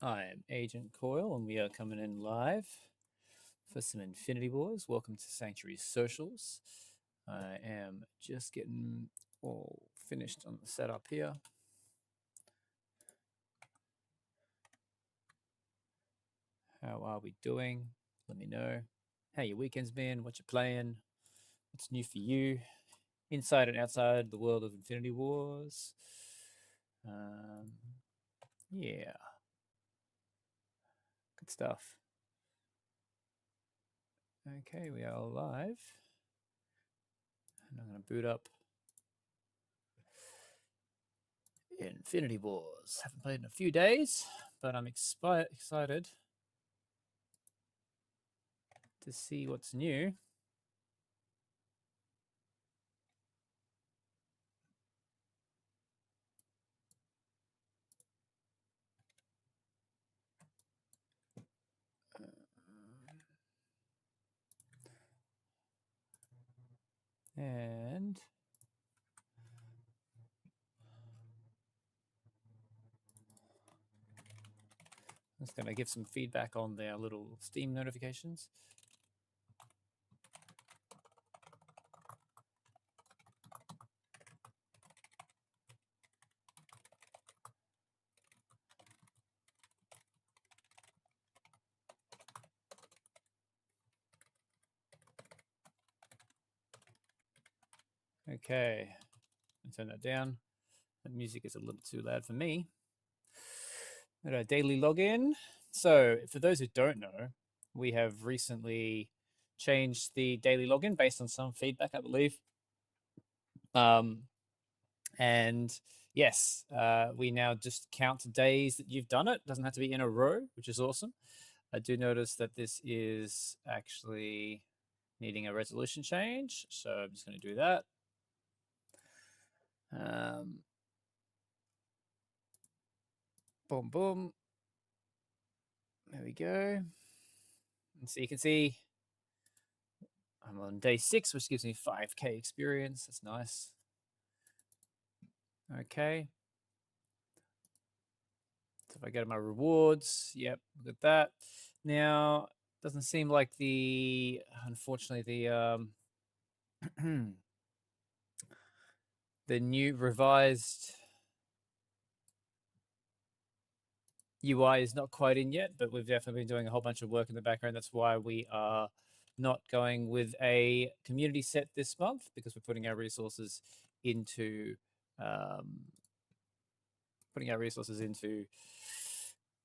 I am AgentCoyle, and we are coming in live for some Infinity Wars. Welcome to Sanctuary Socials. I am just getting all finished on the setup here. How are we doing? Let me know. How your weekend's been? What you're playing? What's new for you? Inside and outside the world of Infinity Wars. Yeah, good stuff. Okay, we are live. And I'm going to boot up Infinity Wars. Haven't played in a few days, but I'm excited to see what's new. And I'm just going to give some feedback on their little Steam notifications. Okay, turn that down. The music is a little too loud for me. At our daily login. So, for those who don't know, we have recently changed the daily login based on some feedback, I believe. And yes, we now just count days that you've done it. Doesn't have to be in a row, which is awesome. I do notice that this is actually needing a resolution change, so I'm just going to do that. Boom, boom. There we go. And so you can see I'm on day 6, which gives me 5K experience. That's nice. Okay. So if I go to my rewards, yep, look at that. Now, doesn't seem like unfortunately, the new revised UI is not quite in yet, but we've definitely been doing a whole bunch of work in the background. That's why we are not going with a community set this month, because we're putting our resources into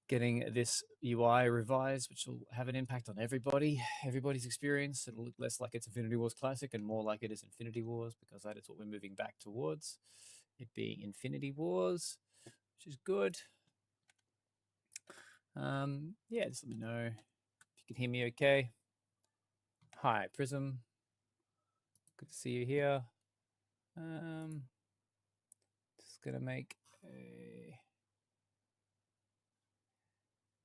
getting this UI revised, which will have an impact on everybody's experience. It'll look less like it's Infinity Wars Classic and more like it is Infinity Wars, because that is what we're moving back towards, it being Infinity Wars, which is good. Yeah, just let me know if you can hear me okay. Hi, Prism. Good to see you here. Just gonna make a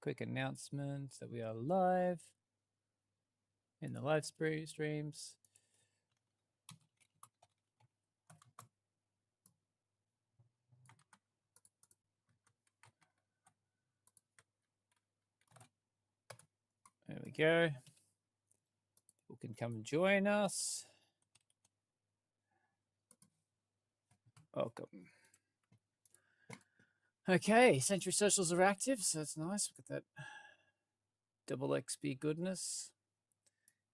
quick announcement that we are live in the live streams. There we go. People can come and join us. Welcome. Okay, Sanctuary Socials are active, so that's nice. We've got that double XP goodness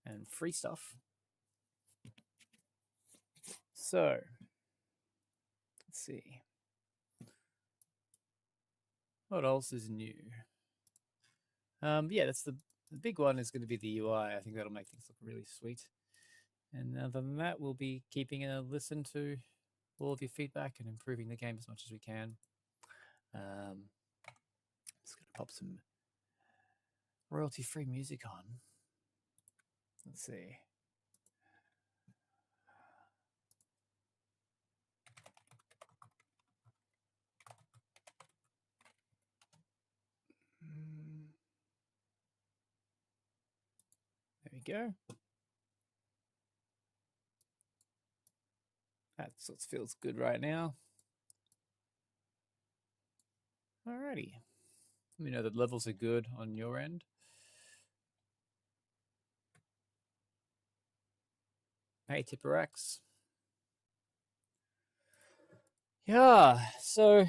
and free stuff. So, let's see. What else is new? Yeah, that's the big one is going to be the UI. I think that'll make things look really sweet. And other than that, we'll be keeping a listen to all of your feedback and improving the game as much as we can. Just going to pop some royalty-free music on. Let's see. There we go. That sort of feels good right now. Alrighty. Let me know the levels are good on your end. Hey, Tipper-X. Yeah, so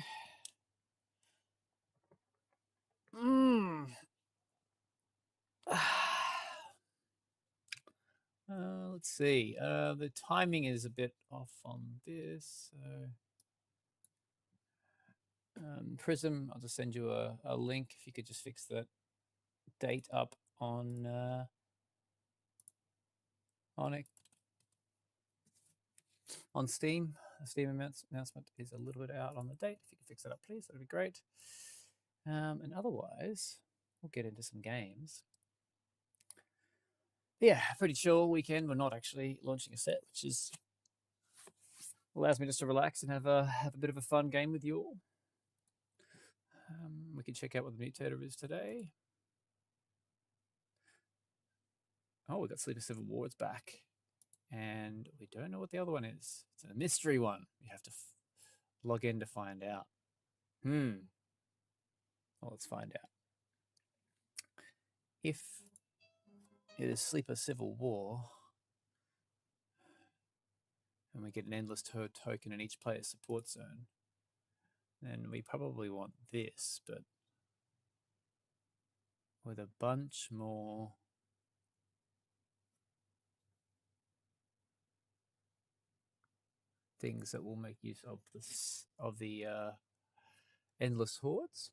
let's see. The timing is a bit off on this. So, Prism, I'll just send you a link. If you could just fix that date up on it on Steam. The Steam announcement is a little bit out on the date. If you could fix that up, please, that'd be great. And otherwise, we'll get into some games. Yeah, pretty chill weekend. We're not actually launching a set, which is allows me just to relax and have a bit of a fun game with you all. We can check out what the mutator is today. Oh, we got Sleeper Civil War. It's back, and we don't know what the other one is. It's a mystery one. You have to log in to find out. Well, let's find out. If it is Sleeper Civil War, and we get an endless token in each player's support zone, then we probably want this, but with a bunch more things that will make use of this of the endless hordes.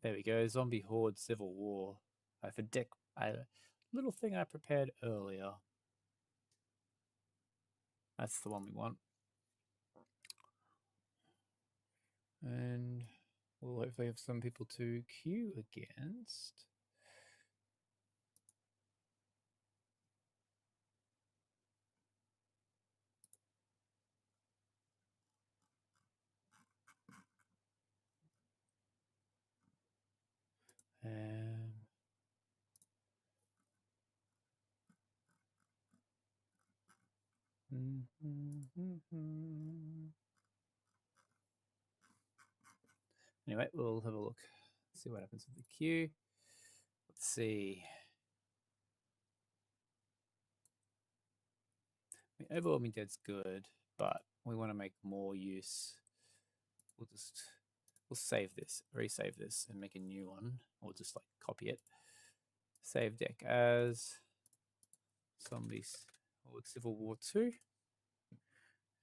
There we go. Zombie Horde Civil War. For deck, a little thing I prepared earlier. That's the one we want. And we'll hopefully have some people to queue against. Anyway, we'll have a look. See what happens with the queue. Let's see. Overwhelming Dead's good, but we want to make more use. We'll save this, resave this, and make a new one, or just like copy it. Save deck as Zombies or Civil War 2.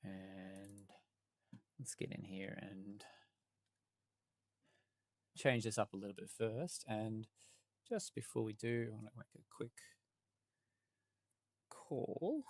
And let's get in here and change this up a little bit first. And just before we do, I want to make a quick call.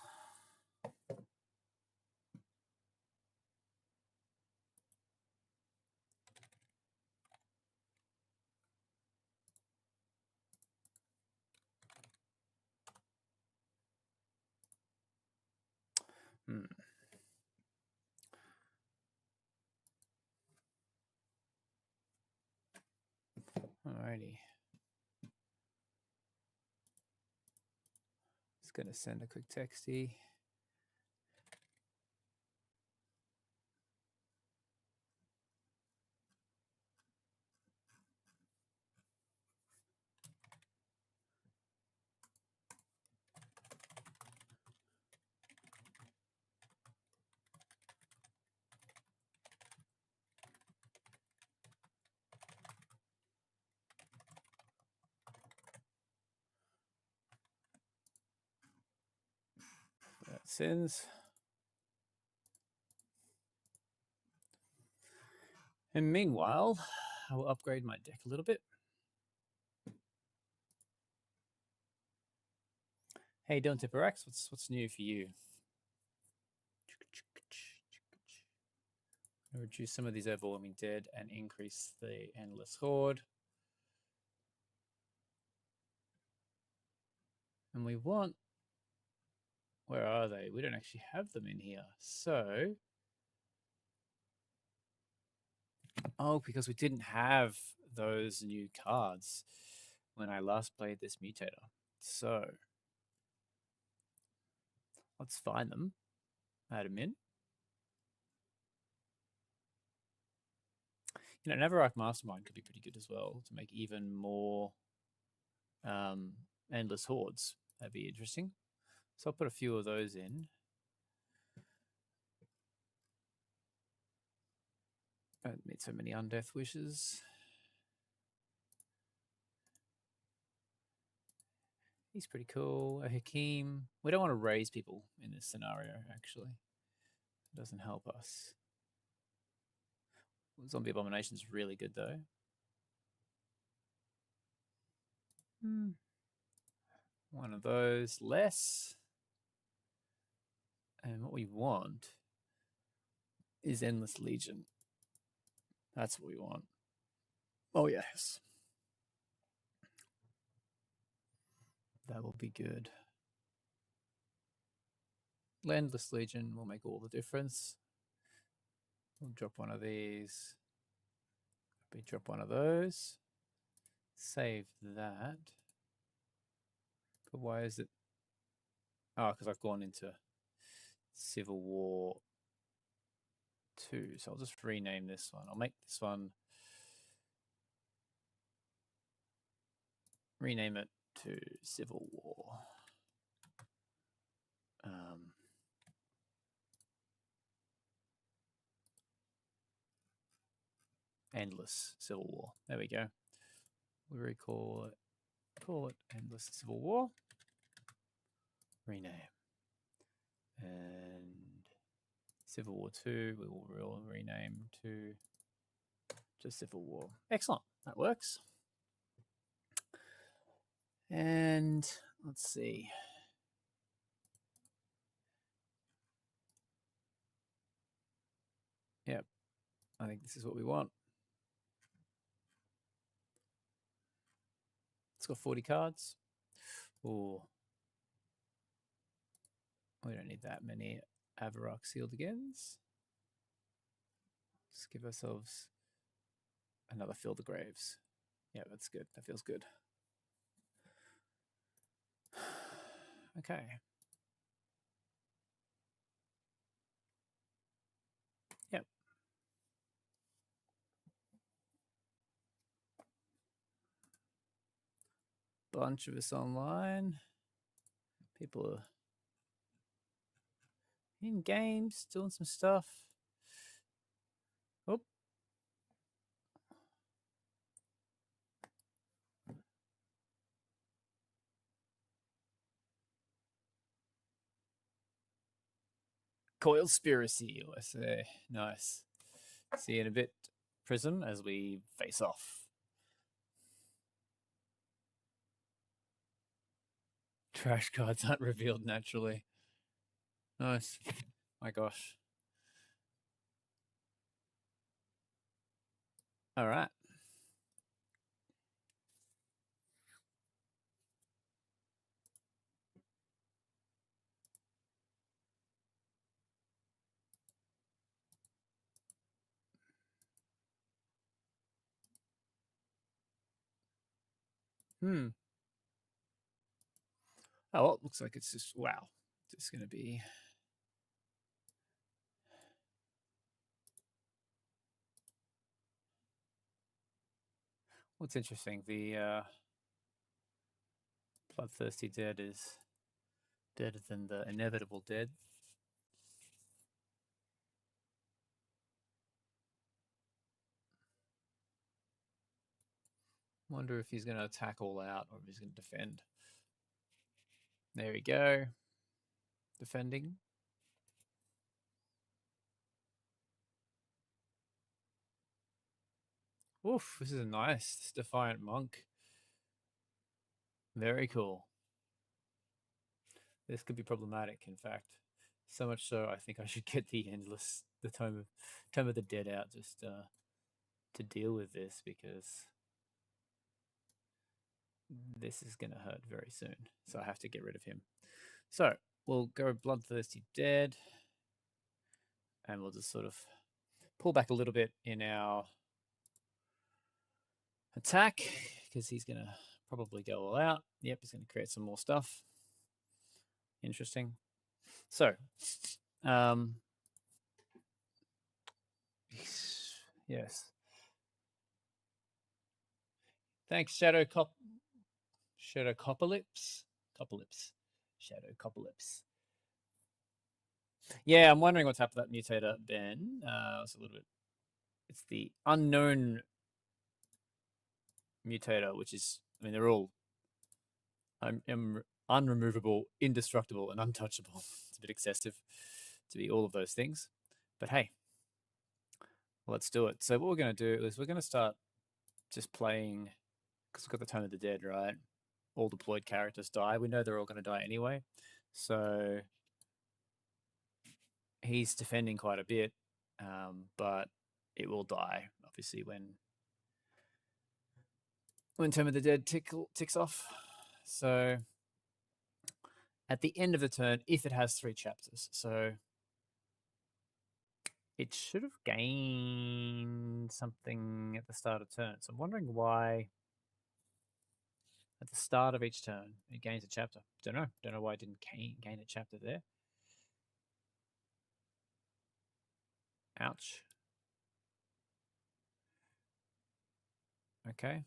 Alrighty. Just going to send a quick texty. That sends. And meanwhile, I will upgrade my deck a little bit. Hey, Don't Tipper-X, what's new for you? Reduce some of these overwhelming dead and increase the endless horde. And we want Where are they? We don't actually have them in here. So, oh, because we didn't have those new cards when I last played this mutator. So, let's find them, add them in. You know, Neverark Mastermind could be pretty good as well to make even more endless hordes. That'd be interesting. So I'll put a few of those in. I haven't made so many undeath wishes. He's pretty cool. A Hakim. We don't want to raise people in this scenario, actually. It doesn't help us. Zombie Abomination is really good, though. One of those less. And what we want is Endless Legion. That's what we want. Oh, yes. That will be good. Endless Legion will make all the difference. We'll drop one of these. We drop one of those. Save that. But why is it? Oh, because I've gone into Civil War 2. So I'll just rename this one. I'll make this one. Rename it to Civil War. Endless Civil War. There we go. We recall it. Call it Endless Civil War. Rename. And Civil War 2, we will rename to just Civil War. Excellent. That works. And let's see. Yep. I think this is what we want. It's got 40 cards. Oh, we don't need that many Avarok Sealed Agains. Just give ourselves another Fill the Graves. Yeah, that's good. That feels good. Okay. Yep. Bunch of us online. People are in games, doing some stuff. Oh. Coilspiracy, I say. Nice. See you in a bit, Prism, as we face off. Trash cards aren't revealed naturally. Nice. My gosh. All right. Oh, well, it looks like it's just, wow. Just going to be... What's interesting, the Bloodthirsty Dead is deader than the Inevitable Dead. Wonder if he's going to attack all out or if he's going to defend. There we go. Defending. Oof, this is a nice Defiant Monk. Very cool. This could be problematic, in fact. So much so, I think I should get the Tome of the Dead out just to deal with this, because this is going to hurt very soon. So I have to get rid of him. So we'll go Bloodthirsty Dead, and we'll just sort of pull back a little bit in our attack because he's going to probably go all out. Yep, he's going to create some more stuff. Interesting. So, yes. Thanks, Shadow Copperlips. Shadow Copperlips. Yeah, I'm wondering what's happened to that mutator, Ben. It's a little bit. It's the unknown mutator, which is, I mean, they're all unremovable, indestructible, and untouchable. It's a bit excessive to be all of those things, but hey, let's do it. So what we're going to do is we're going to start just playing, because we've got the Tone of the Dead, right? All deployed characters die. We know they're all going to die anyway, so he's defending quite a bit, but it will die obviously when Tome of the Dead ticks off. So at the end of the turn, if it has 3 chapters, so it should have gained something at the start of turn. So I'm wondering why at the start of each turn it gains a chapter. Don't know why it didn't gain a chapter there. Ouch. Okay.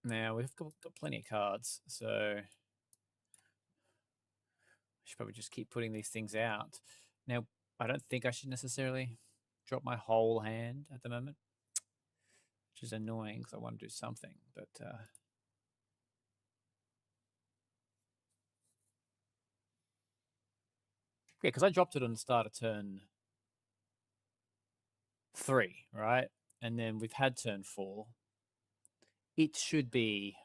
Now we've got plenty of cards, so I should probably just keep putting these things out. Now, I don't think I should necessarily drop my whole hand at the moment, which is annoying because I want to do something, but yeah, because I dropped it on the start of turn 3, right? And then we've had turn 4. It should be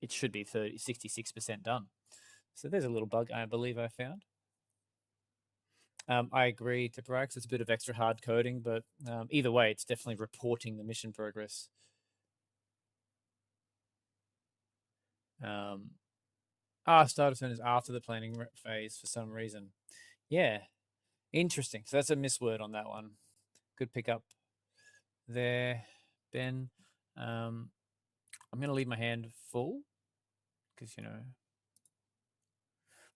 66% done. So there's a little bug I believe I found. I agree, Tipperax. It's a bit of extra hard coding, but either way, it's definitely reporting the mission progress. Start of turn is after the planning phase for some reason. Yeah, interesting. So that's a misword on that one. Good pick up there, Ben. I'm going to leave my hand full because,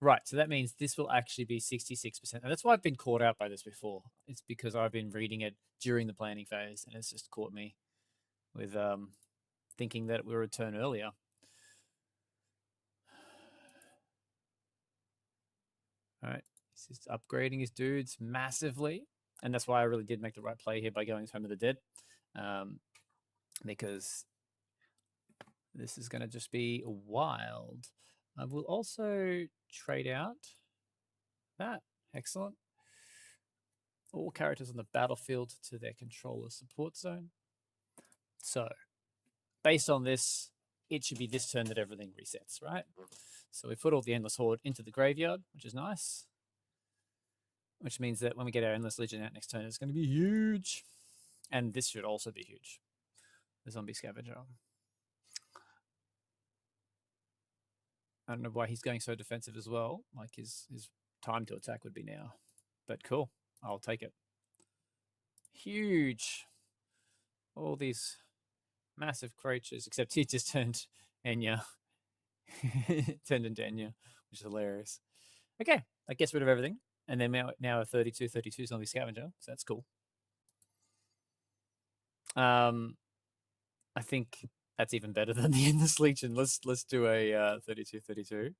Right, so that means this will actually be 66%. And that's why I've been caught out by this before. It's because I've been reading it during the planning phase, and it's just caught me with thinking that we were a turn earlier. All right, he's just upgrading his dudes massively, and that's why I really did make the right play here by going Home of the Dead, because this is going to just be wild. I will also trade out that. Excellent. All characters on the battlefield to their controller support zone. So, based on this, it should be this turn that everything resets, right? So we put all the Endless Horde into the graveyard, which is nice. Which means that when we get our Endless Legion out next turn, it's going to be huge. And this should also be huge. The Zombie Scavenger. I don't know why he's going so defensive as well. Like his time to attack would be now. But cool. I'll take it. Huge. All these massive creatures, except he just turned Enya. Turned into Enya, which is hilarious. Okay, that gets rid of everything. And then now a 32/32 Zombie Scavenger, so that's cool. I think that's even better than the Endless Legion. Let's do a 32/32.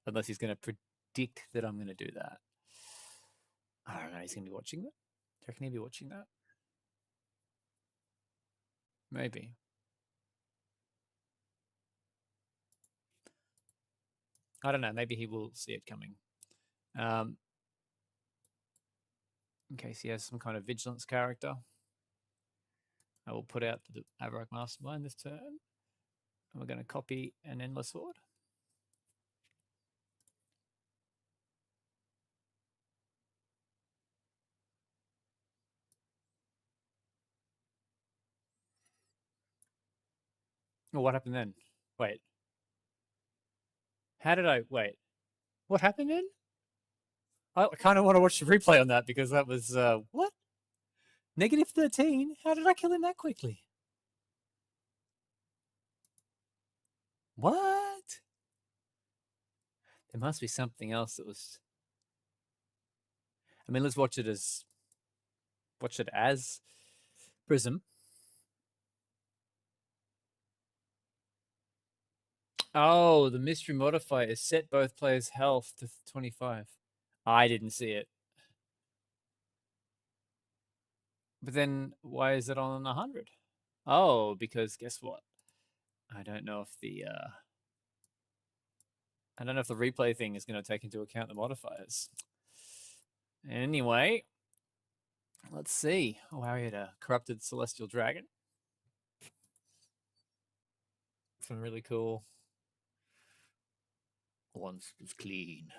Unless he's going to predict that I'm going to do that. I don't know. He's going to be watching that. Do you reckon he'll be watching that? Maybe. I don't know. Maybe he will see it coming. In case he has some kind of vigilance character. I will put out the Avarok Mastermind this turn. And we're going to copy an Endless Horde. Well, what happened then? Wait, how did I wait? What happened then? I kind of want to watch the replay on that because that was what -13. How did I kill him that quickly? What? There must be something else that was. I mean, let's watch it as Prism. Oh, the mystery modifier is set both players' health to 25. I didn't see it. But then why is it on 100? Oh, because guess what? I don't know if the replay thing is going to take into account the modifiers. Anyway, let's see. Oh, wow, we had a corrupted celestial dragon. Some really cool. Once it was clean.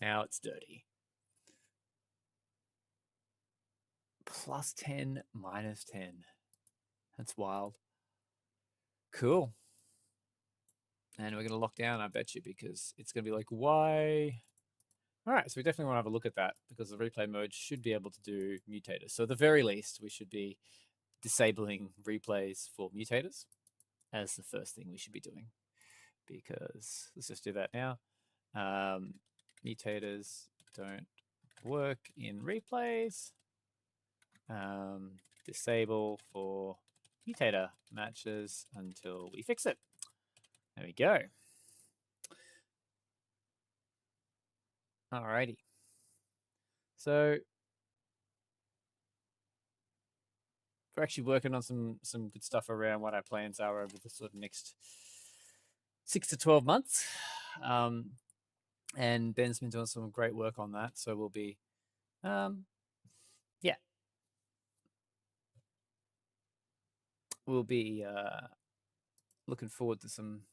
Now it's dirty. +10, -10. That's wild. Cool. And we're going to lock down, I bet you, because it's going to be like, why? All right, so we definitely want to have a look at that because the replay mode should be able to do mutators. So at the very least, we should be disabling replays for mutators as the first thing we should be doing. Because let's just do that now. Mutators don't work in replays. Disable for mutator matches until we fix it. There we go. Alrighty. So we're actually working on some good stuff around what our plans are over the sort of next 6 to 12 months. And Ben's been doing some great work on that. So we'll be, yeah, we'll be looking forward to some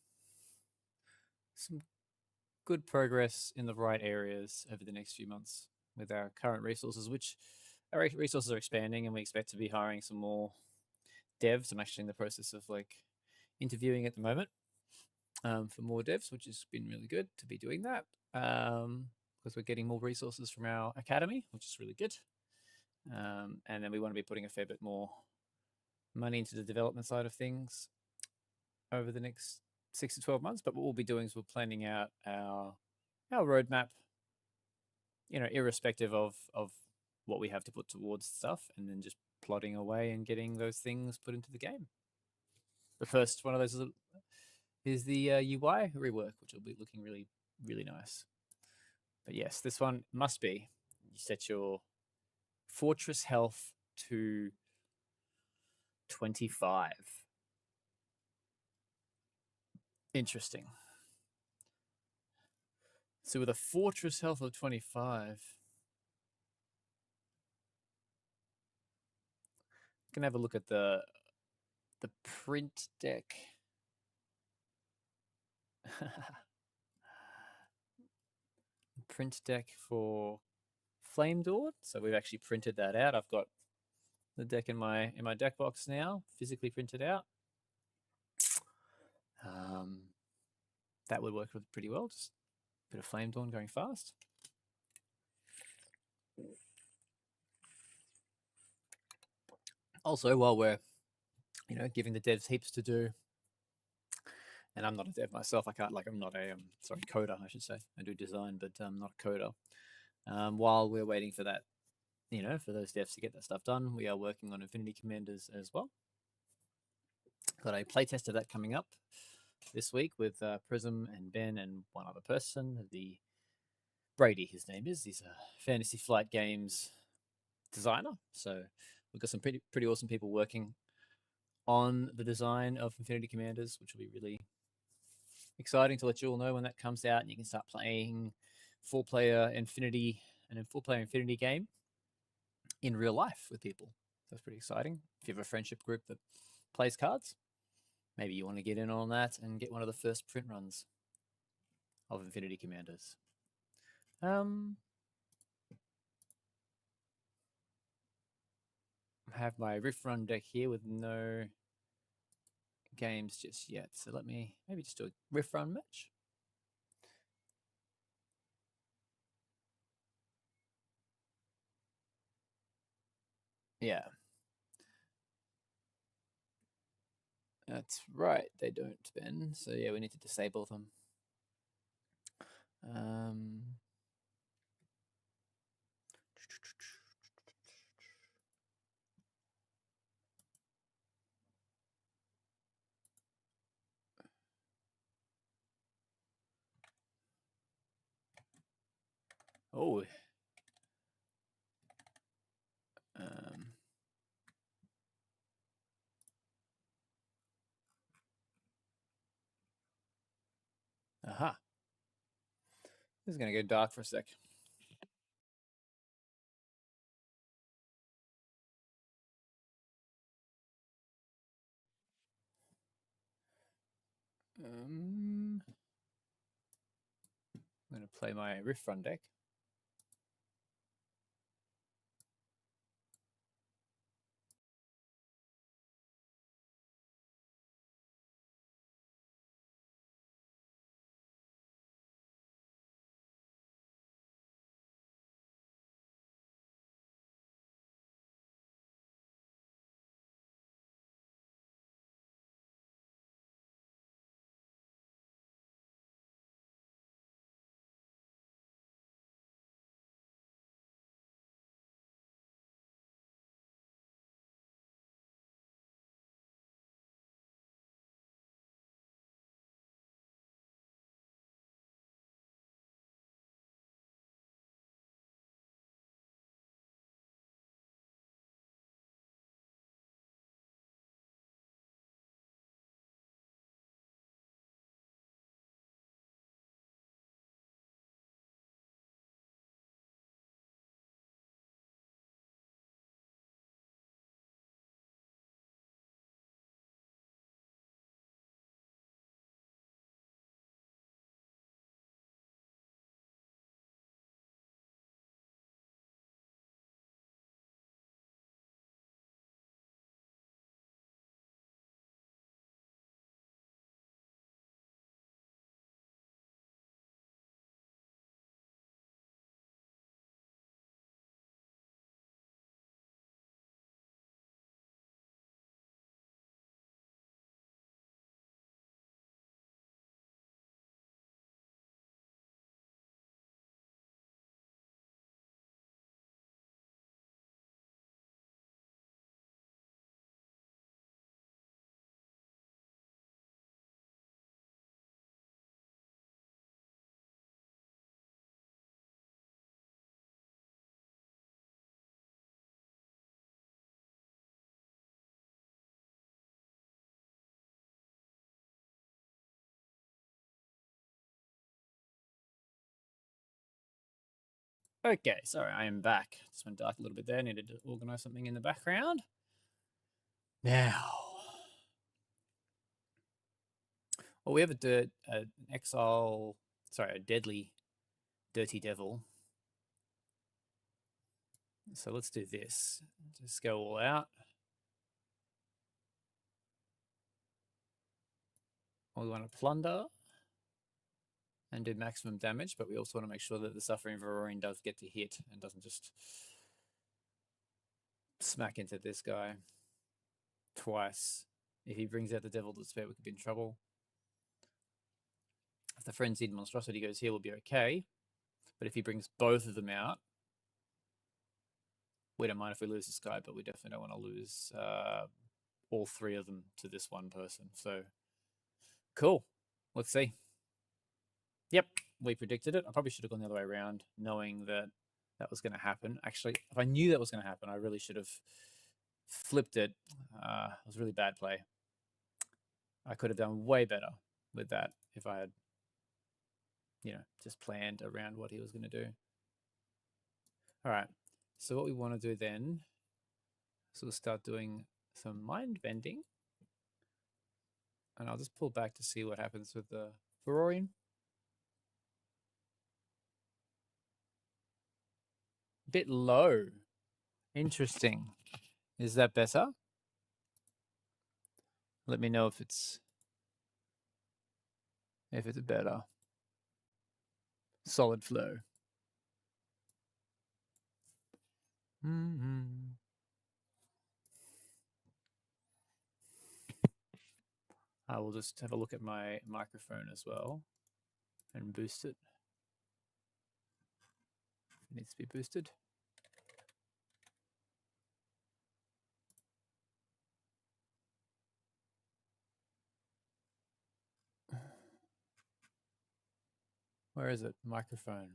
good progress in the right areas over the next few months with our current resources, which our resources are expanding, and we expect to be hiring some more devs. I'm actually in the process of like interviewing at the moment for more devs, which has been really good to be doing that because we're getting more resources from our academy, which is really good. And then we want to be putting a fair bit more money into the development side of things over the next 6 to 12 months. But what we'll be doing is we're planning out our roadmap, you know, irrespective of what we have to put towards stuff, and then just plodding away and getting those things put into the game. The first one of those is the UI rework, which will be looking really, really nice. But yes, this one must be, you set your fortress health to 25. Interesting. So with a fortress health of 25, I can have a look at the print deck. Print deck for Flame Door. So we've actually printed that out. I've got the deck in my deck box now, physically printed out. That would work pretty well. Just a bit of Flame Dawn going fast. Also, while we're, you know, giving the devs heaps to do, and I'm not a dev myself, I can't, like, I'm not a coder, I should say. I do design, but I'm not a coder. While we're waiting for that, you know, for those devs to get that stuff done, we are working on Infinity Commanders as well. Got a playtest of that coming up this week with Prism and Ben and one other person, the Brady, his name is. He's a Fantasy Flight Games designer. So we've got some pretty awesome people working on the design of Infinity Commanders, which will be really exciting to let you all know when that comes out and you can start playing full-player Infinity game in real life with people. That's pretty exciting. If you have a friendship group that plays cards, maybe you want to get in on that and get one of the first print runs of Infinity Commanders. I have my Rift Run deck here with no games just yet. So let me maybe just do a riff run match. Yeah. That's right. They don't, Ben. So yeah, we need to disable them. Oh. Aha. This is gonna go dark for a sec. I'm gonna play my riff run deck. Okay, sorry, I am back. Just went dark a little bit there. Needed to organize something in the background. Now, well, we have an exile, sorry, a deadly, dirty devil. So let's do this. Just go all out. We want to plunder and do maximum damage, but we also want to make sure that the Suffering Varorian does get to hit and doesn't just smack into this guy twice. If he brings out the Devil to Despair, we could be in trouble. If the Frenzied Monstrosity goes here, we'll be okay. But if he brings both of them out, we don't mind if we lose this guy, but we definitely don't want to lose all three of them to this one person. So, cool. Let's see. Yep, we predicted it. I probably should have gone the other way around, knowing that that was going to happen. Actually, if I knew that was going to happen, I really should have flipped it. It was a really bad play. I could have done way better with that if I had, just planned around what he was going to do. All right. So what we want to do then is we'll start doing some mind bending. And I'll just pull back to see what happens with the Varorian. Bit low. Interesting. Is that better? Let me know if it's better. Solid flow. I will just have a look at my microphone as well and boost it. It needs to be boosted. Where is it? Microphone.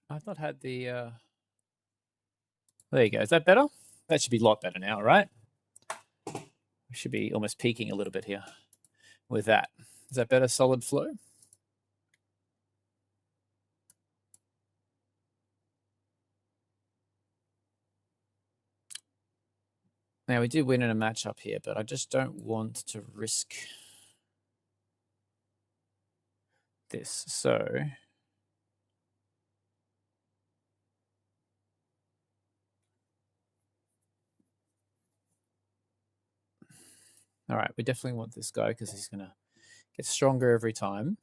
I've not had the... There you go. Is that better? That should be a lot better now, right? We should be almost peaking a little bit here with that. Is that better? Solid flow? Now, we did win in a matchup here, but I just don't want to risk this. So... All right, we definitely want this guy because he's going to get stronger every time.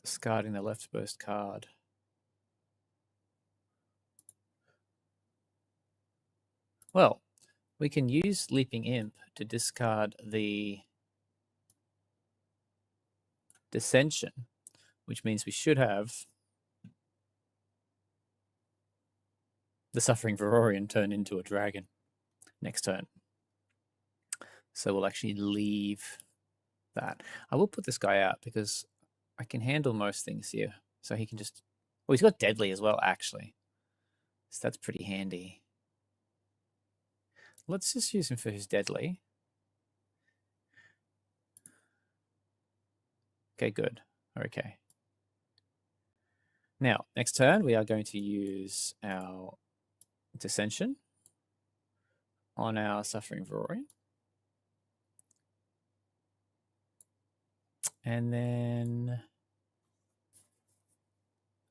Discarding the leftmost card. Well, we can use Leaping Imp to discard the Dissension, which means we should have the Suffering Varorian turn into a dragon next turn. So we'll actually leave that. I will put this guy out because I can handle most things here. So he can just... Oh, he's got Deadly as well, actually. So that's pretty handy. Let's just use him for his Deadly. Okay, good. Okay. Now, next turn, we are going to use our Dissension on our Suffering Varorian. And then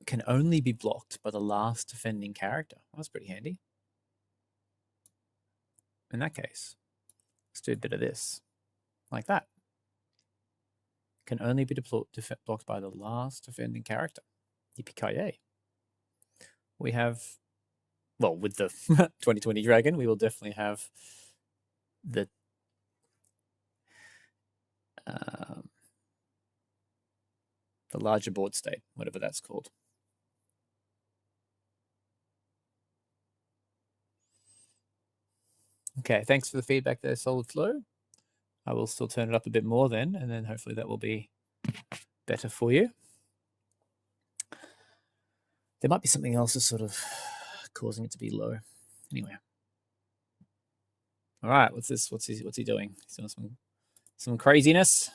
can only be blocked by the last defending character. Well, that's pretty handy. In that case, let's do a bit of this. Like that. Can only be blocked by the last defending character. Yippee-ki-yay. We have, well, with the 2020 Dragon, we will definitely have the larger board state, whatever that's called. Okay, thanks for the feedback there, Solid Flow. I will still turn it up a bit more then, and then hopefully that will be better for you. There might be something else that's sort of causing it to be low. Anyway. All right, what's this? What's he doing? He's doing some craziness.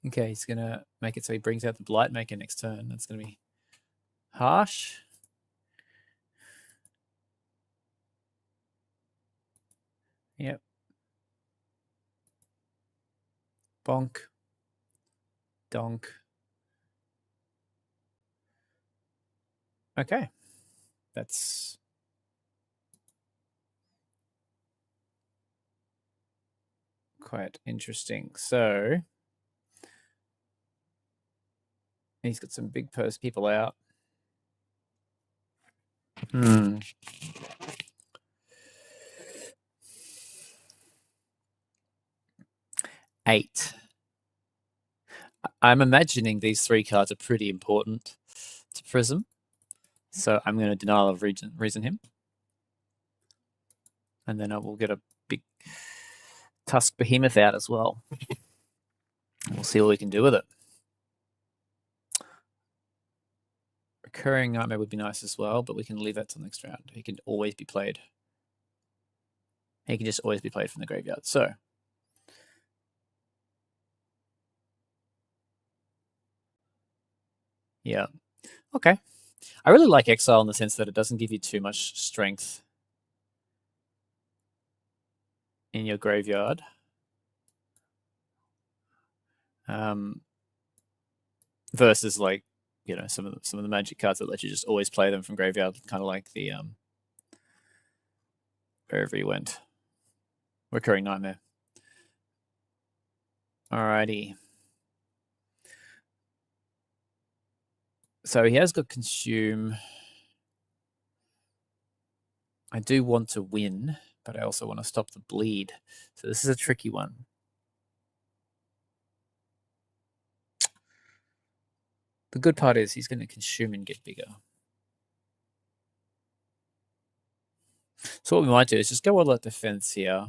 Okay, he's gonna make it so he brings out the Blightmaker next turn. That's gonna be harsh. Yep. Bonk. Donk. Okay. That's quite interesting. So he's got some big purse people out. 8. I'm imagining these 3 cards are pretty important to Prism. So I'm going to Denial of Reason him. And then I will get a big Tusk Behemoth out as well. We'll see what we can do with it. Recurring Nightmare would be nice as well, but we can leave that till next round. He can always be played. He can just always be played from the graveyard. So Yeah. Okay. I really like Exile in the sense that it doesn't give you too much strength in your graveyard. Versus like, you know, some of the Magic cards that let you just always play them from graveyard, kind of like the wherever he went, Recurring Nightmare. Alrighty. So he has got Consume. I do want to win, but I also want to stop the bleed. So this is a tricky one. The good part is he's going to consume and get bigger. So what we might do is just go all out defense here.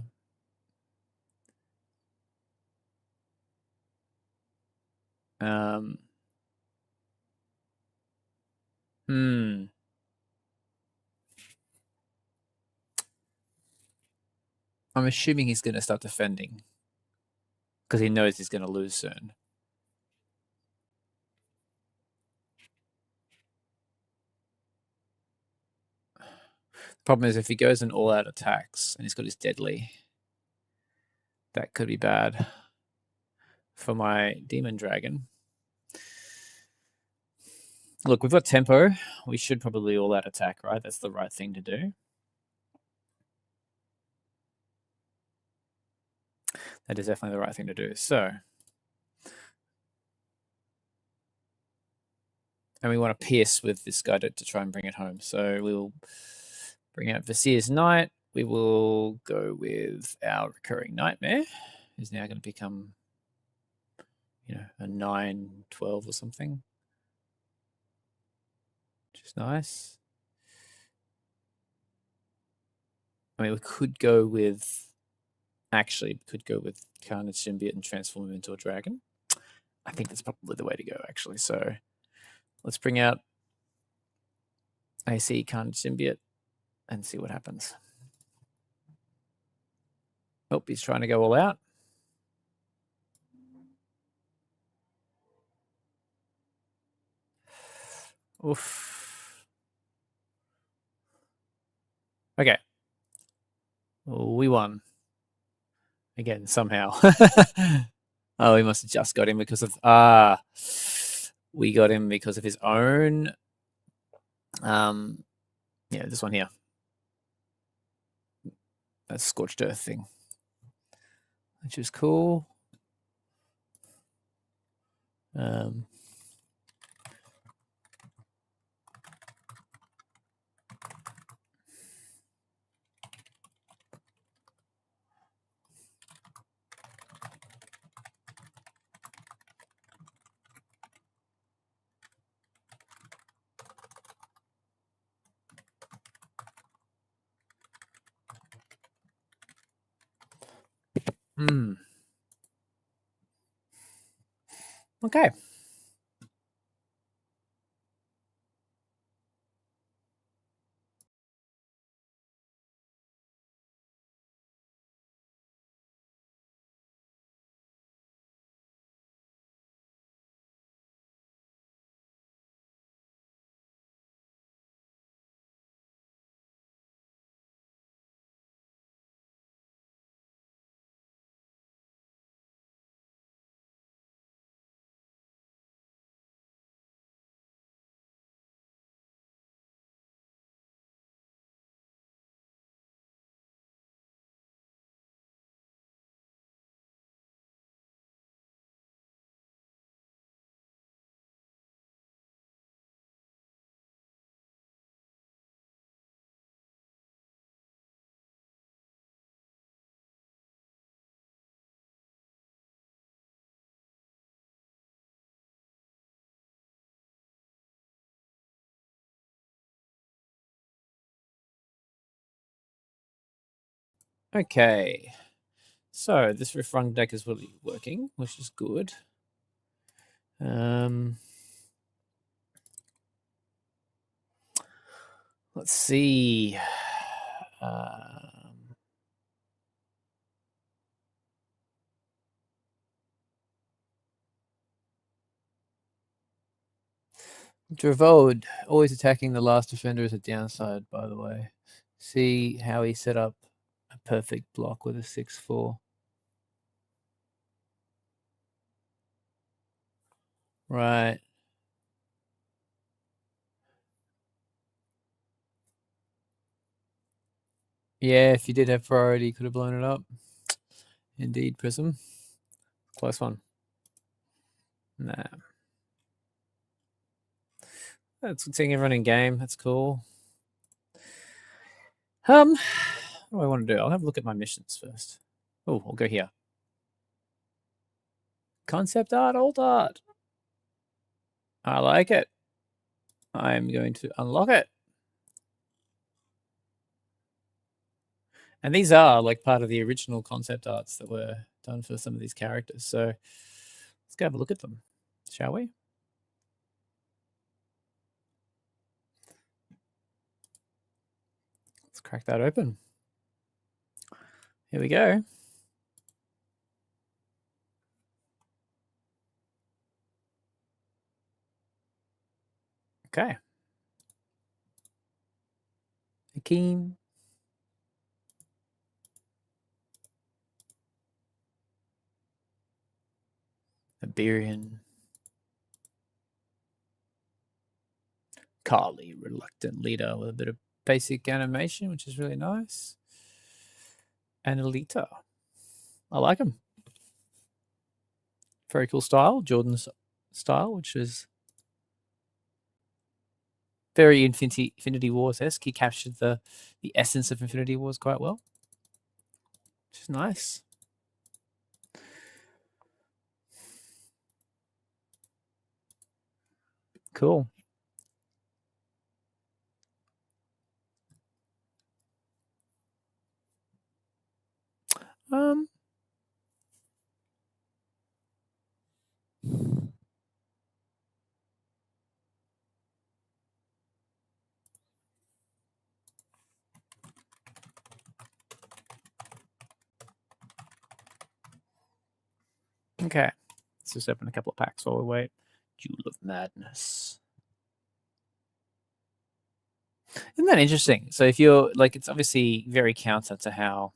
I'm assuming he's going to start defending because he knows he's going to lose soon. The problem is if he goes in all-out attacks and he's got his deadly, that could be bad for my Demon Dragon. Look, we've got tempo. We should probably all-out attack, right? That's the right thing to do. That is definitely the right thing to do. So, and we want to pierce with this guy to try and bring it home. So we will bring out Vasir's Knight. We will go with our Recurring Nightmare, who's now going to become, you know, a 9/12 or something, which is nice. I mean, we could go with, actually, could go with Carnage Symbiote and transform him into a dragon. I think that's probably the way to go, actually. So let's bring out AC Carnage Symbiote and see what happens. Oh, he's trying to go all out. Oof. Okay. We won. Again, somehow. Oh, we must have just got him because of... we got him because of his own... yeah, this one here. That Scorched Earth thing. Which is cool. Okay. Okay. So this riff run deck is really working, which is good. Let's see. Dravode, always attacking the last defender is a downside, by the way. See how he set up a perfect block with a 6-4. Right. Yeah, if you did have priority, you could have blown it up. Indeed, Prism. Close one. Nah. That's good seeing everyone in game. That's cool. What do I want to do? I'll have a look at my missions first. Oh, I'll go here. Concept art, alt art. I like it. I'm going to unlock it. And these are like part of the original concept arts that were done for some of these characters. So let's go have a look at them, shall we? Let's crack that open. Here we go. Okay. Hakeem. Iberian. Carly, reluctant leader with a bit of basic animation, which is really nice. And Alita. I like him. Very cool style. Jordan's style, which is very Infinity Wars-esque. He captured the essence of Infinity Wars quite well, which is nice. Cool. Okay. Let's just open a couple of packs while we wait. Jewel of Madness. Isn't that interesting? So if you're like, it's obviously very counter to how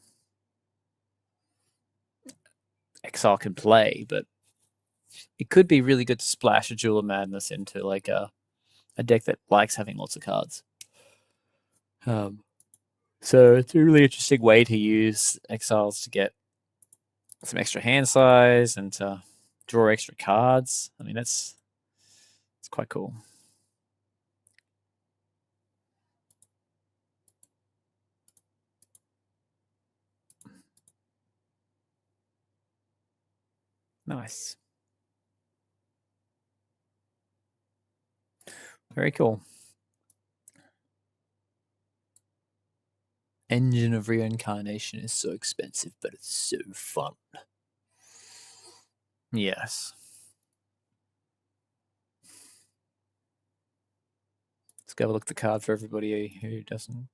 Exile can play, but it could be really good to splash a Jewel of Madness into like a deck that likes having lots of cards. So it's a really interesting way to use Exiles to get some extra hand size and to draw extra cards. I mean, it's quite cool. Nice. Very cool. Engine of Reincarnation is so expensive, but it's so fun. Yes. Let's go have a look at the card for everybody who doesn't.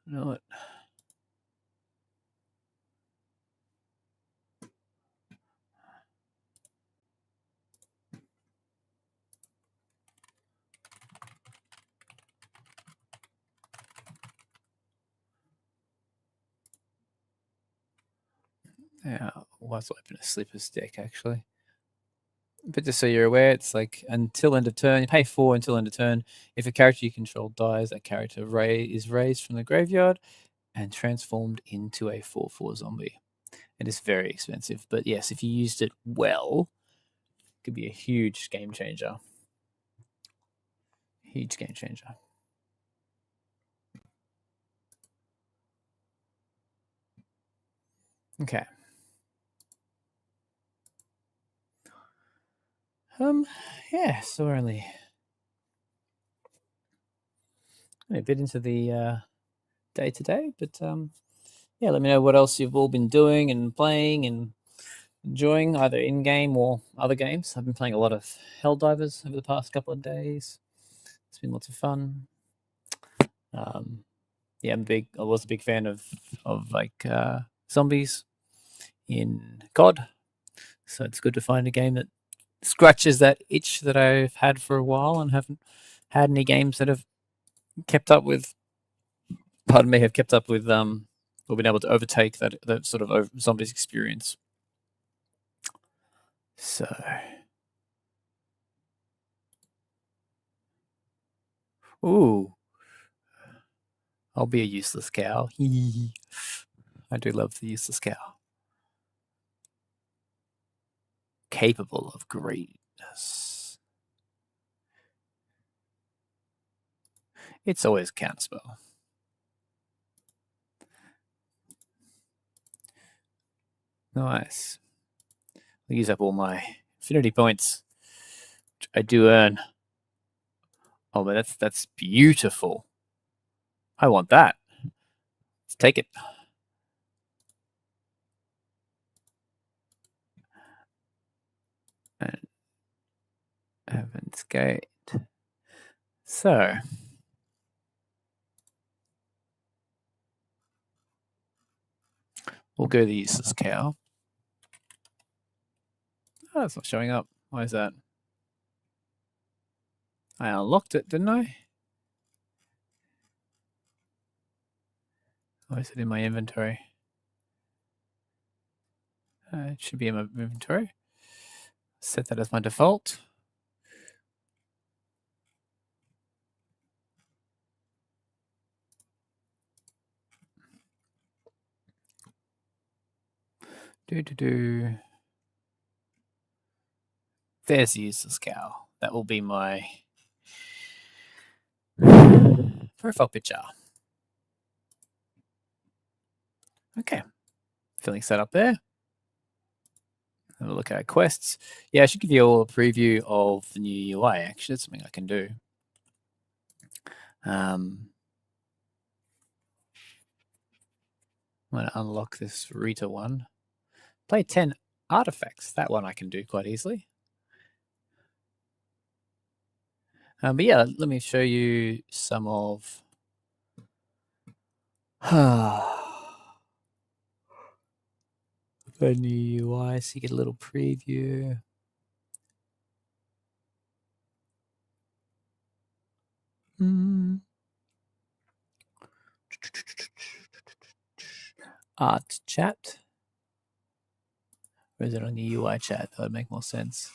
Know it. Yeah, was open a Sleeper's deck actually. But just so you're aware, it's like until end of turn, you pay 4 until end of turn. If a character you control dies, that character is raised from the graveyard and transformed into a 4/4 zombie. It is very expensive, but yes, if you used it well, it could be a huge game changer. Huge game changer. Okay. Yeah, so we're only a bit into the day today, but yeah, let me know what else you've all been doing and playing and enjoying, either in game or other games. I've been playing a lot of Helldivers over the past couple of days. It's been lots of fun. Yeah, I was a big fan of like zombies in COD, so it's good to find a game that scratches that itch that I've had for a while and haven't had any games that have kept up with. Pardon me, have kept up with or been able to overtake that sort of zombies experience. So, ooh, I'll be a useless cow. I do love the useless cow. Capable of greatness. It's always counterspell. Nice. I'll use up all my affinity points, which I do earn. Oh, but that's beautiful. I want that. Let's take it. And Heaven's Gate. So, we'll go the useless cow. Oh, it's not showing up. Why is that? I unlocked it, didn't I? Why is it in my inventory? It should be in my inventory. Set that as my default. There's the useless cow. That will be my profile picture. Okay. Feeling set up there. Have a look at our quests. Yeah, I should give you all a preview of the new UI. Actually, that's something I can do. I'm going to unlock this Rita one. Play 10 artifacts. That one I can do quite easily. But yeah, let me show you some of the new UI so you get a little preview. Art chat. Or is it on the UI chat? That would make more sense.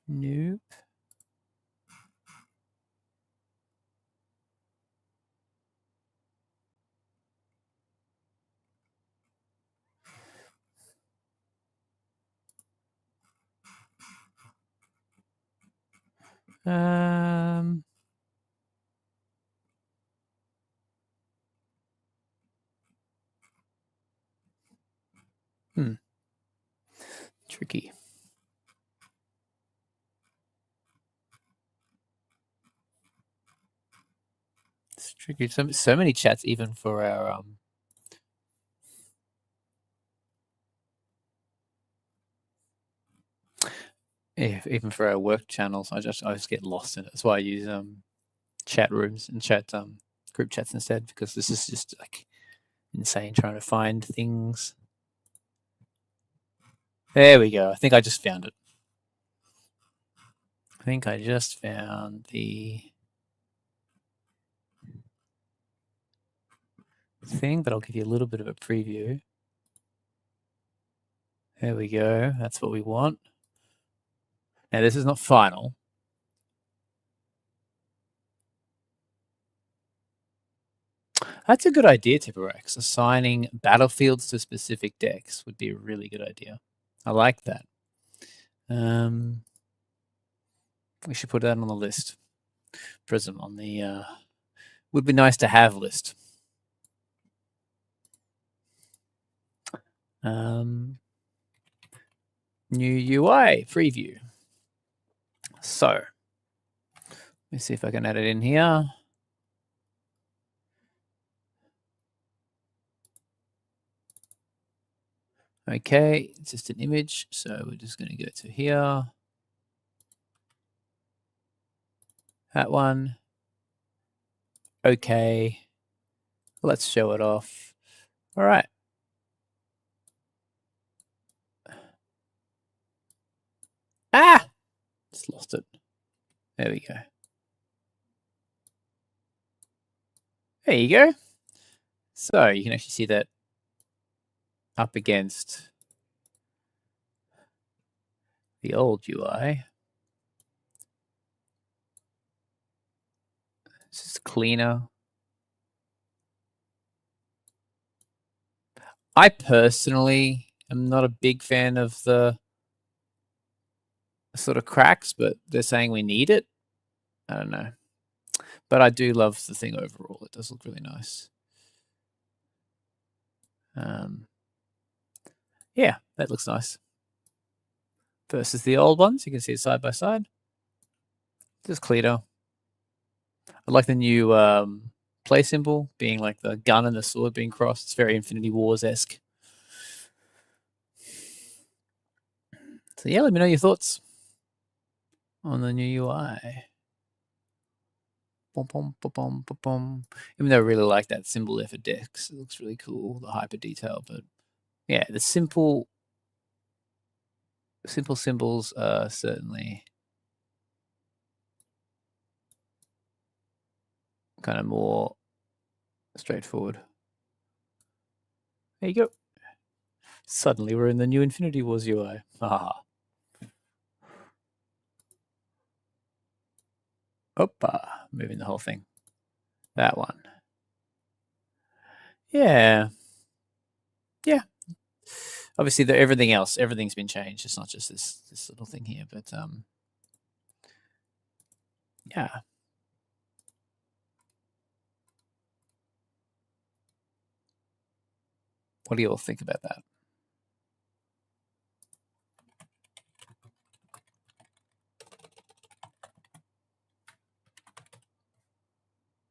Nope. Tricky. It's tricky. So many chats, even for our even for our work channels. I just get lost in it. That's why I use chat rooms and group chats instead, because this is just like insane trying to find things. There we go. I think I just found it. I think I just found the thing, but I'll give you a little bit of a preview. There we go. That's what we want. Now, this is not final. That's a good idea, Tipperex. Assigning battlefields to specific decks would be a really good idea. I like that. We should put that on the list. Prism on the would be nice to have list. New UI preview. So, let me see if I can add it in here. Okay, it's just an image, so we're just going to go to here. That one. Okay. Let's show it off. All right. Ah! Just lost it. There we go. There you go. So you can actually see that up against the old UI. This is cleaner. I personally am not a big fan of the sort of cracks, but they're saying we need it. I don't know. But I do love the thing overall. It does look really nice. Yeah, that looks nice. Versus the old ones, you can see it side by side. Just cleaner. I like the new play symbol being like the gun and the sword being crossed. It's very Infinity Wars-esque. So yeah, let me know your thoughts on the new UI. Boom, boom, boom, boom, boom, boom. Even though I really like that symbol there for decks, it looks really cool, the hyper detail. But yeah, the simple symbols are certainly kind of more straightforward. There you go. Suddenly we're in the new Infinity Wars UI. Ah. Opa, moving the whole thing. That one. Yeah. Yeah. Obviously, everything's been changed. It's not just this little thing here, but yeah. What do you all think about that?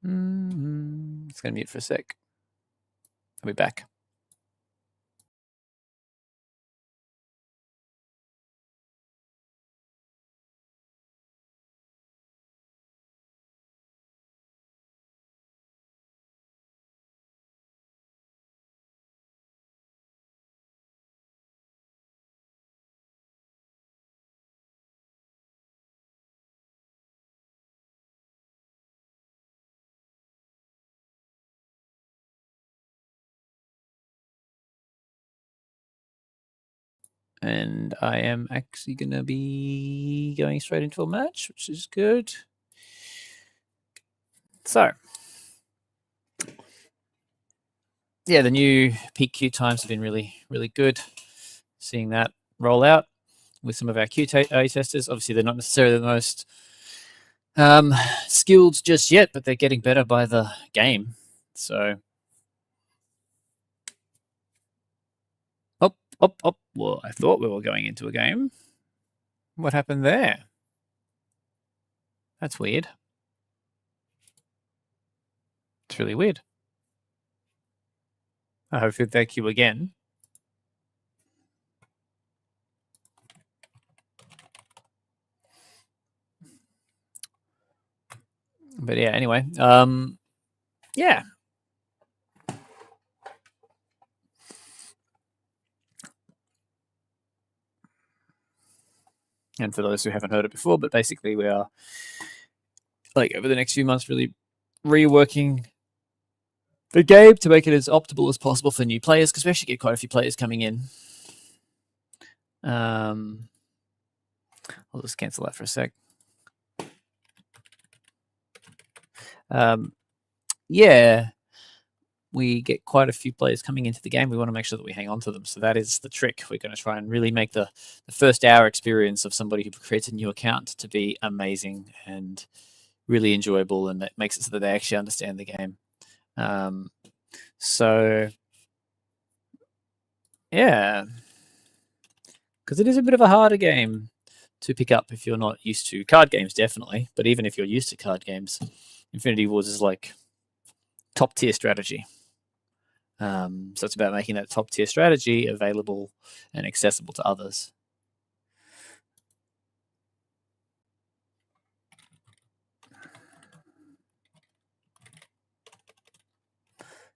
It's going to mute for a sec. I'll be back. And I am actually going to be going straight into a match, which is good. So, yeah, the new peak queue times have been really, really good. Seeing that roll out with some of our QA testers. Obviously, they're not necessarily the most skilled just yet, but they're getting better by the game. So, up. Well, I thought we were going into a game. What happened there? That's weird. It's really weird. I hope you thank you again. But yeah, anyway, yeah. And for those who haven't heard it before, but basically we are like over the next few months really reworking the game to make it as optimal as possible for new players, because we actually get quite a few players coming in. I'll just cancel that for a sec. Yeah, we get quite a few players coming into the game. We want to make sure that we hang on to them. So that is the trick. We're going to try and really make the first hour experience of somebody who creates a new account to be amazing and really enjoyable, and that makes it so that they actually understand the game. So yeah, because it is a bit of a harder game to pick up if you're not used to card games, definitely. But even if you're used to card games, Infinity Wars is like top tier strategy. So it's about making that top tier strategy available and accessible to others.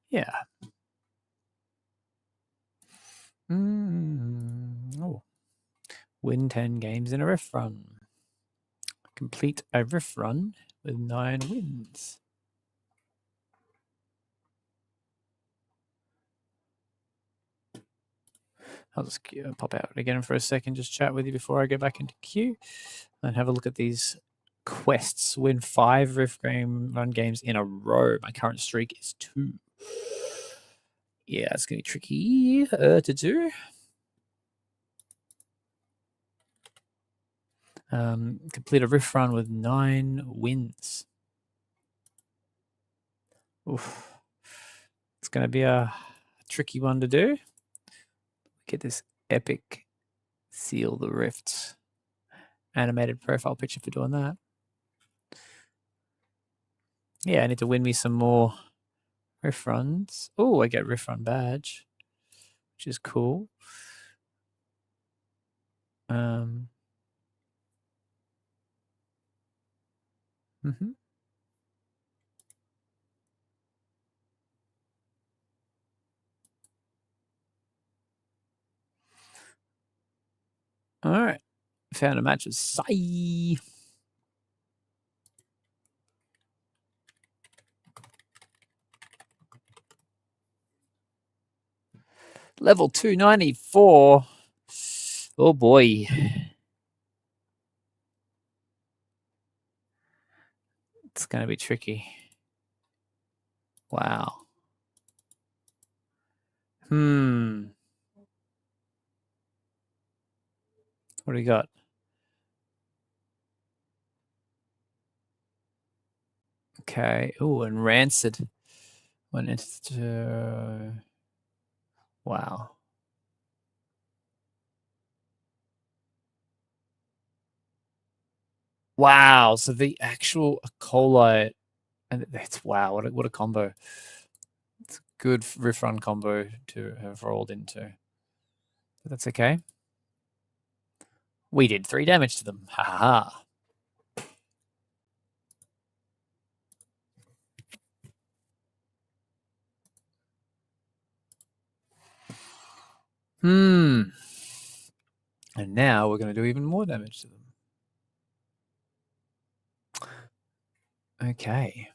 Yeah. Oh. Win 10 games in a riff run. Complete a riff run with 9 wins. I'll just pop out again for a second, just chat with you before I go back into queue and have a look at these quests. Win 5 riff game run games in a row. My current streak is 2. Yeah, it's going to be tricky to do. Complete a riff run with 9 wins. Oof. It's going to be a tricky one to do. Get this epic Seal the Rifts animated profile picture for doing that. Yeah, I need to win me some more riff runs. Oh, I get riff run badge, which is cool. Mm-hmm. All right. Found a match with Sai. Level 294. Oh boy. It's going to be tricky. Wow. What do we got? Okay. Oh, and Rancid went into. Wow. Wow. So the actual Acolyte, and that's wow. What a combo. It's a good riff run combo to have rolled into. But that's okay. We did 3 damage to them. Ha ha. And now we're going to do even more damage to them. Okay.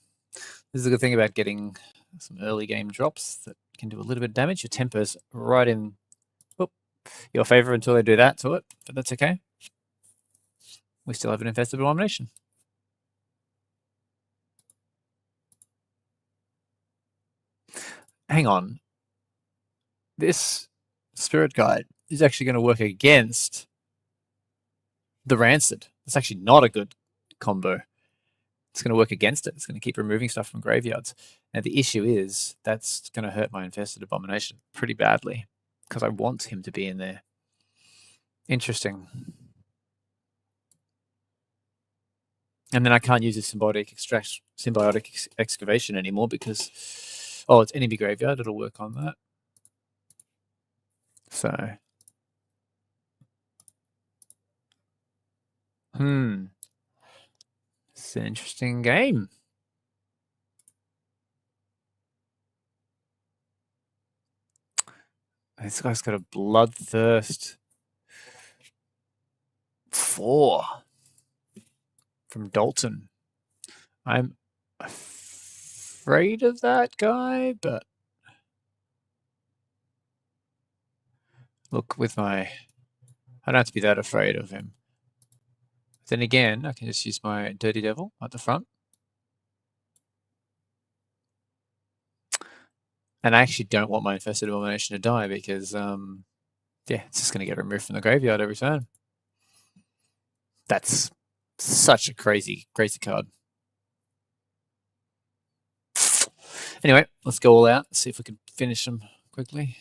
This is a good thing about getting some early game drops that can do a little bit of damage. Your temper's right in your favor until they do that to it, but that's okay. We still have an infested abomination. Hang on. This spirit guide is actually going to work against the Rancid. It's actually not a good combo. It's going to work against it. It's going to keep removing stuff from graveyards. Now, the issue is that's going to hurt my infested abomination pretty badly because I want him to be in there. Interesting. And then I can't use the symbiotic excavation anymore because, it's enemy graveyard. It'll work on that. So, it's an interesting game. This guy's got a Bloodthirst 4 from Dalton. I'm afraid of that guy, but look, I don't have to be that afraid of him. Then again, I can just use my Dirty Devil at the front. And I actually don't want my Infested Abomination to die because, it's just going to get removed from the graveyard every turn. That's such a crazy, crazy card. Anyway, let's go all out. See if we can finish them quickly.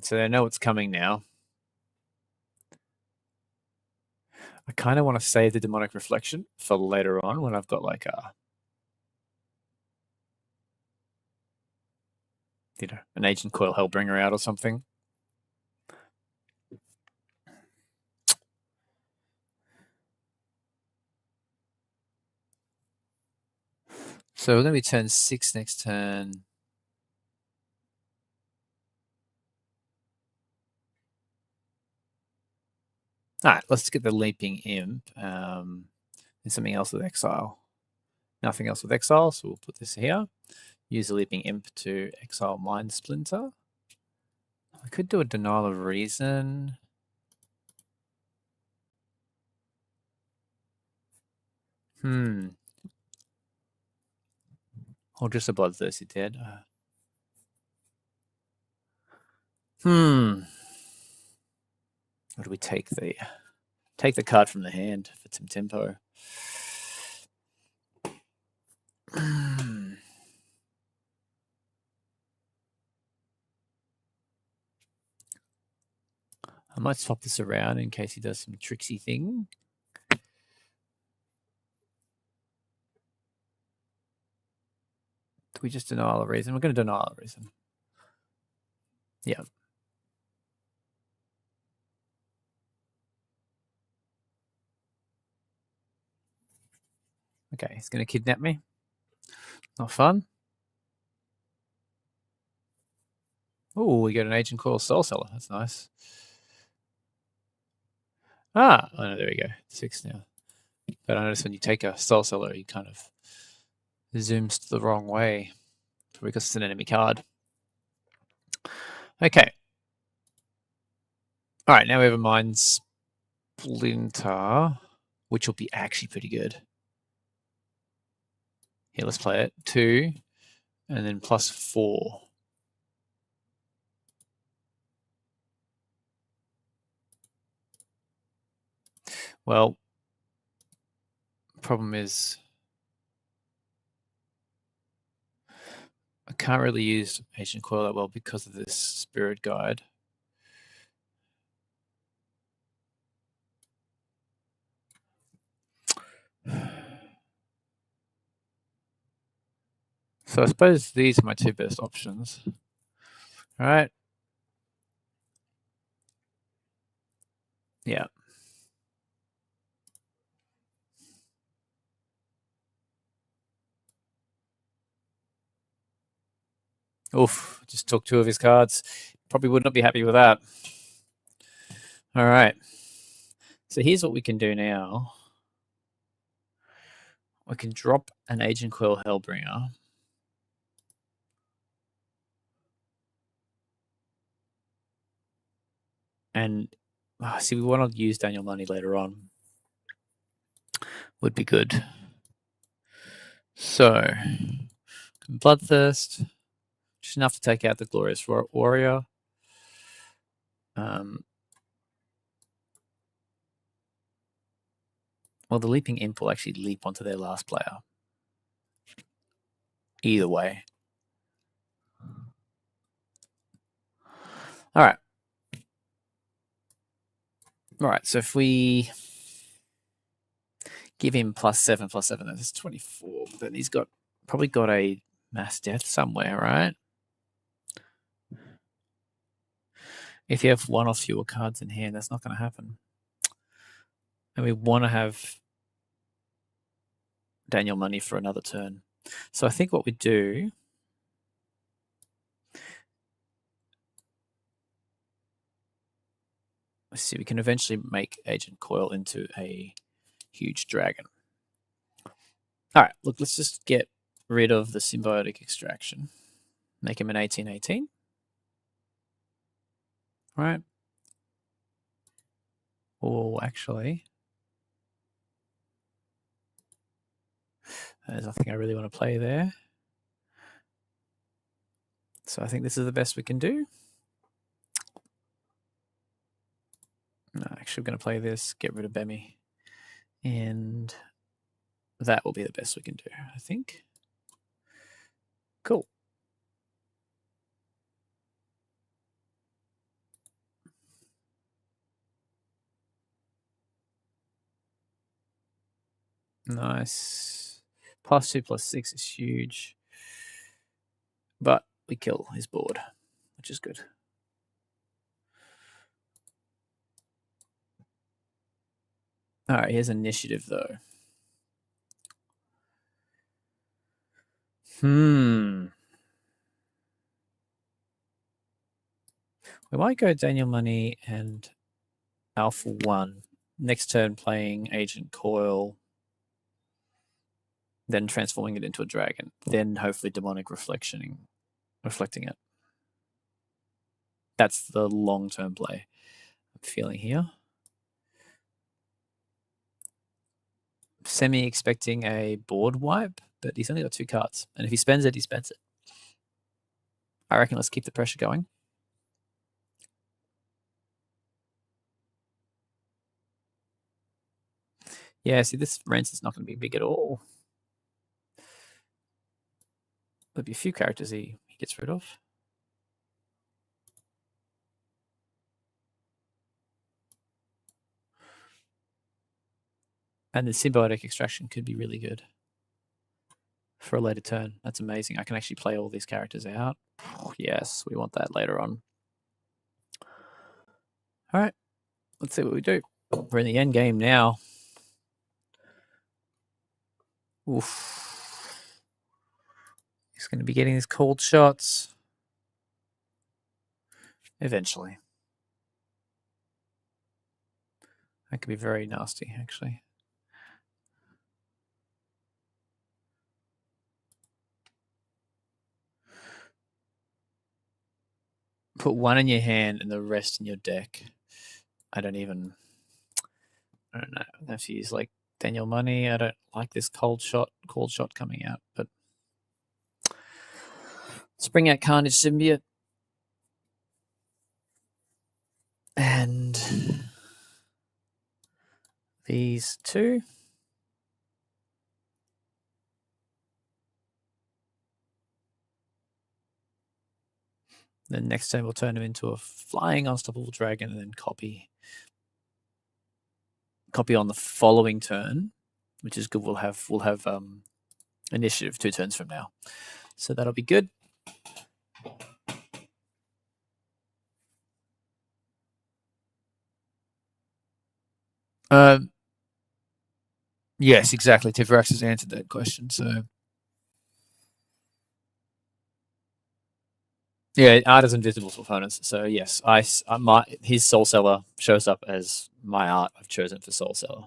So they know what's coming now. I kind of want to save the Demonic Reflection for later on when I've got like an AgentCoyle Hellbringer out or something. So we're going to be turn 6 next turn. All right, let's get the Leaping Imp and something else with exile. Nothing else with exile, so we'll put this here. Use the Leaping Imp to exile Mind Splinter. I could do a Denial of Reason. Or just a Bloodthirsty Dead. What do we take? Take the card from the hand for some tempo. I might swap this around in case he does some tricksy thing. Do we just Denial of Reason? We're going to Denial of Reason. Yeah. Okay, he's going to kidnap me. Not fun. Oh, we got an AgentCoyle Soul Seller. That's nice. Oh no, there we go. 6 now. But I notice when you take a Soul Seller, he kind of zooms the wrong way because it's an enemy card. Okay. All right, now we have a Mind Splinter, which will be actually pretty good. Here, let's play it. 2, and then +4. Well, problem is I can't really use AgentCoyle that well because of this Spirit Guide. So I suppose these are my 2 best options. All right. Yeah. Oof, just took 2 of his cards. Probably would not be happy with that. All right. So here's what we can do now. We can drop an AgentCoyle Hellbringer. And see, we want to use Daniel Money later on. Would be good. So, Bloodthirst. Just enough to take out the Glorious Warrior. Well, the Leaping Imp will actually leap onto their last player. Either way. All right. All right, so if we give him +7/+7, that's 24. Then he's probably got a Mass Death somewhere, right? If you have 1 or fewer cards in hand, that's not going to happen. And we want to have Daniel Money for another turn. So I think what we do let's see, we can eventually make AgentCoyle into a huge dragon. All right, look, let's just get rid of the Symbiotic Extraction. Make him an 18/18. Right. Oh, actually, there's nothing I really want to play there. So I think this is the best we can do. No, actually, we're going to play this, get rid of Bemmy. And that will be the best we can do, I think. Cool. Nice. +2/+6 is huge. But we kill his board, which is good. All right, here's initiative, though. We might go Daniel Money and Alpha 1. Next turn playing AgentCoyle. Then transforming it into a dragon. Then hopefully demonic reflecting it. That's the long-term play I'm feeling here. Semi-expecting a board wipe, but he's only got 2 cards. And if he spends it, he spends it. I reckon let's keep the pressure going. Yeah, see, this rent is not going to be big at all. There'll be a few characters he gets rid of. And the symbiotic extraction could be really good for a later turn. That's amazing. I can actually play all these characters out. Oh, yes, we want that later on. All right, let's see what we do. We're in the end game now. Oof. He's going to be getting his cold shots. Eventually. That could be very nasty, actually. Put 1 in your hand and the rest in your deck. I don't know. I have to use like Daniel Money. I don't like this cold shot coming out, but let's bring out Carnage Symbiote. And these 2. Then next turn we'll turn him into a flying unstoppable dragon and then copy on the following turn, which is good. We'll have initiative 2 turns from now, so that'll be good. Yes, exactly. Tiverax has answered that question. So yeah, art is invisible to opponents. So yes, his Soul Seller shows up as my art I've chosen for Soul Seller,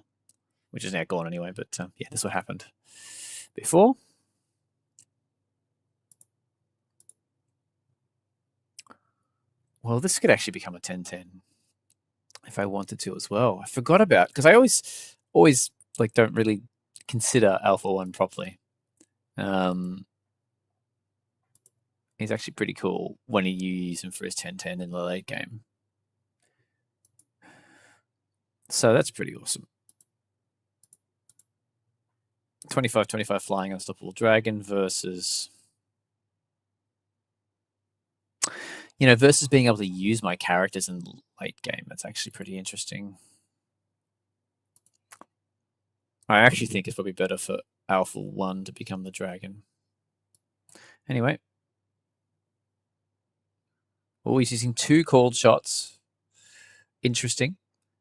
which is now gone anyway. But yeah, this is what happened before. Well, this could actually become a 10-10 if I wanted to as well. I forgot about, because I always like don't really consider Alpha 1 properly. He's actually pretty cool when you use him for his 10-10 in the late game. So that's pretty awesome. 25-25 flying unstoppable dragon versus versus being able to use my characters in the late game. That's actually pretty interesting. I actually think it's probably better for Alpha 1 to become the dragon. Anyway. Oh, he's using 2 cold shots. Interesting.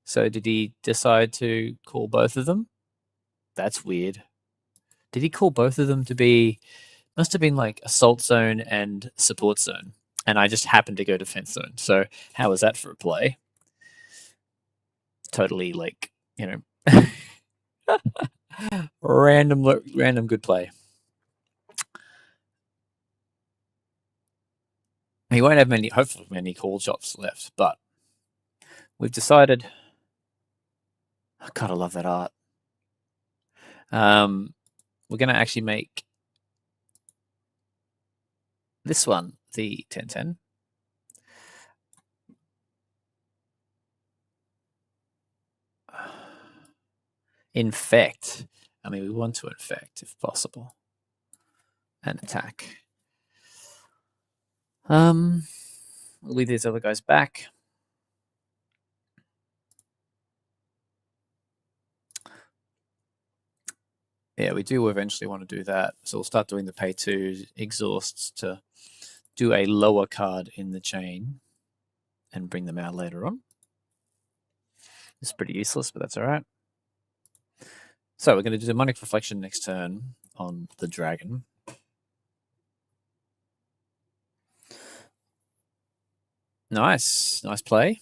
So did he decide to call both of them? That's weird. Did he call both of them to be... Must have been like Assault Zone and Support Zone. And I just happened to go Defense Zone. So how was that for a play? Totally like, random good play. He won't have hopefully many call shots left, but we've decided. God, I love that art. We're going to actually make this one the 10-10. Infect. I mean, we want to infect if possible. And attack. We'll leave these other guys back. Yeah, we do eventually want to do that. So we'll start doing the pay 2 exhausts to do a lower card in the chain and bring them out later on. It's pretty useless, but that's all right. So we're going to do demonic reflection next turn on the dragon. Nice. Nice play.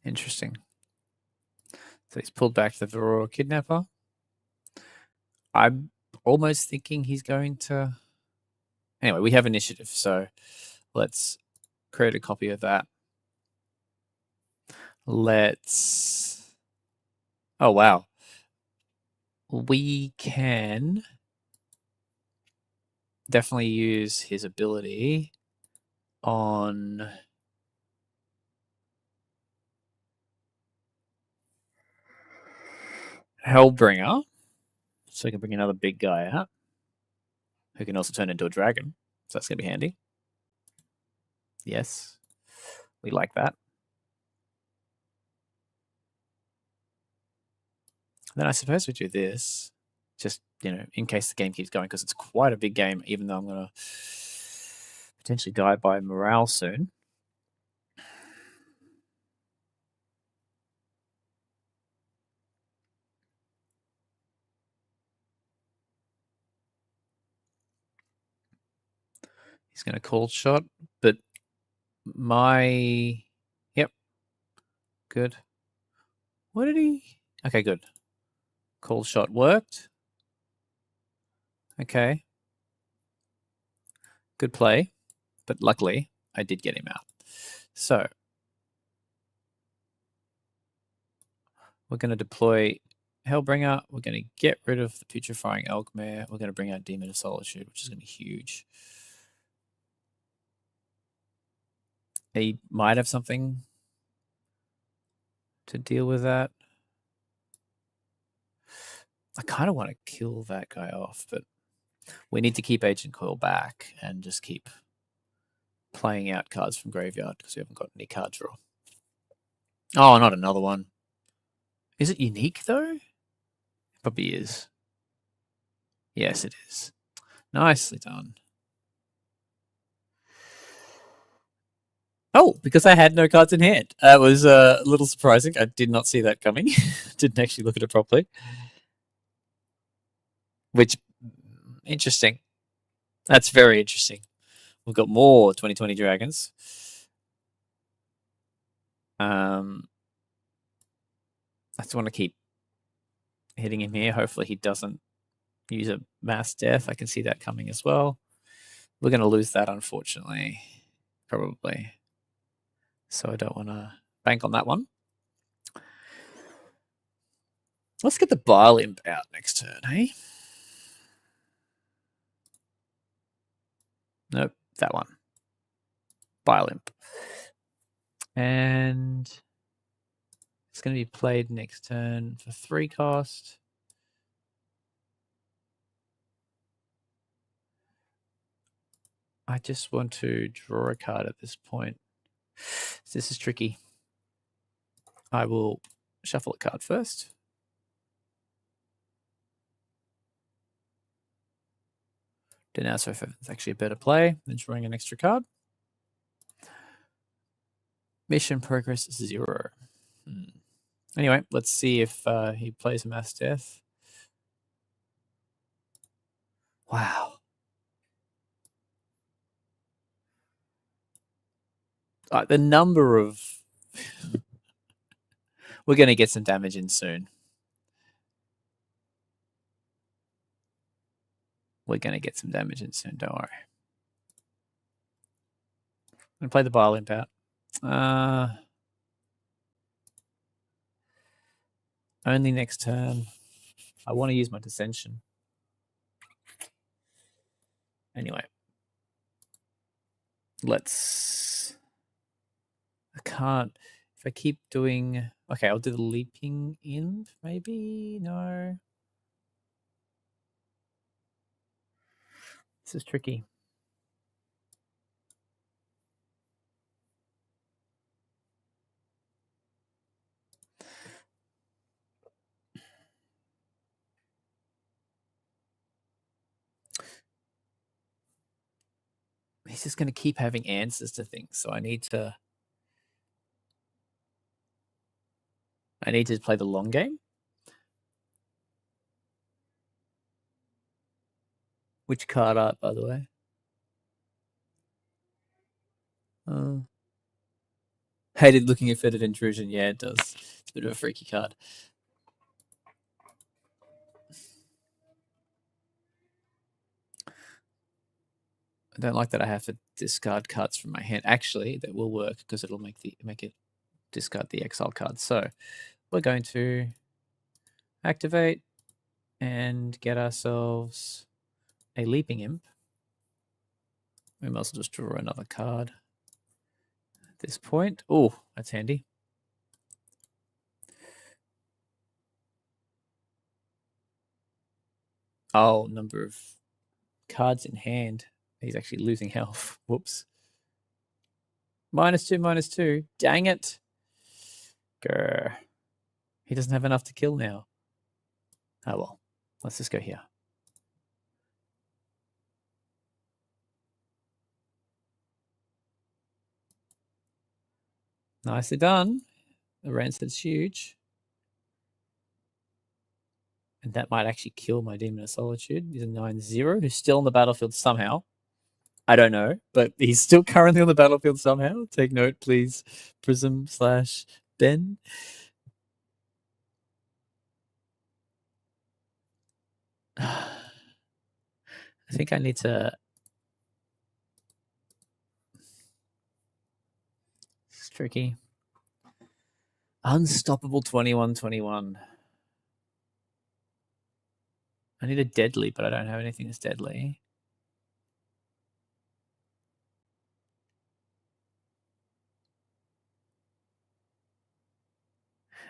Interesting. So he's pulled back the Varroa Kidnapper. I'm almost thinking he's going to... Anyway, we have initiative, so let's create a copy of that. Let's... Oh, wow. We can definitely use his ability on... Hellbringer. So we can bring another big guy out, who can also turn into a dragon. So that's going to be handy. Yes. We like that. Then I suppose we do this, just, in case the game keeps going, because it's quite a big game, even though I'm going to potentially die by morale soon. He's going to cold shot, but my... Yep. Good. What did he... Okay, good. Cold shot worked. Okay. Good play. But luckily, I did get him out. So, we're going to deploy Hellbringer. We're going to get rid of the putrefying Elkmare. We're going to bring out Demon of Solitude, which is going to be huge. He might have something to deal with that. I kind of want to kill that guy off, but we need to keep AgentCoyle back and just keep playing out cards from graveyard because we haven't got any card draw. Oh, not another one. Is it unique though? Probably is. Yes, it is. Nicely done. Oh, because I had no cards in hand. That was a little surprising. I did not see that coming. Didn't actually look at it properly. Which, interesting. That's very interesting. We've got more 2020 dragons. I just want to keep hitting him here. Hopefully he doesn't use a mass death. I can see that coming as well. We're going to lose that, unfortunately. Probably. So I don't want to bank on that one. Let's get the Bile Imp out next turn, hey? Nope, that one. Bile Imp. And it's going to be played next turn for 3 cost. I just want to draw a card at this point. This is tricky. I will shuffle a card first. Denounce if it's actually a better play than drawing an extra card. Mission progress 0. Anyway, let's see if he plays a mass death. Wow. The number of... We're going to get some damage in soon. We're going to get some damage in soon, don't worry. I'm going to play the Bile Imp out. Only next turn. I want to use my Dissension. Anyway. Let's... I can't... If I keep doing... Okay, I'll do the Leaping Imp, maybe? No. This is tricky. He's just going to keep having answers to things, so I need to play the long game. Which card art, by the way? Hated looking at Fetid Intrusion. Yeah, it does. It's a bit of a freaky card. I don't like that I have to discard cards from my hand. Actually, that will work because it'll make it discard the exile card. So we're going to activate and get ourselves a Leaping Imp. We might as well just draw another card at this point. Oh, that's handy. Oh, number of cards in hand. He's actually losing health. Whoops. -2, -2. Dang it. Grr. He doesn't have enough to kill now. Oh well. Let's just go here. Nicely done. The Rancid's huge. And that might actually kill my Demon of Solitude. He's a 9/0 who's still on the battlefield somehow. I don't know, but he's still currently on the battlefield somehow. Take note, please. Prism/Ben. I think I need to... It's tricky. Unstoppable 21/21. I need a deadly, but I don't have anything that's deadly.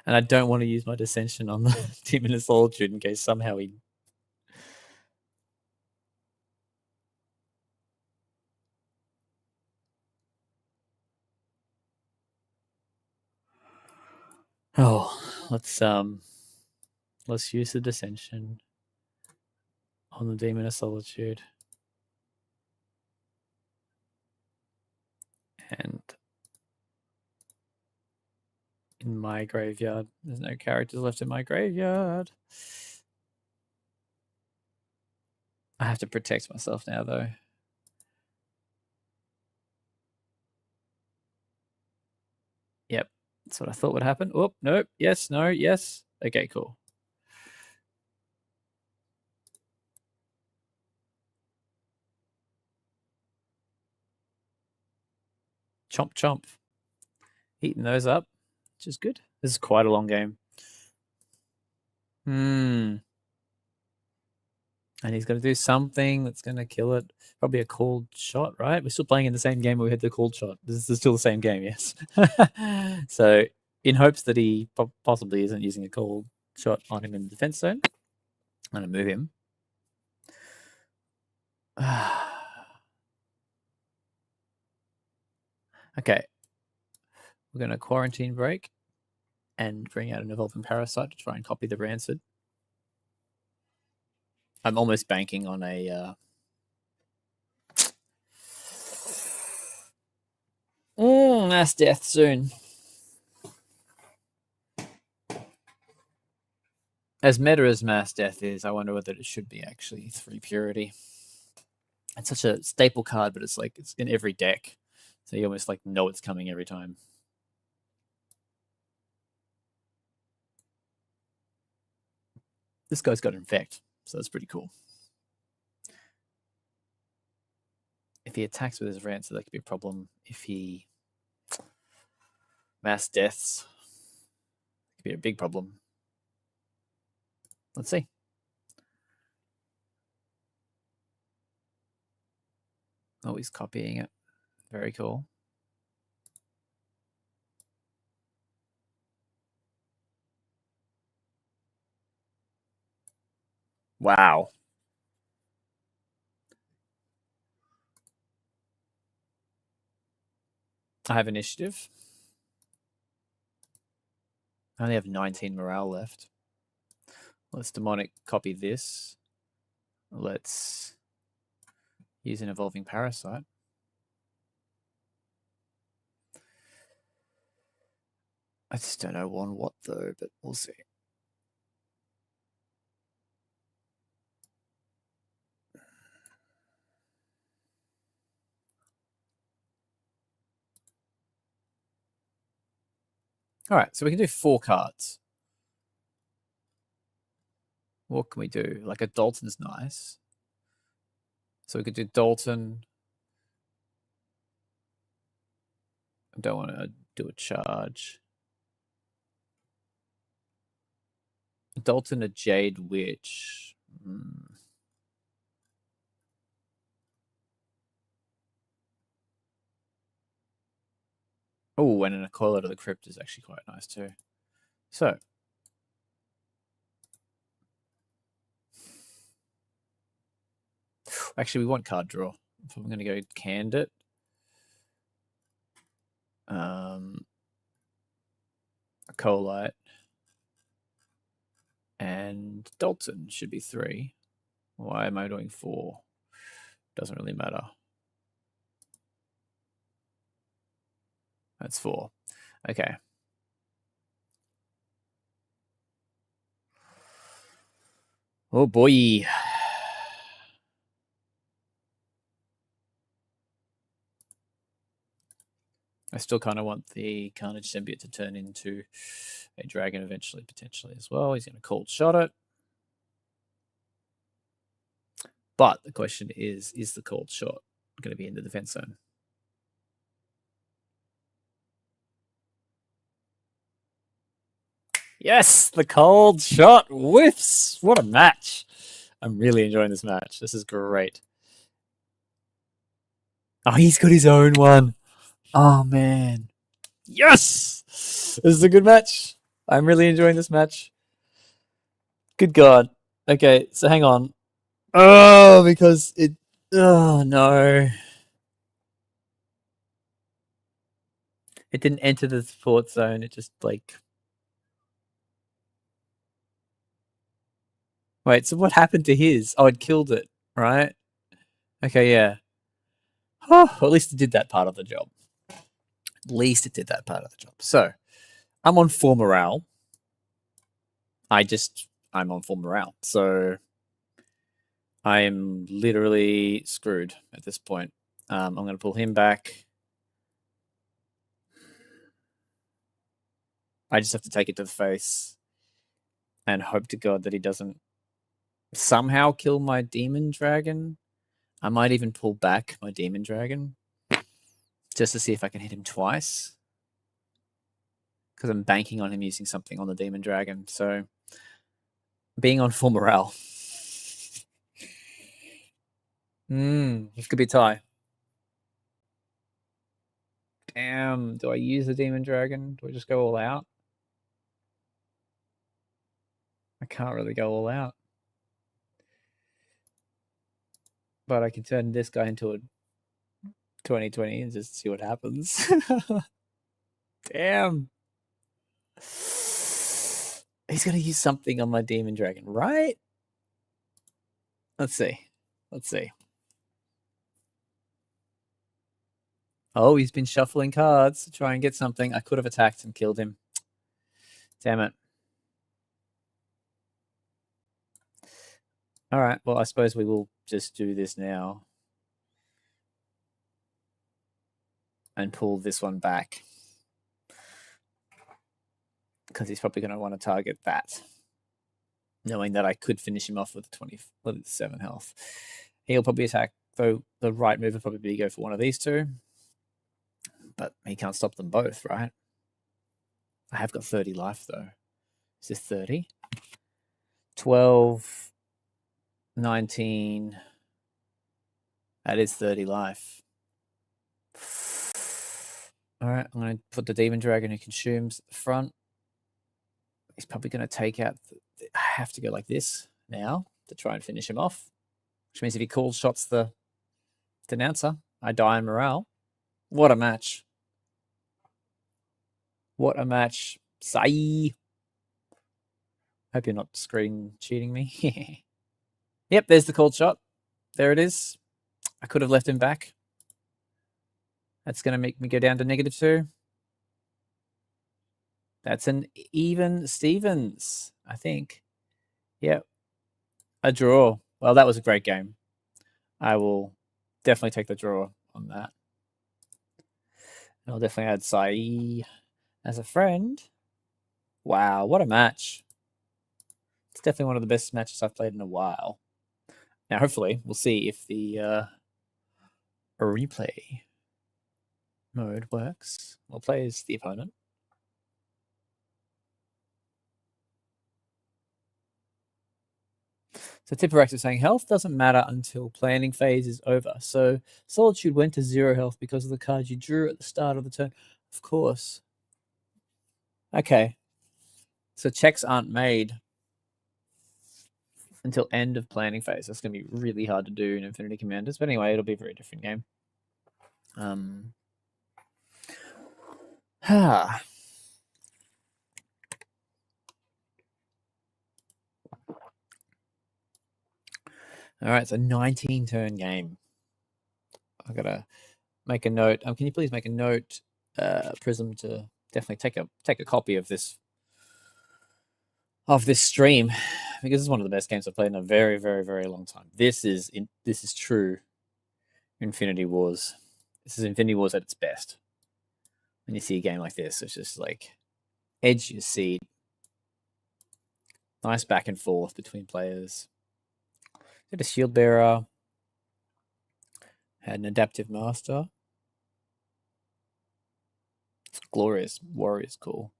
And I don't want to use my Dissension on the Demon of Solitude in case somehow he... Oh, let's use the Dissension on the Demon of Solitude. And in my graveyard, there's no characters left in my graveyard. I have to protect myself now, though. Yep, that's what I thought would happen. Oh, nope. Yes, no, yes. Okay, cool. Chomp, chomp. Eating those up, which is good. This is quite a long game. And he's going to do something that's going to kill it. Probably a cold shot, right? We're still playing in the same game where we had the cold shot. This is still the same game, yes. So in hopes that he possibly isn't using a cold shot on him in the defense zone, I'm going to move him. Okay. We're going to quarantine break and bring out an Evolving Parasite to try and copy the Rancid. I'm almost banking on a... mass death soon. As meta as mass death is, I wonder whether it should be actually 3 purity. It's such a staple card, but it's like it's in every deck. So you almost like know it's coming every time. This guy's got Infect, so that's pretty cool. If he attacks with his Rancid, that could be a problem. If he mass deaths, it could be a big problem. Let's see. Oh, he's copying it. Very cool. Wow. I have initiative. I only have 19 morale left. Let's demonic copy this. Let's use an Evolving Parasite. I just don't know on what though, but we'll see. All right, so we can do 4 cards. What can we do? Like a Dalton's nice. So we could do Dalton. I don't want to do a charge. Dalton, a Jade Witch. Oh, and an AgentCoyle to the Crypt is actually quite nice too. So, actually, we want card draw. So I'm going to go Candid. Colite. And Dalton should be 3. Why am I doing 4? Doesn't really matter. That's 4. Okay. Oh boy. I still kind of want the Carnage Symbiote to turn into a dragon eventually, potentially as well. He's going to cold shot it. But the question is the cold shot going to be in the defense zone? Yes, the cold shot whiffs. What a match. I'm really enjoying this match. This is great. Oh, he's got his own one. Oh, man. Yes! This is a good match. I'm really enjoying this match. Good God. Okay, so hang on. Oh, because it... Oh, no. It didn't enter the support zone. It just, like... Wait, so what happened to his? Oh, it killed it, right? Okay, yeah. Oh, at least it did that part of the job. At least it did that part of the job. So, I'm on 4 morale. I'm on 4 morale. So, I'm literally screwed at this point. I'm going to pull him back. I just have to take it to the face and hope to God that he doesn't somehow kill my demon dragon. I might even pull back my demon dragon just to see if I can hit him twice, because I'm banking on him using something on the demon dragon. So being on full morale. This could be a tie. Damn, do I use the demon dragon? Do I just go all out? I can't really go all out. But I can turn this guy into a 2020 and just see what happens. Damn. He's going to use something on my demon dragon, right? Let's see. Oh, he's been shuffling cards to try and get something. I could have attacked and killed him. Damn it. All right. Well, I suppose we will just do this now and pull this one back, because he's probably going to want to target that, knowing that I could finish him off with 7 health. He'll probably attack, though the right move would probably be go for one of these two, but he can't stop them both, right? I have got 30 life, though. Is this 30? 12, 19. That is 30 life. All right, I'm going to put the demon dragon who consumes at the front. He's probably going to take out... I have to go like this now to try and finish him off, which means if he cold shots the denouncer, I die in morale. What a match. What a match. Sai. Hope you're not screen cheating me. Yep, there's the cold shot. There it is. I could have left him back. That's going to make me go down to -2. That's an even Stevens, I think. Yep. A draw. Well, that was a great game. I will definitely take the draw on that. I'll definitely add Sai as a friend. Wow, what a match. It's definitely one of the best matches I've played in a while. Now, hopefully, we'll see if the replay mode works. We'll play as the opponent. So Tipperax is saying health doesn't matter until planning phase is over. So Solitude went to 0 health because of the card you drew at the start of the turn. Of course. Okay. So checks aren't made until end of planning phase. That's going to be really hard to do in Infinity Commanders. But anyway, it'll be a very different game. All right, it's a 19-turn game. I've got to make a note. Can you please make a note, Prism, to definitely take a copy of this stream, because it's one of the best games I've played in a very, very, very long time. This is true Infinity Wars. This is Infinity Wars at its best. When you see a game like this, it's just like edge your seat, nice back and forth between players. Had a shield bearer, had an adaptive master. It's glorious. Warrior's cool.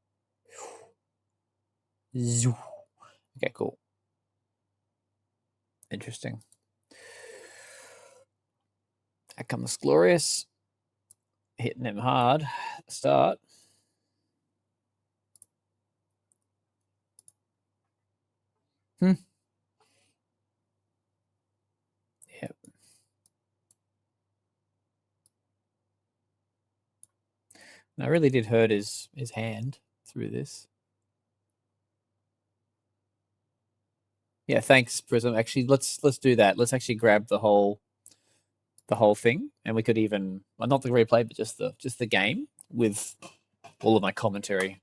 Okay, cool. Interesting. Out comes Glorious. Hitting him hard at the start. Yep. And I really did hurt his hand through this. Yeah, thanks, Prism. Actually, let's do that. Let's actually grab the whole thing, and we could even, well, not the replay, but just the game with all of my commentary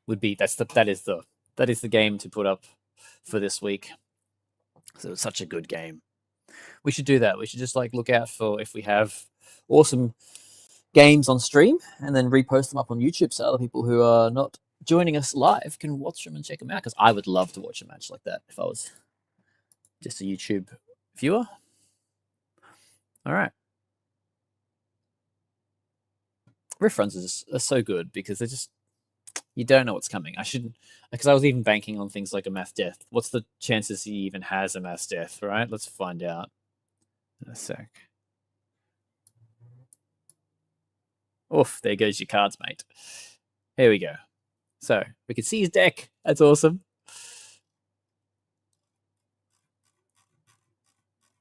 would be that is the game to put up for this week. So it's such a good game. We should do that. We should just like look out for if we have awesome games on stream and then repost them up on YouTube so other people who are not joining us live can watch them and check them out, because I would love to watch a match like that if I was just a YouTube viewer. All right. Riff runs are so good because they're just, you don't know what's coming. I shouldn't, because I was even banking on things like a mass death. What's the chances he even has a mass death, right? Let's find out in a sec. Oof, there goes your cards, mate. Here we go. So we can see his deck. That's awesome.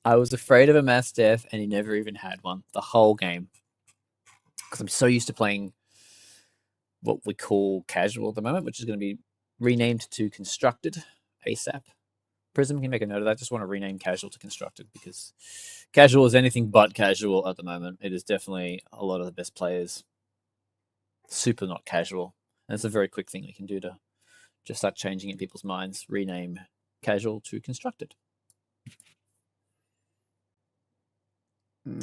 I was afraid of a mass death, and he never even had one the whole game. Because I'm so used to playing what we call casual at the moment, which is going to be renamed to constructed ASAP. Prism can make a note of that. Just want to rename casual to constructed, because casual is anything but casual at the moment. It is definitely a lot of the best players super not casual. And it's a very quick thing we can do to just start changing in people's minds. Rename casual to constructed.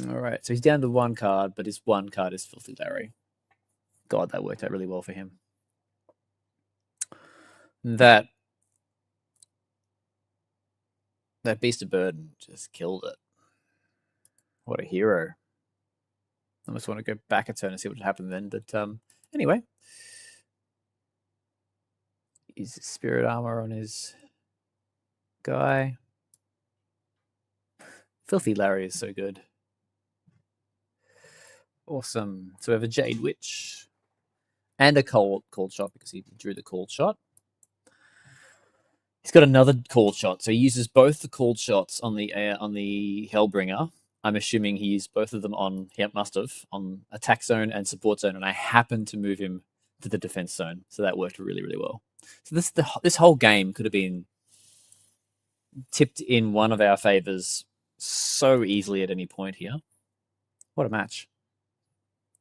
All right, so he's down to one card, but his one card is Filthy Larry. God, that worked out really well for him. That Beast of Burden just killed it. What a hero. I almost want to go back a turn and see what happened then. But anyway, he's Spirit Armor on his guy. Filthy Larry is so good. Awesome. So we have a Jade Witch and a cold shot, because he drew the cold shot. He's got another cold shot, so he uses both the cold shots on the Hellbringer. I'm assuming he used both of them on, he must have, on attack zone and support zone, and I happened to move him to the defense zone, so that worked really, really well. So this whole game could have been tipped in one of our favors so easily at any point here. What a match.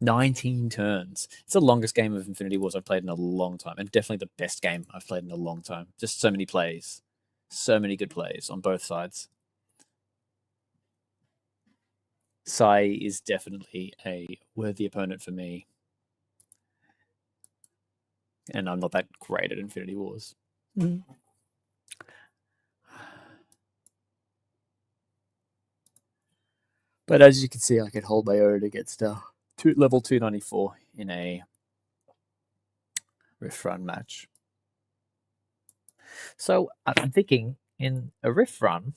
19 turns. It's the longest game of Infinity Wars I've played in a long time, and definitely the best game I've played in a long time. Just so many plays. So many good plays on both sides. Sai is definitely a worthy opponent for me. And I'm not that great at Infinity Wars. But as you can see, I can hold my own against level 294 in a Rift Run match. So I'm thinking in a Rift Run,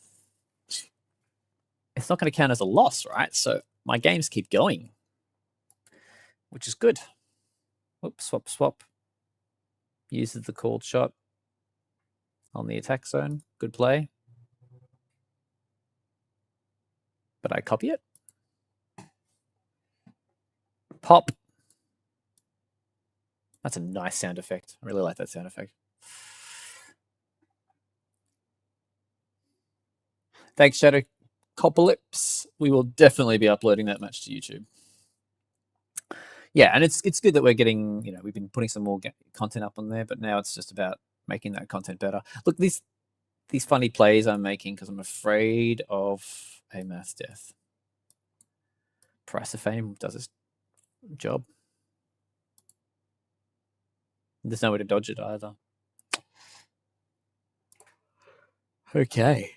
it's not going to count as a loss, right? So my games keep going, which is good. Whoops, swap, swap. Uses the called shot on the attack zone. Good play. But I copy it. Pop. That's a nice sound effect. I really like that sound effect. Thanks, Shadow Copolyps. We will definitely be uploading that match to YouTube. Yeah, and it's good that we're getting, we've been putting some more content up on there, but now it's just about making that content better. Look, these funny plays I'm making because I'm afraid of a mass death. Price of Fame does its job. There's no way to dodge it either. Okay.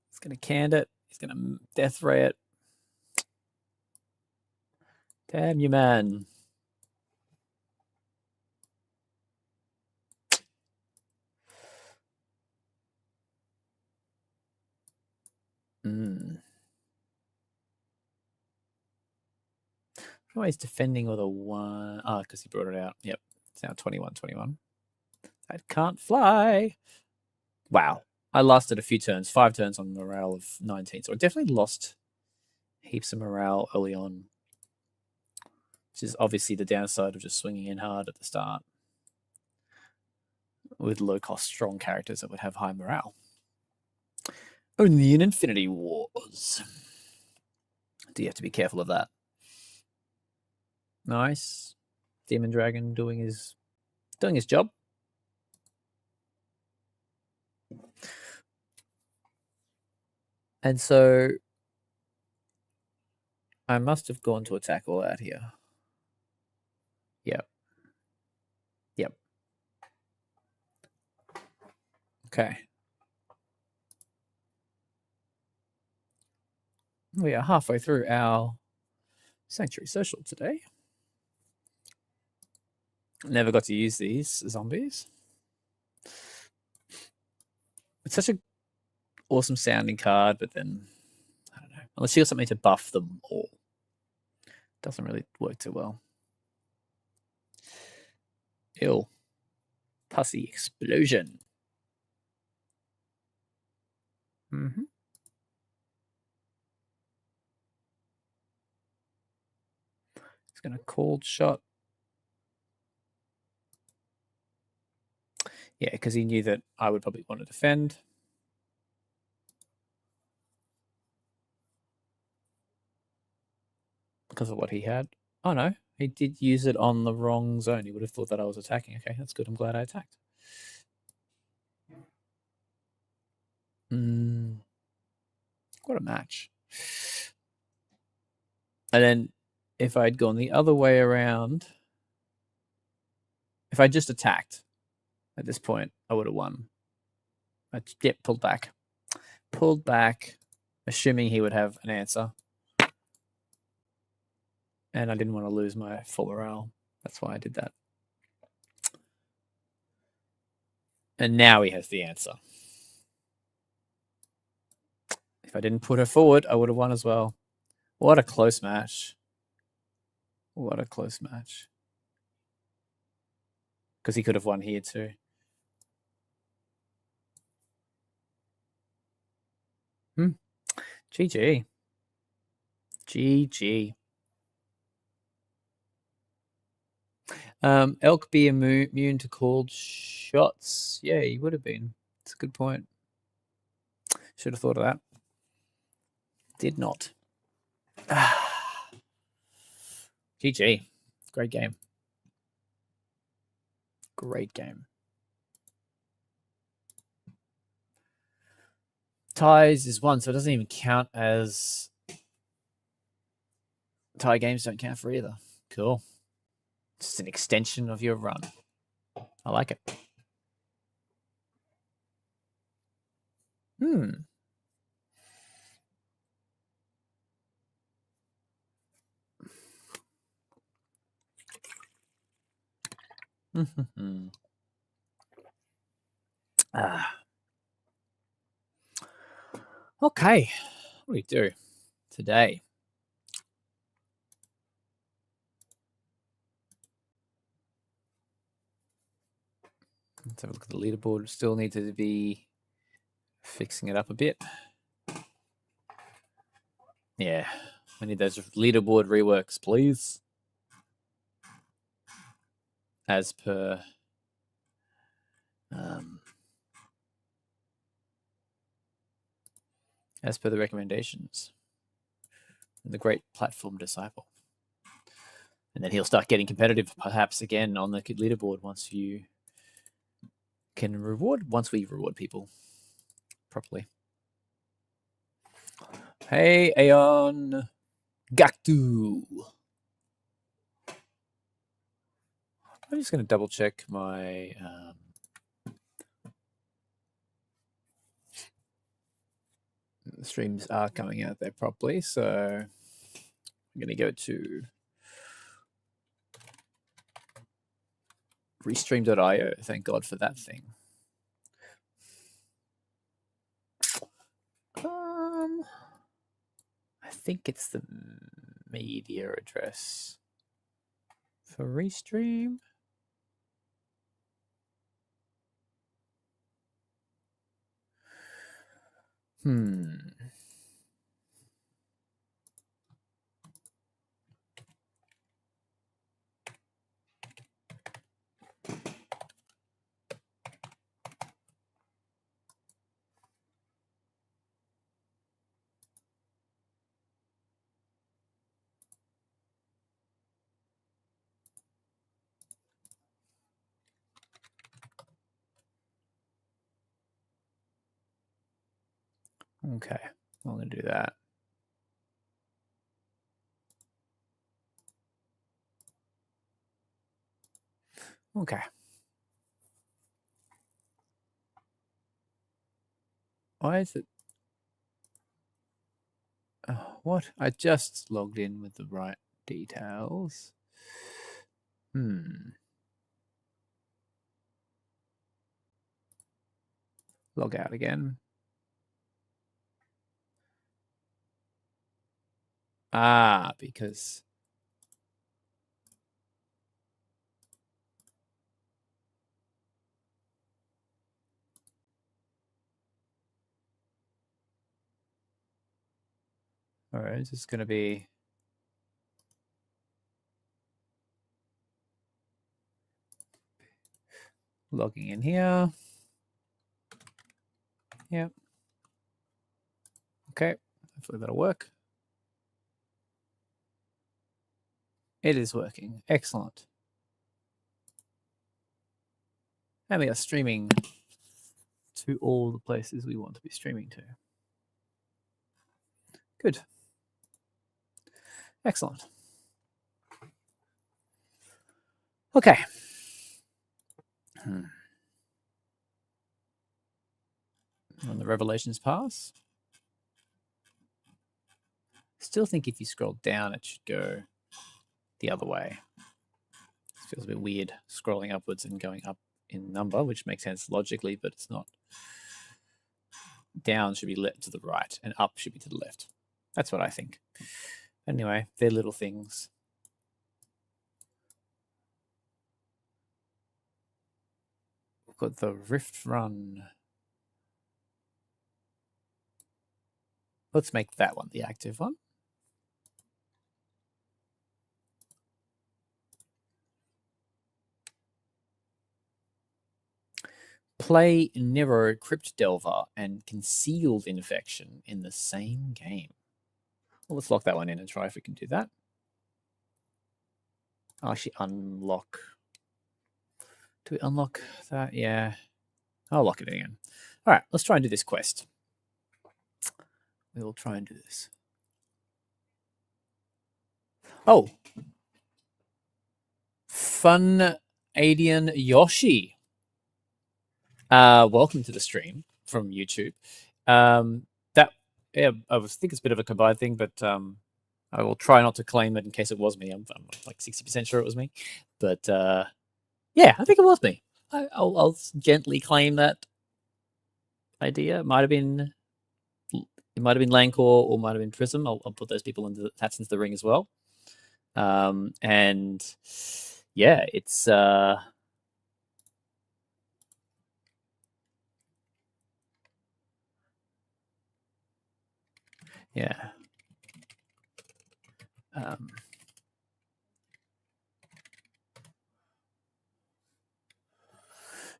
He's going to can it. He's going to death ray it. Damn you, man. Why he's defending with a 1? Oh, because he brought it out. Yep. It's now 21-21. That can't fly. Wow. I lasted a few turns, 5 turns on morale of 19. So I definitely lost heaps of morale early on, which is obviously the downside of just swinging in hard at the start with low-cost, strong characters that would have high morale. Only in Infinity Wars. Do you have to be careful of that? Nice. Demon Dragon doing his job. And so I must have gone to attack all out here. Yep. Yep. Okay. We are halfway through our Sanctuary Social today. Never got to use these zombies. It's such an awesome sounding card, but then, I don't know. Unless you got something to buff them all, doesn't really work too well. Ill. Pussy Explosion. It's going to cold shot. Yeah, because he knew that I would probably want to defend. Because of what he had. Oh, no. He did use it on the wrong zone. He would have thought that I was attacking. Okay, that's good. I'm glad I attacked. What a match. And then if I'd gone the other way around, if I just attacked at this point, I would have won. Yep, pulled back. Pulled back, assuming he would have an answer. And I didn't want to lose my full morale. That's why I did that. And now he has the answer. If I didn't put her forward, I would have won as well. What a close match. What a close match. Because he could have won here too. GG. GG. Elk be immune to cold shots. Yeah, he would have been. It's a good point. Should have thought of that. Did not. GG. Great game. Great game. Ties is 1, so it doesn't even count as... Tie games don't count for either. Cool. Just an extension of your run. I like it. Okay, what do we do today? Let's have a look at the leaderboard. Still need to be fixing it up a bit. Yeah, we need those leaderboard reworks, please. As per the recommendations. And the great platform disciple. And then he'll start getting competitive, perhaps again on the leaderboard once we reward people properly. Hey, Aeon Gaktu. I'm just going to double check my streams are coming out there properly. So I'm going to go to restream.io. Thank God for that thing. I think it's the media address for Restream. Okay, I'm going to do that. Okay. Why is it? Oh, what? I just logged in with the right details. Log out again. Because all right, it's just going to be logging in here. Yep. Okay, hopefully that'll work. It is working. Excellent. And we are streaming to all the places we want to be streaming to. Good. Excellent. Okay. On the Revelations Pass. Still think if you scroll down, it should go the other way. It feels a bit weird scrolling upwards and going up in number, which makes sense logically, but it's not. Down should be to the right and up should be to the left. That's what I think. Anyway, they're little things. We've got the Rift Run. Let's make that one the active one. Play Nero Crypt Delver and Concealed Infection in the same game. Well, let's lock that one in and try if we can do that. I'll actually unlock. Do we unlock that? Yeah. I'll lock it again. All right, let's try and do this quest. We will try and do this. Oh. Fun Adian Yoshi. Welcome to the stream from YouTube. I think it's a bit of a combined thing, but I will try not to claim it in case it was me. I'm like 60% sure it was me, but yeah, I think it was me. I'll gently claim that idea. It might have been Lancor or might have been Prism. I'll put those people into the ring as well. And yeah, it's yeah.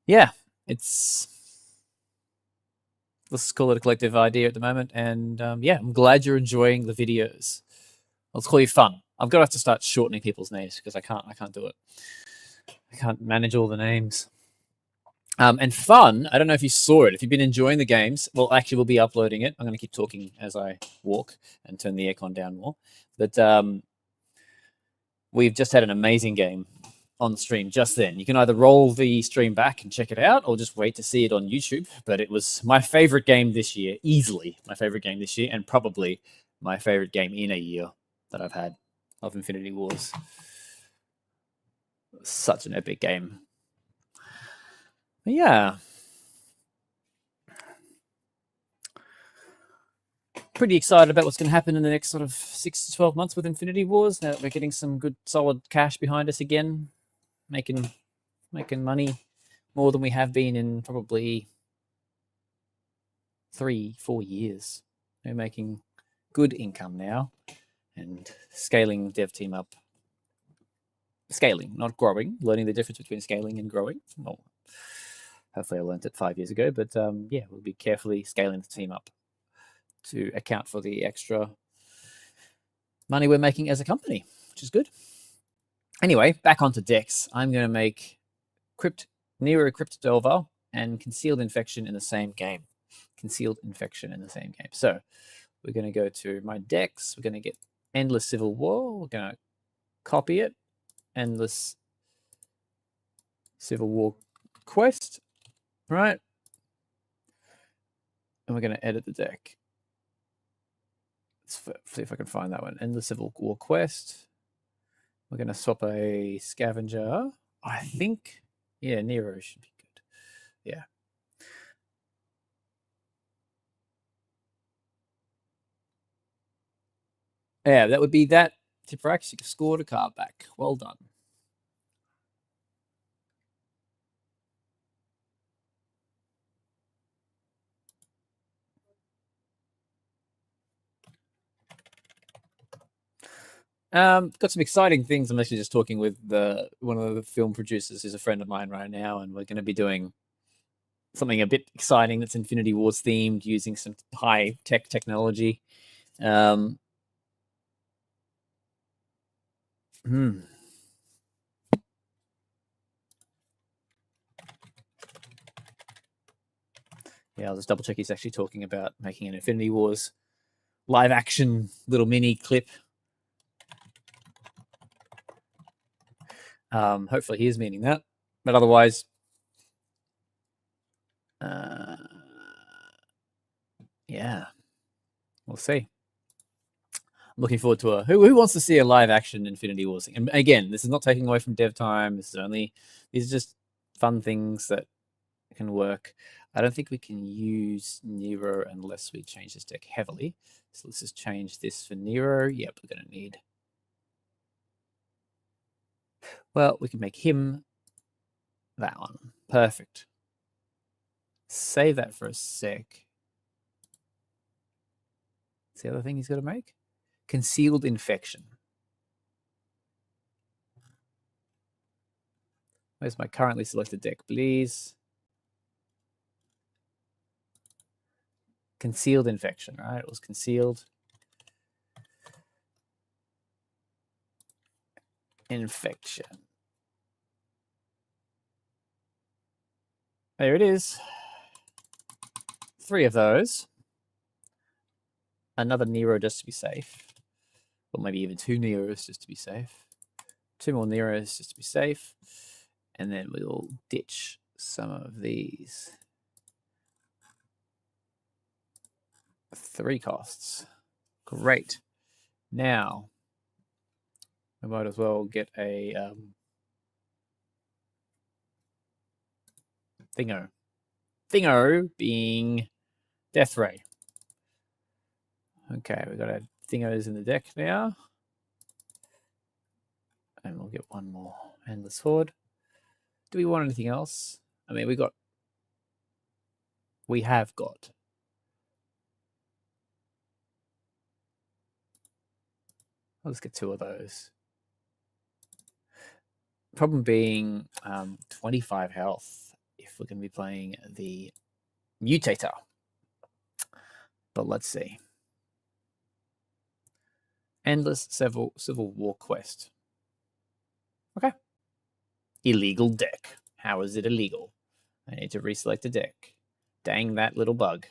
Yeah, let's call it a collective idea at the moment. And yeah, I'm glad you're enjoying the videos. Let's call you Fun. I've got to have to start shortening people's names because I can't do it. I can't manage all the names. And Fun, I don't know if you saw it. If you've been enjoying the games, well, actually, we'll be uploading it. I'm going to keep talking as I walk and turn the aircon down more. But we've just had an amazing game on the stream just then. You can either roll the stream back and check it out or just wait to see it on YouTube. But it was my favorite game this year, easily my favorite game this year, and probably my favorite game in a year that I've had of Infinity Wars. Such an epic game. But yeah. Pretty excited about what's going to happen in the next sort of 6 to 12 months with Infinity Wars. Now that we're getting some good, solid cash behind us again, making money more than we have been in probably 3-4 years. We're making good income now and scaling dev team up. Scaling, not growing. Learning the difference between scaling and growing. Well, hopefully I learned it 5 years ago, but yeah, we'll be carefully scaling the team up to account for the extra money we're making as a company, which is good. Anyway, back onto decks. I'm going to make Nero Crypt Delver and Concealed Infection in the same game. Concealed Infection in the same game. So we're going to go to my decks. We're going to get Endless Civil War. We're going to copy it. Endless Civil War Quest. Right. And we're going to edit the deck. Let's see if I can find that one. Endless Civil War Quest. We're going to swap a Scavenger. I think, yeah, Nero should be good. Yeah. Yeah, that would be that. Tiprax, you scored a card back. Well done. Got some exciting things. I'm actually just talking with one of the film producers who's a friend of mine right now, and we're going to be doing something a bit exciting that's Infinity Wars themed, using some high tech technology. Yeah, I'll just double check he's actually talking about making an Infinity Wars live action little mini clip. Hopefully he is meaning that, but otherwise, yeah, we'll see. I'm looking forward to who wants to see a live action Infinity Wars thing. And again, this is not taking away from dev time. These are just fun things that can work. I don't think we can use Nero unless we change this deck heavily. So let's just change this for Nero. Yep, we're going to need. Well, we can make him that one. Perfect. Save that for a sec. What's the other thing he's got to make? Concealed Infection. Where's my currently selected deck, please? Concealed Infection, right? It was Concealed Infection. There it is. 3 of those. Another Nero just to be safe. Or maybe even 2 Neros just to be safe. 2 more Neros just to be safe. And then we'll ditch some of these 3 costs. Great. Now, we might as well get a Thingo. Thingo being Death Ray. Okay, we've got our Thingos in the deck now. And we'll get one more Endless Horde. Do we want anything else? I mean, we have got. Let's get 2 of those. Problem being 25 health if we're going to be playing the Mutator. But let's see. Endless Civil War Quest. Okay. Illegal deck. How is it illegal? I need to reselect a deck. Dang that little bug.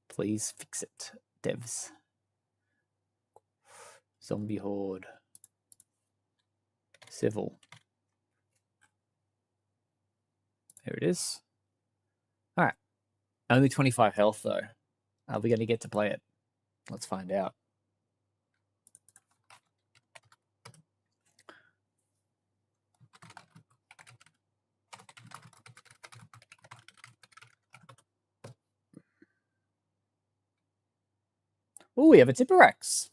Please fix it, devs. Zombie Horde. Civil. There it is. All right. Only 25 health, though. Are we going to get to play it? Let's find out. Oh, we have a Tipperax.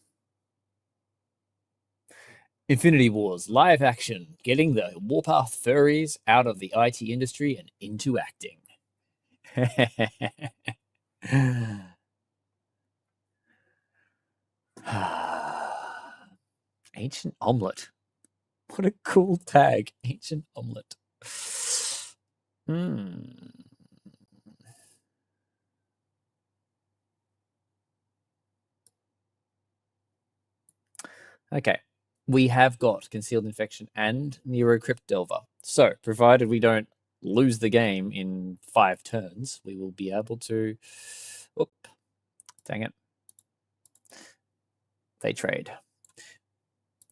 Infinity Wars, live action, getting the Warpath furries out of the IT industry and into acting. Ancient Omelette. What a cool tag, Ancient Omelette. Okay, we have got Concealed Infection and Nero Crypt Delver. So, provided we don't lose the game in 5 turns, we will be able to... Oop, dang it. They trade.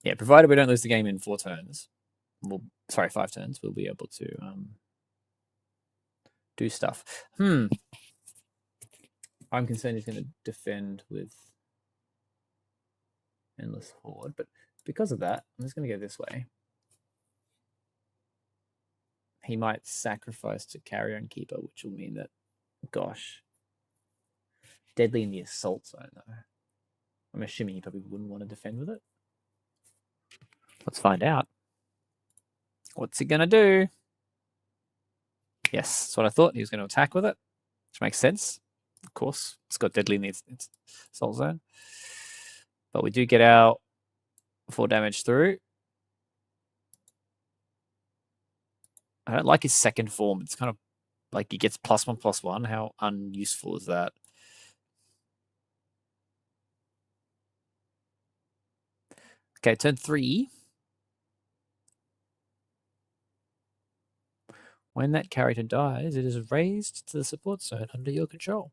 Yeah, provided we don't lose the game in 4 turns. 5 turns, we'll be able to do stuff. I'm concerned he's going to defend with Endless Horde, but because of that, I'm just going to go this way. He might sacrifice to Carrion Keeper, which will mean that, gosh, deadly in the assault zone, though. I'm assuming he probably wouldn't want to defend with it. Let's find out. What's he going to do? Yes, that's what I thought. He was going to attack with it, which makes sense. Of course, it's got deadly in its assault zone. But we do get our 4 damage through. I don't like his second form. It's kind of like he gets +1/+1. How unuseful is that? Okay, turn 3. When that character dies, it is raised to the support zone under your control.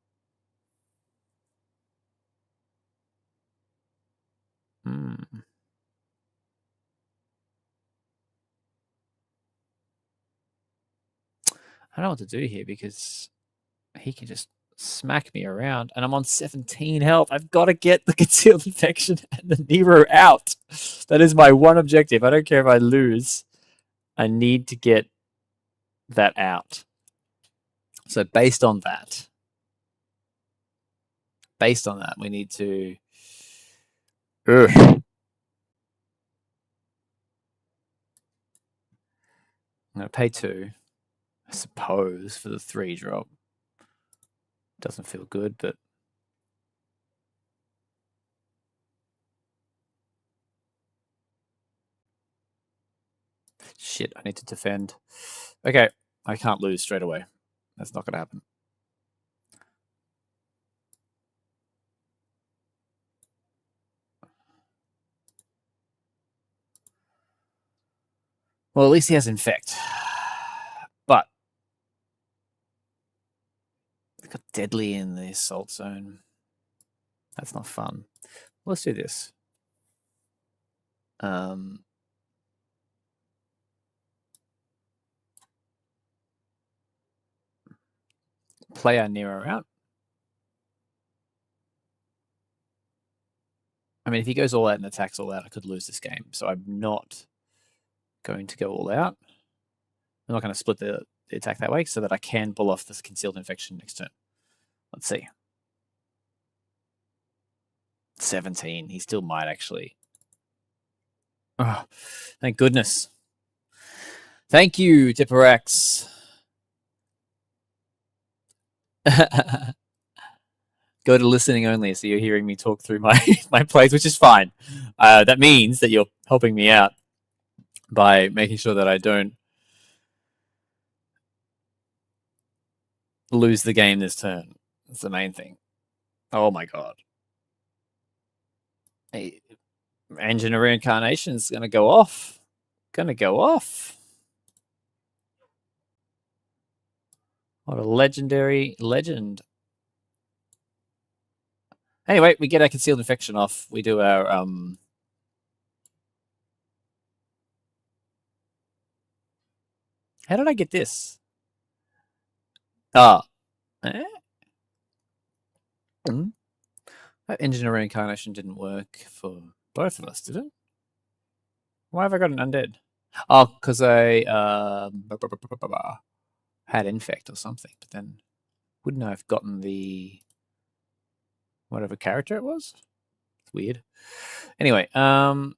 I don't know what to do here because he can just smack me around and I'm on 17 health. I've got to get the Concealed Infection and the Nero out. That is my one objective. I don't care if I lose. I need to get that out. So based on that, we need to... I'm going to pay 2, I suppose, for the 3 drop. Doesn't feel good, but... Shit, I need to defend. Okay, I can't lose straight away. That's not going to happen. Well, at least he has Infect. But they've got Deadly in the Assault Zone. That's not fun. Let's do this. play our Nero out. I mean, if he goes all out and attacks all out, I could lose this game. So I'm not going to go all out. I'm not going to split the attack that way so that I can pull off this concealed infection next turn. Let's see. 17. He still might actually. Oh, thank goodness. Thank you, Tipperex. Go to listening only, so you're hearing me talk through my plays, which is fine. That means that you're helping me out by making sure that I don't lose the game this turn. That's the main thing. Oh my god. Hey, Engine of Reincarnation is going to go off. What a legendary legend. Anyway, we get our concealed infection off. We do our How did I get this? That Engine of Reincarnation didn't work for both of us, did it? Why have I got an undead? Oh, because I had infect or something, but then wouldn't I have gotten the whatever character it was? It's weird. Anyway, I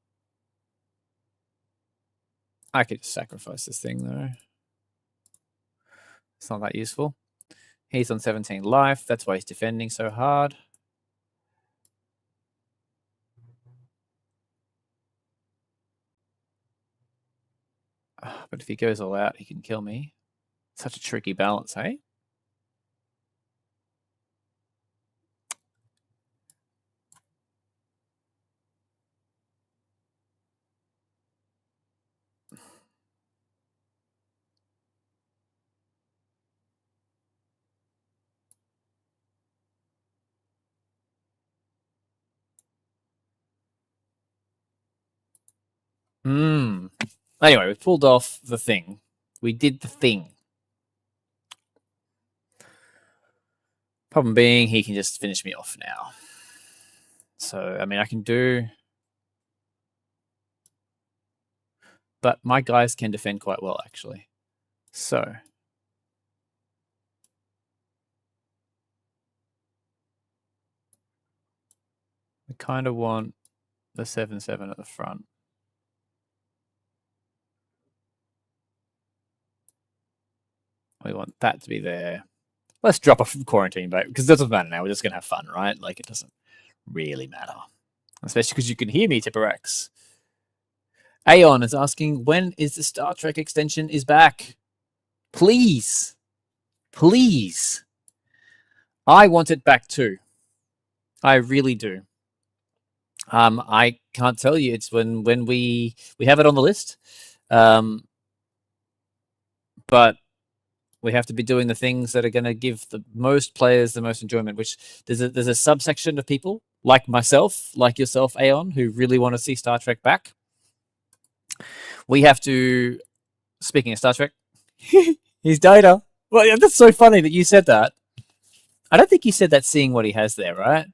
could sacrifice this thing though. It's not that useful. He's on 17 life. That's why he's defending so hard. But if he goes all out, he can kill me. Such a tricky balance, hey? Anyway, we pulled off the thing. We did the thing. Problem being, he can just finish me off now. So, I mean, I can do... But my guys can defend quite well, actually. So... we kind of want the 7/7 at the front. We want that to be there. Let's drop off quarantine, but because it doesn't matter now. We're just going to have fun, right? Like, it doesn't really matter. Especially because you can hear me, Tipperex. Aeon is asking, when is the Star Trek extension is back? Please. Please. I want it back too. I really do. I can't tell you. It's when we have it on the list. But we have to be doing the things that are going to give the most players the most enjoyment, which there's a subsection of people like myself, like yourself, Aeon, who really want to see Star Trek back. We have to, speaking of Star Trek, he's Data. Well, yeah, that's so funny that you said that. I don't think you said that seeing what he has there, right?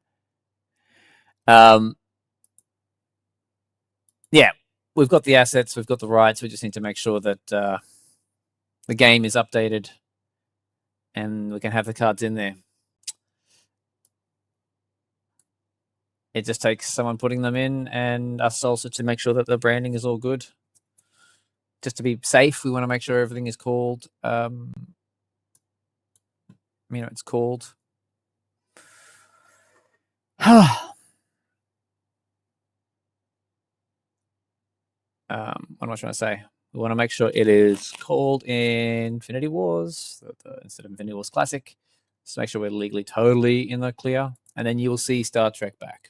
Yeah, we've got the assets, we've got the rights, we just need to make sure that the game is updated and we can have the cards in there. It just takes someone putting them in and us also to make sure that the branding is all good. Just to be safe, we want to make sure everything is called, it's called. What am I trying to say? We want to make sure it is called Infinity Wars instead of Infinity Wars Classic. Just make sure we're legally totally in the clear. And then you will see Star Trek back.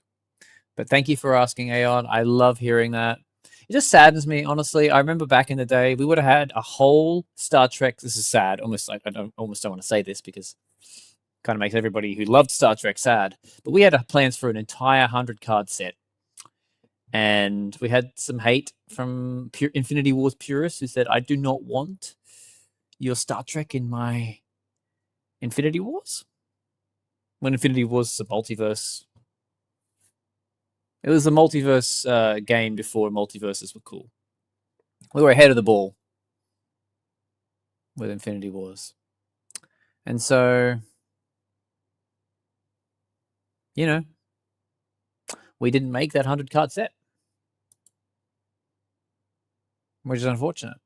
But thank you for asking, Aeon. I love hearing that. It just saddens me, honestly. I remember back in the day, we would have had a whole Star Trek. This is sad. Almost like almost don't want to say this because it kind of makes everybody who loved Star Trek sad. But we had plans for an entire 100-card set. And we had some hate from Infinity Wars purists who said, I do not want your Star Trek in my Infinity Wars? When Infinity Wars is a multiverse. It was a multiverse game before multiverses were cool. We were ahead of the ball with Infinity Wars. And so, you know, we didn't make that 100-card set, which is unfortunate.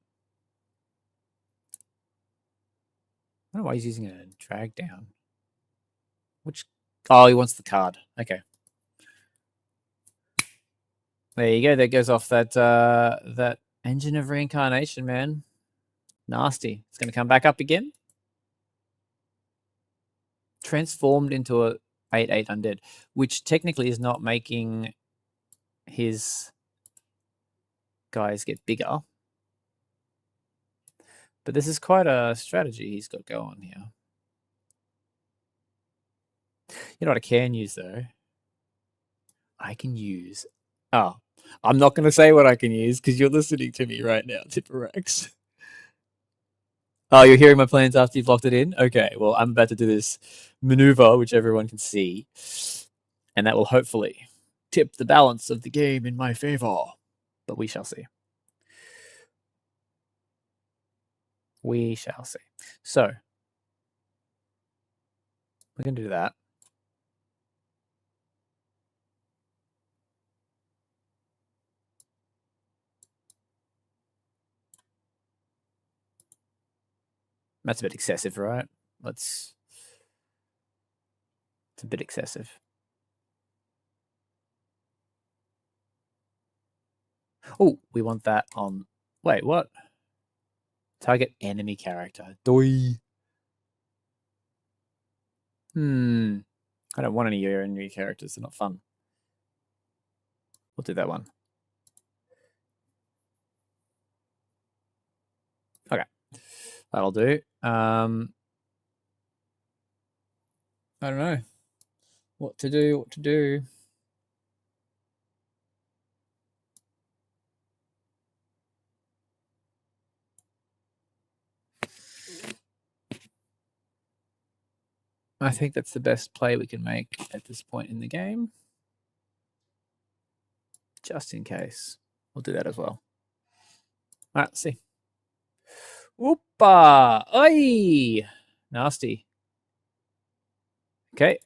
I don't know why he's using a drag down. Oh, he wants the card. Okay. There you go. That goes off that Engine of Reincarnation, man. Nasty. It's going to come back up again. Transformed into a 8/8 undead, which technically is not making his guys get bigger. But this is quite a strategy he's got going here. You know what I can use, though? I can use... Oh, I'm not going to say what I can use because you're listening to me right now, Tipperex. Oh, you're hearing my plans after you've locked it in? Okay, well, I'm about to do this maneuver, which everyone can see. And that will hopefully tip the balance of the game in my favor. But we shall see. We shall see. So, we're going to do that. That's a bit excessive, right? It's a bit excessive. Oh, we want that on... Wait, what? Target enemy character. Doi. I don't want any of your enemy characters. They're not fun. We'll do that one. Okay. That'll do. I don't know what to do. I think that's the best play we can make at this point in the game. Just in case. We'll do that as well. All right, let's see. Whoopa! Oi! Nasty. Okay.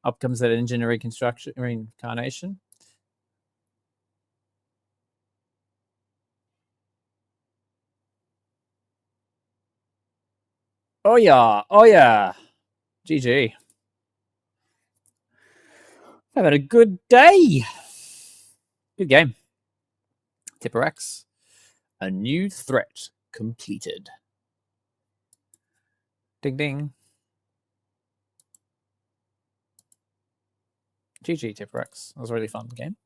Up comes that engine reincarnation. Oh yeah. Oh yeah. GG. Having a good day. Good game. Tipperex. A new threat completed. Ding ding. GG, Tipperex. That was a really fun game.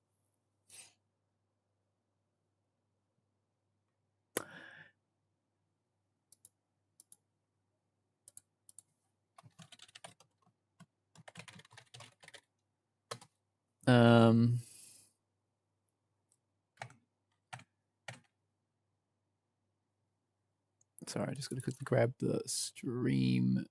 Sorry, I just got to quickly grab the stream.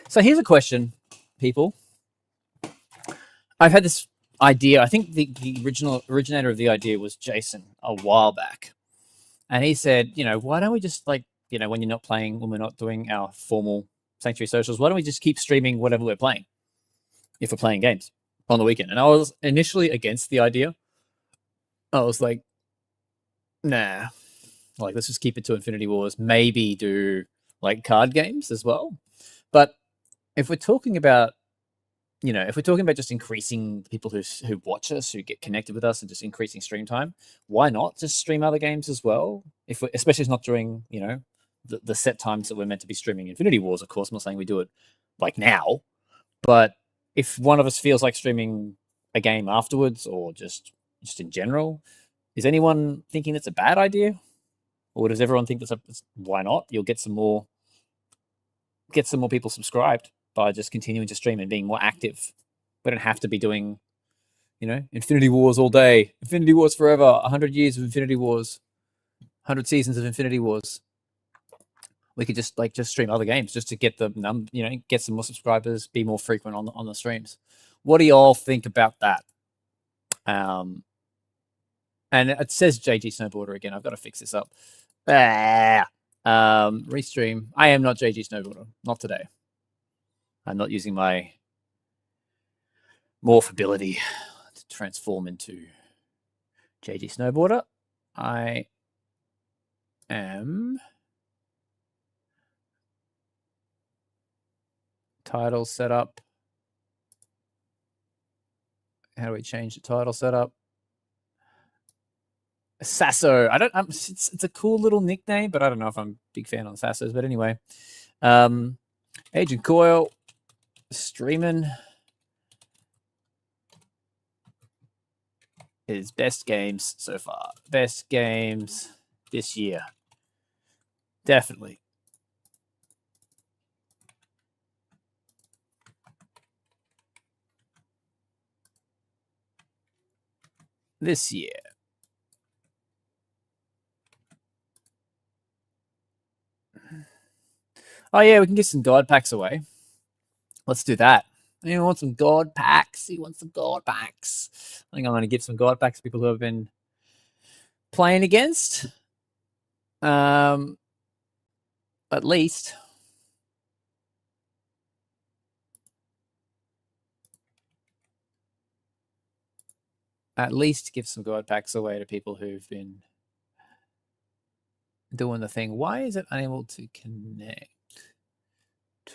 So here's a question, people. I've had this idea. I think the originator of the idea was Jason a while back. And he said, why don't we just when you're not playing, when we're not doing our formal Sanctuary socials, why don't we just keep streaming whatever we're playing if we're playing games on the weekend? And I was initially against the idea. I was like, nah, let's just keep it to Infinity Wars, maybe do card games as well. But if we're talking about just increasing people who watch us, who get connected with us, and just increasing stream time, why not just stream other games as well? Especially if it's not during, the set times that we're meant to be streaming Infinity Wars, of course. I'm not saying we do it now, but if one of us feels like streaming a game afterwards or just in general, Is anyone thinking that's a bad idea? Or does everyone think why not? You'll get some more people subscribed by just continuing to stream and being more active. We don't have to be doing, Infinity Wars all day. Infinity Wars forever. 100 years of Infinity Wars. 100 seasons of Infinity Wars. We could just stream other games just to get get some more subscribers, be more frequent on the streams. What do y'all think about that? And it says JG Snowboarder again. I've got to fix this up. Restream. I am not JG Snowboarder. Not today. I'm not using my morph ability to transform into JG Snowboarder. I am title setup. How do we change the title setup? Sasso. It's a cool little nickname, but I don't know if I'm a big fan on Sassos. But anyway, AgentCoyle streaming his best games so far. Best games this year. Definitely. This year. Oh yeah, we can get some God packs away. Let's do that. Anyone want some God packs? He wants some God packs. I think I'm going to give some God packs to people who have been playing against. At least. At least give some God packs away to people who've been doing the thing. Why is it unable to connect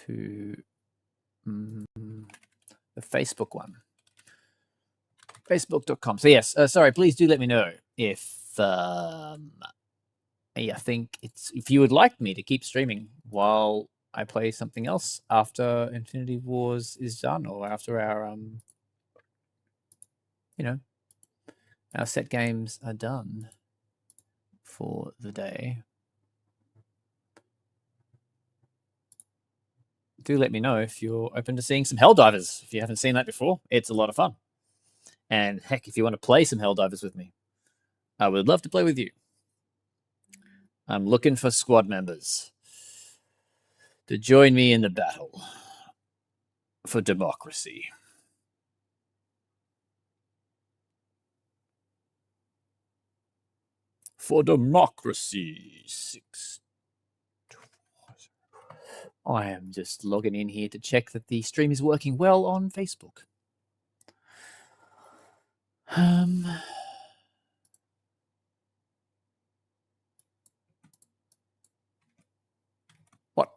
to the Facebook one? Facebook.com. So yes, sorry, please do let me know if I think if you would like me to keep streaming while I play something else after Infinity Wars is done, or after our our set games are done for the day. Do let me know if you're open to seeing some Helldivers. If you haven't seen that before, it's a lot of fun. And heck, if you want to play some Helldivers with me, I would love to play with you. I'm looking for squad members to join me in the battle for democracy. For democracy. 6. I am just logging in here to check that the stream is working well on Facebook. What?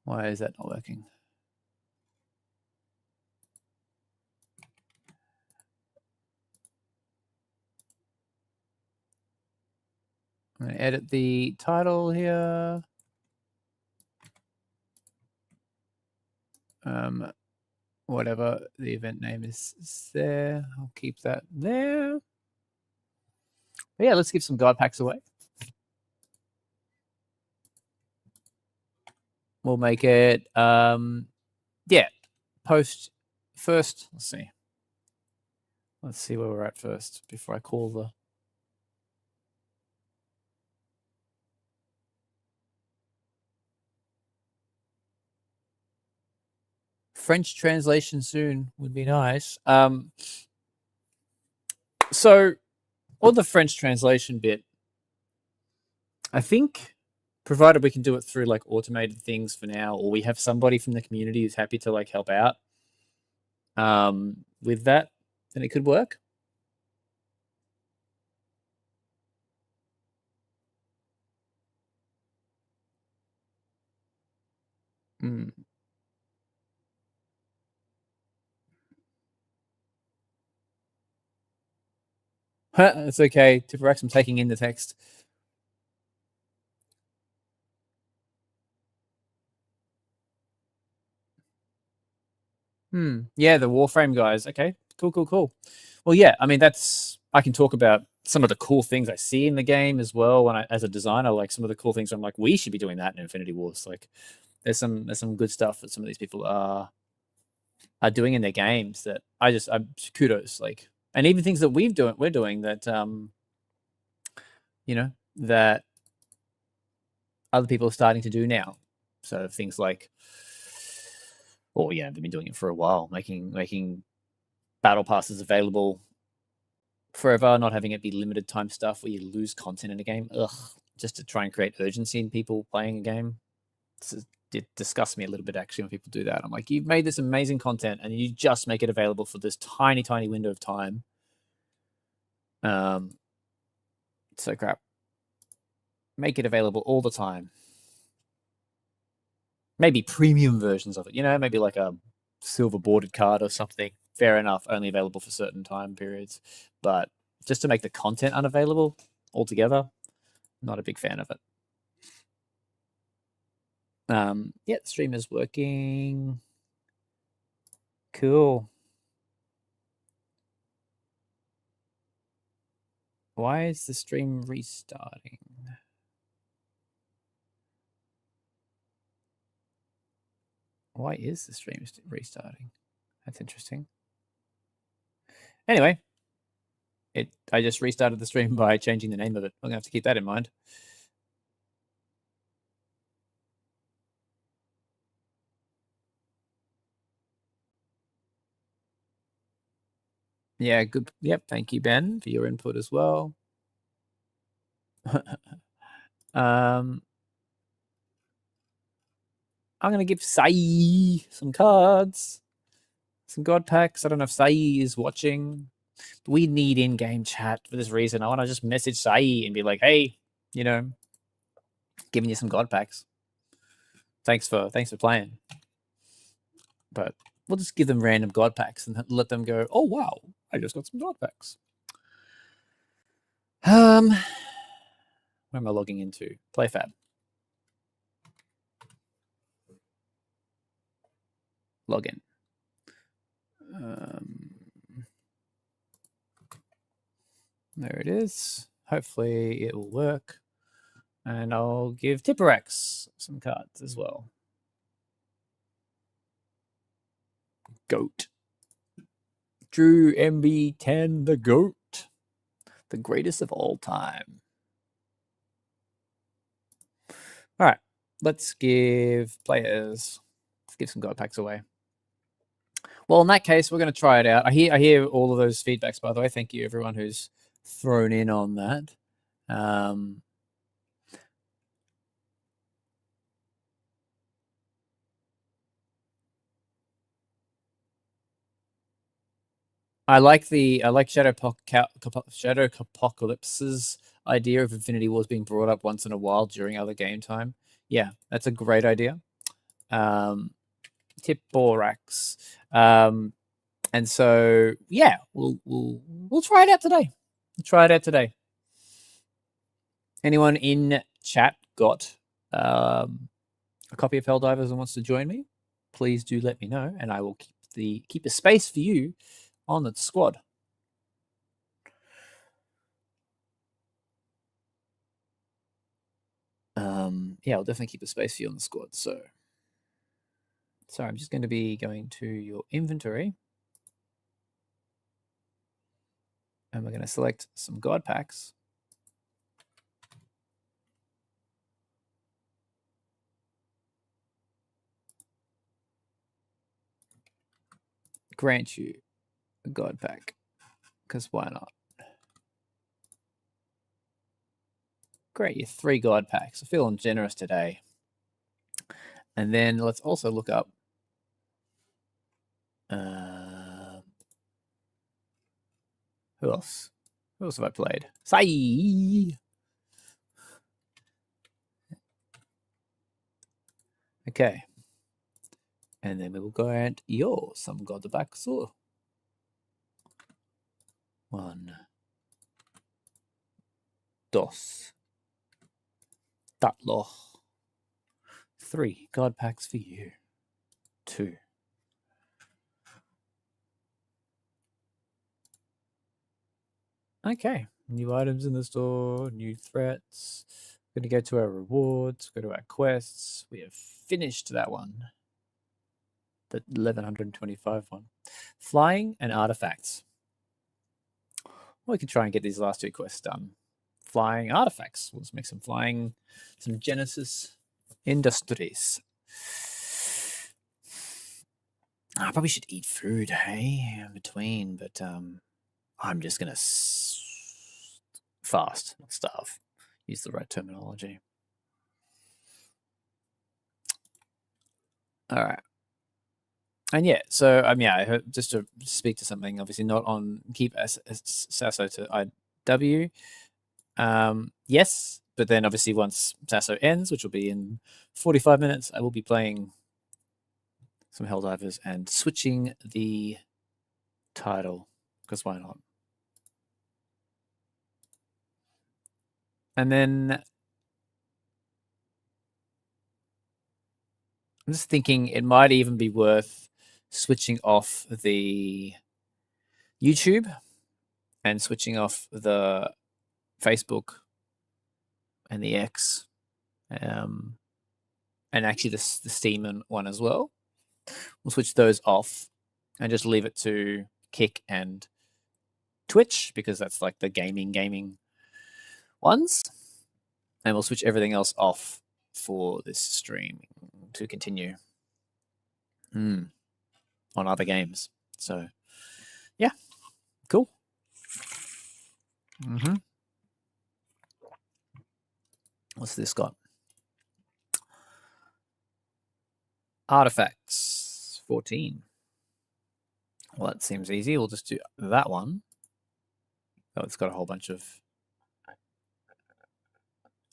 Why is that not working? I'm going to edit the title here. Whatever the event name is there. I'll keep that there. But yeah, let's give some God packs away. We'll make it, post first. Let's see. Let's see where we're at first before I call the French translation soon would be nice. So on the French translation bit, I think, provided we can do it through like automated things for now, or we have somebody from the community who's happy to like help out with that, then it could work. It's okay. Tipperex, I'm taking in the text. Yeah, the Warframe guys. Okay, cool. Well, yeah, I mean, I can talk about some of the cool things I see in the game as well. As a designer, like some of the cool things, I'm like, we should be doing that in Infinity Wars. Like, there's some good stuff that some of these people are doing in their games that I'm kudos. Like, and even things that we're doing that that other people are starting to do now. So things like, oh yeah, they've been doing it for a while, making battle passes available forever, not having it be limited time stuff where you lose content in a game. Ugh, just to try and create urgency in people playing a game. It disgusts me a little bit actually when people do that. I'm like, you've made this amazing content and you just make it available for this tiny, tiny window of time. So crap. Make it available all the time. Maybe premium versions of it, maybe like a silver bordered card or something. Fair enough, only available for certain time periods. But just to make the content unavailable altogether, not a big fan of it. Yeah, the stream is working. Cool. Why is the stream restarting? Why is the stream restarting? That's interesting. Anyway, I just restarted the stream by changing the name of it. I'm going to have to keep that in mind. Yeah, good. Yep, thank you, Ben, for your input as well. I'm going to give Sai some cards, some god packs. I don't know if Sai is watching. But we need in-game chat for this reason. I want to just message Sai and be like, hey, giving you some god packs. Thanks for playing. But we'll just give them random god packs and let them go, oh, wow, I just got some god packs. Where am I logging into? PlayFab. Login. There it is. Hopefully it will work. And I'll give Tipperax some cards as well. Goat. Drew MB10, the GOAT. The greatest of all time. All right. Let's give some god packs away. Well, in that case, we're going to try it out. I hear all of those feedbacks, by the way. Thank you, everyone who's thrown in on that. I like Shadow Apocalypse's idea of Infinity Wars being brought up once in a while during other game time. Yeah, that's a great idea. Tipperax. And so yeah, we'll try it out today. Anyone in chat got a copy of Helldivers and wants to join me? Please do let me know, and I will keep a space for you on the squad. Yeah, I'll definitely keep a space for you on the squad. So I'm just going to be going to your inventory. And we're going to select some god packs. Grant you a god pack, because why not? Great, you 3 god packs. I'm feeling generous today. And then let's also look up who else? Who else have I played? Sai! Okay. And then we will grant you some god packs. 1, 2, Tatlo. 3 god packs for you. 2. Okay, new items in the store, new threats. We're going to go to our rewards, go to our quests. We have finished that one. The 1125 one. Flying and artifacts. Well, we can try and get these last 2 quests done. Flying artifacts. Let's make some flying, some Genesis Industries. I probably should eat food, hey, in between, but I'm just going to fast, not starve. Use the right terminology. All right. And yeah, so yeah, I heard, just to speak to something, obviously not on keep Sasso to IW. Yes, but then obviously once Sasso ends, which will be in 45 minutes, I will be playing some Helldivers and switching the title, because why not? And then I'm just thinking it might even be worth switching off the YouTube and switching off the Facebook and the X, and actually the Steam one as well. We'll switch those off and just leave it to Kick and Twitch, because that's like the gaming ones. And we'll switch everything else off for this stream to continue on other games. So, yeah, cool. What's this got? Artifacts, 14. Well, that seems easy. We'll just do that one. Oh, it's got a whole bunch of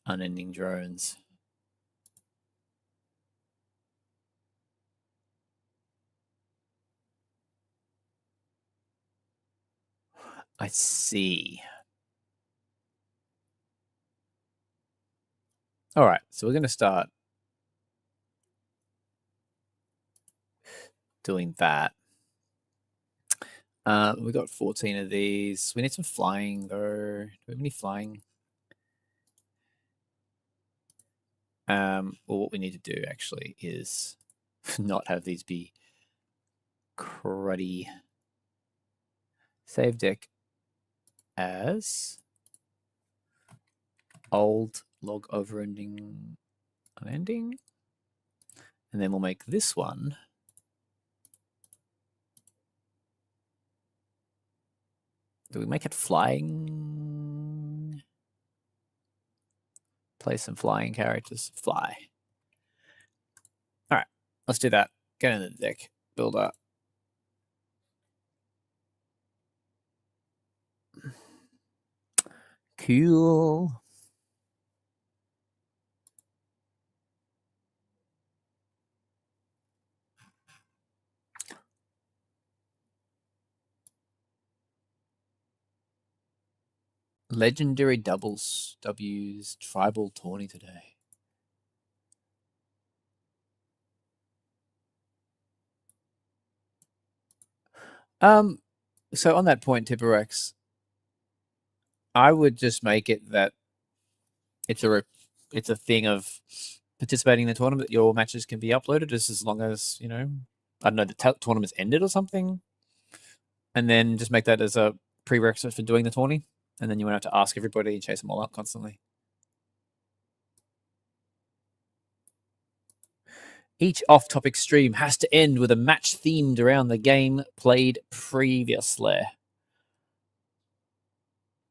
unending drones. I see. All right, so we're going to start doing that. We got 14 of these. We need some flying, though. Do we have any flying? Well, what we need to do, actually, is not have these be cruddy. Save deck as old log overending unending. And then we'll make this one do we make it flying? Play some flying characters. Fly. All right, let's do that. Get in the deck. Build up. Cool. Legendary doubles W's tribal tourney today. So on that point, Tipperex, I would just make it that it's a thing of participating in the tournament. Your matches can be uploaded just as long as, you know, I don't know, the tournament's ended or something. And then just make that as a prerequisite for doing the tourney. And then you won't have to ask everybody and chase them all up constantly. Each off-topic stream has to end with a match themed around the game played previously.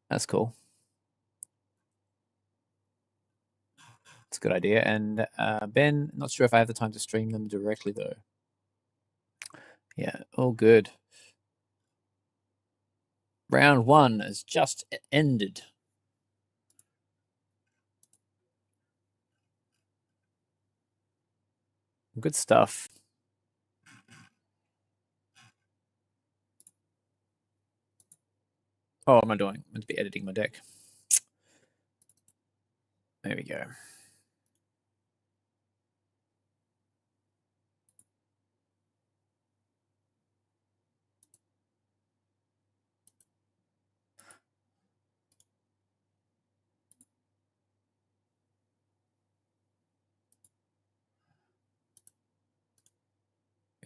That's cool. It's a good idea. And Ben, not sure if I have the time to stream them directly, though. Yeah, all good. Round 1 has just ended. Good stuff. Oh, what am I doing? I'm meant to be editing my deck. There we go.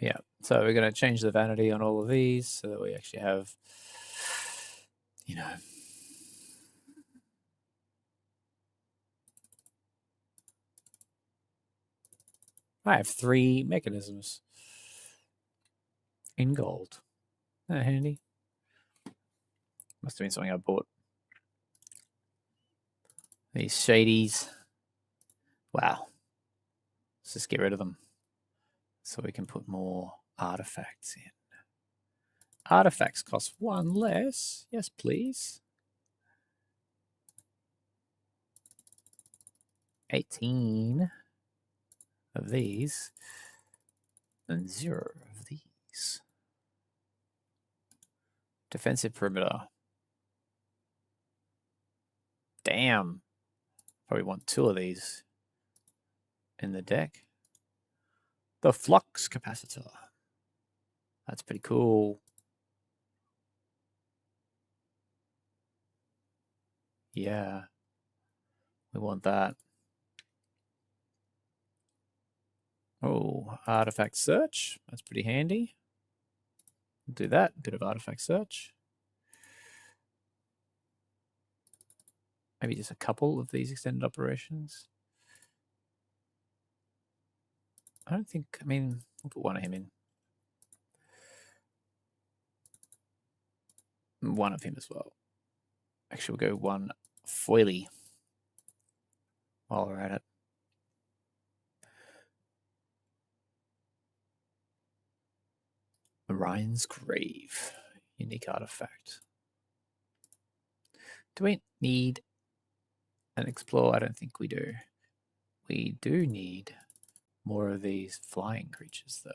Yeah, so we're going to change the vanity on all of these so that we actually have, you know, I have 3 mechanisms in gold. Isn't that handy? Must have been something I bought. These shadies. Wow. Let's just get rid of them so we can put more artifacts in. Artifacts cost 1 less. Yes, please. 18 of these and 0 of these. Defensive perimeter. Damn. Probably want 2 of these in the deck. The flux capacitor. That's pretty cool. Yeah. We want that. Oh, artifact search. That's pretty handy. Do that. Bit of artifact search. Maybe just a couple of these extended operations. I don't think, I mean, we'll put 1 of him in. 1 of him as well. Actually, we'll go 1 foily while we're at it. Orion's Grave. Unique artifact. Do we need an explore? I don't think we do. We do need more of these flying creatures, though.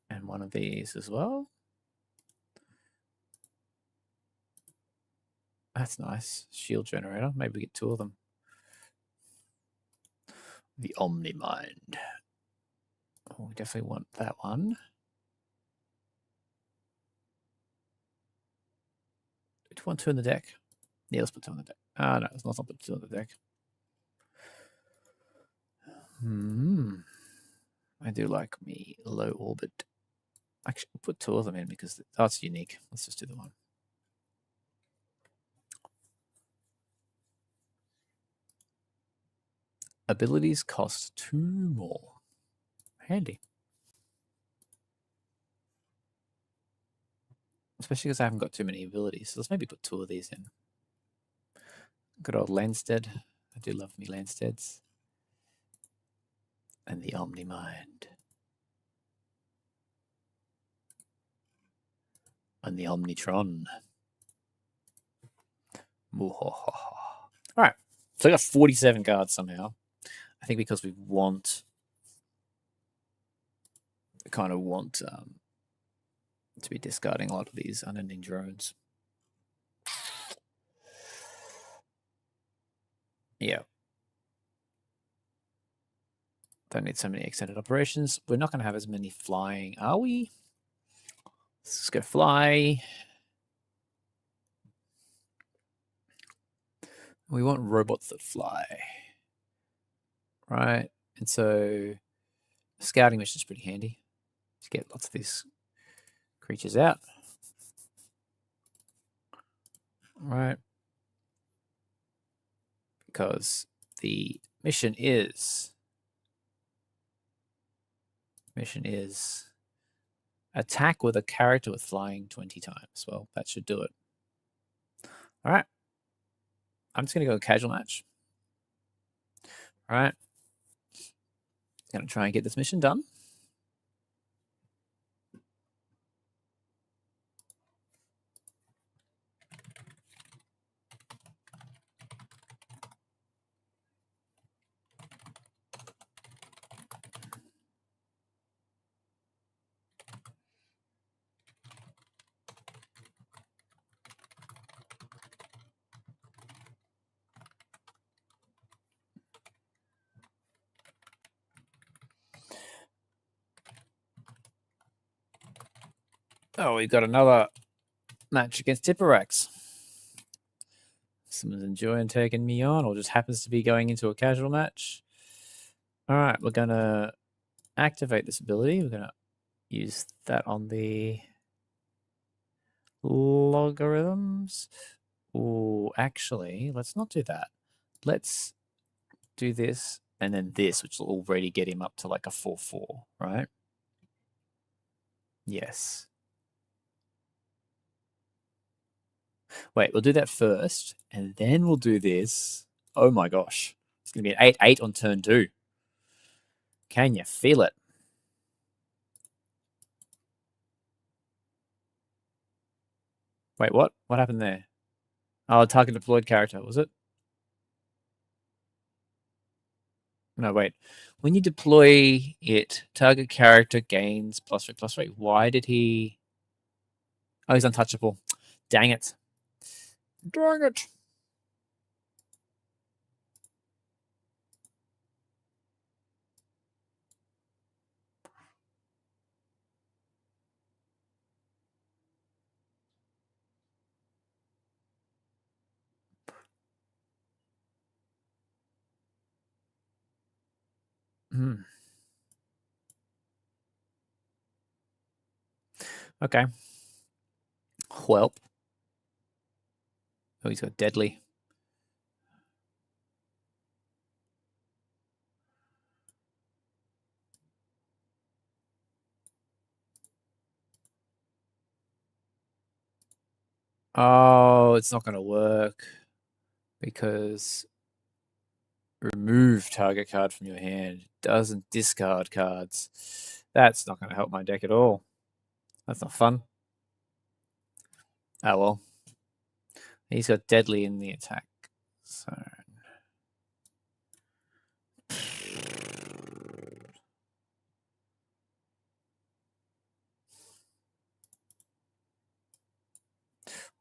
And 1 of these as well. That's nice. Shield generator. Maybe we get 2 of them. The Omnimind. Oh, we definitely want that one. Do we want 2 in the deck? Yeah, let's put 2 on the deck. Ah, no, let's not put 2 on the deck. I do like me low orbit. Actually, we'll put 2 of them in because that's unique. Let's just do the 1. Abilities cost 2 more. Handy. Especially because I haven't got too many abilities. So let's maybe put 2 of these in. Good old Landstead. I do love me Landsteads. And the Omnimind. And the Omnitron. Alright. So I got 47 cards somehow. I think because we kind of want to be discarding a lot of these unending drones. Yeah. Don't need so many extended operations. We're not going to have as many flying, are we? Let's go fly. We want robots that fly. Right? And so scouting mission is pretty handy to get lots of these creatures out. Right? Because the mission is attack with a character with flying 20 times. Well, that should do it. All right. I'm just going to go casual match. All right. Going to try and get this mission done. Oh, we've got another match against Tipperax. Someone's enjoying taking me on or just happens to be going into a casual match. All right, we're going to activate this ability. We're going to use that on the logarithms. Oh, actually, let's not do that. Let's do this and then this, which will already get him up to like a 4-4, right? Yes. Wait, we'll do that first, and then we'll do this. Oh my gosh. It's going to be an 8-8 on turn 2. Can you feel it? Wait, what? What happened there? Oh, target deployed character, was it? No, wait. When you deploy it, target character gains +3/+3. Why did he... Oh, he's untouchable. Dang it. Dang it. Hmm. Okay. Whelp. Oh, he's got deadly. Oh, it's not going to work because remove target card from your hand. Doesn't discard cards. That's not going to help my deck at all. That's not fun. Oh, well. He's got deadly in the attack. So...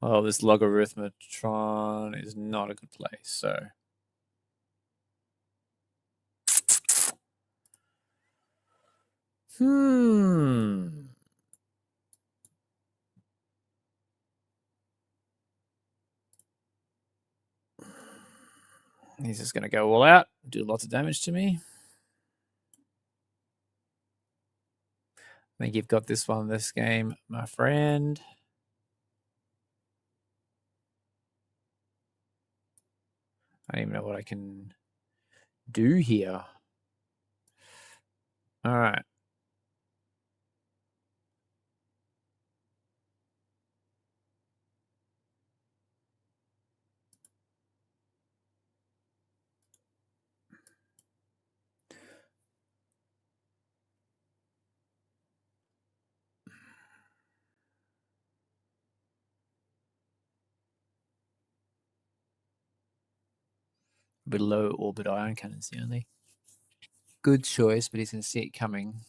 Well, this logarithmatron is not a good play, so... He's just going to go all out, do lots of damage to me. I think you've got this one this game, my friend. I don't even know what I can do here. All right. Below orbit ion cannon's the only good choice, but he's going to see it coming.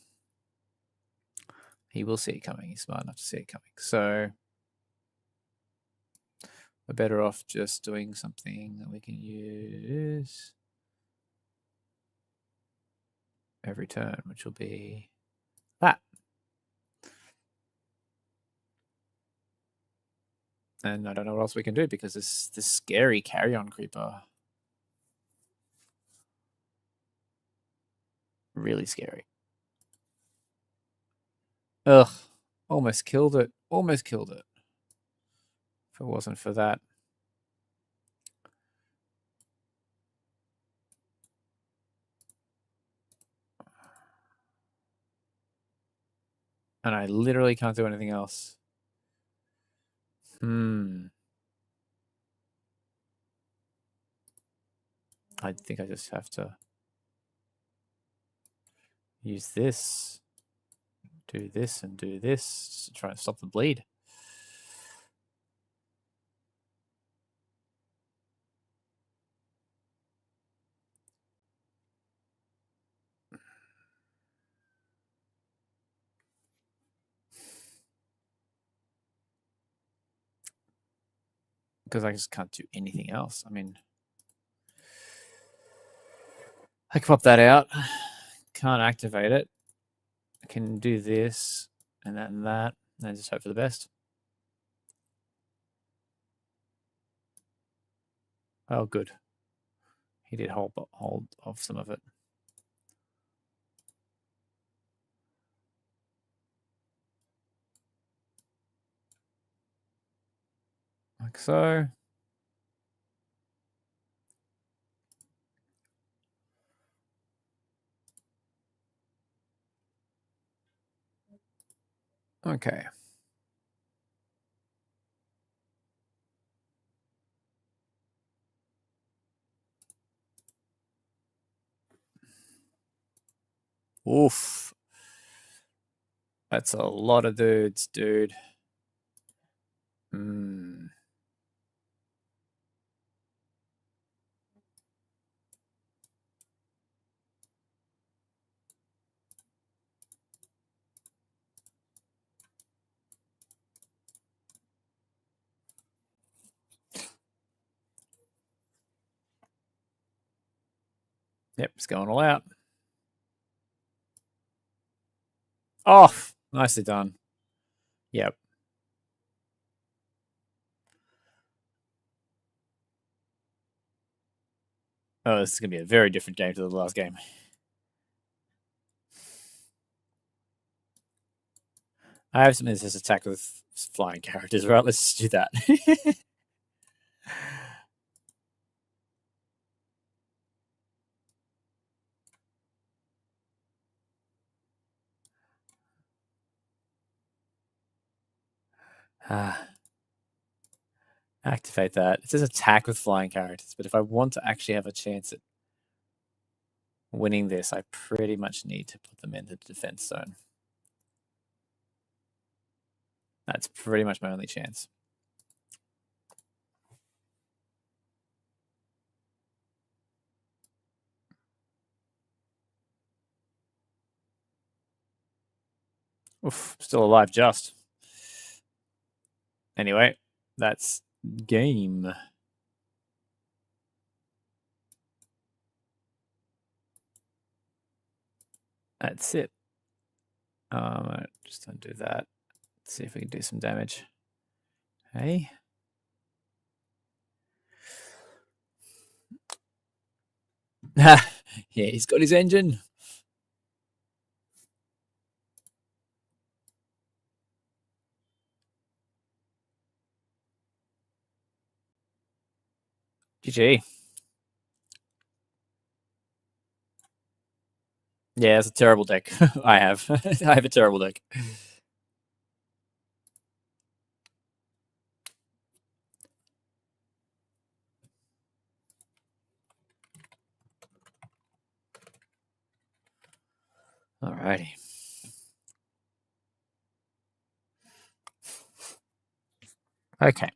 He will see it coming. He's smart enough to see it coming. So we're better off just doing something that we can use every turn, which will be that. And I don't know what else we can do because this scary carry-on creeper. Really scary. Ugh. Almost killed it. Almost killed it. If it wasn't for that. And I literally can't do anything else. I think I just have to use this, do this, and do this to try and stop the bleed. Because I just can't do anything else. I mean, I can pop that out. Can't activate it. I can do this and that and that, and just hope for the best. Oh, good. He did hold off some of it. like so. Okay. Oof. That's a lot of dudes, dude. Yep, it's going all out. Oh, nicely done. Yep. Oh, this is going to be a very different game to the last game. I have something that says attack with flying characters, right? Let's do that. Activate that. It says attack with flying characters, but if I want to actually have a chance at winning this, I pretty much need to put them in the defense zone. That's pretty much my only chance. Oof, still alive just. Anyway, that's game. That's it. Just undo that. Let's see if we can do some damage. Hey. Yeah, he's got his engine. GG. Yeah, it's a terrible deck. I have. I have a terrible deck. Alrighty. Okay.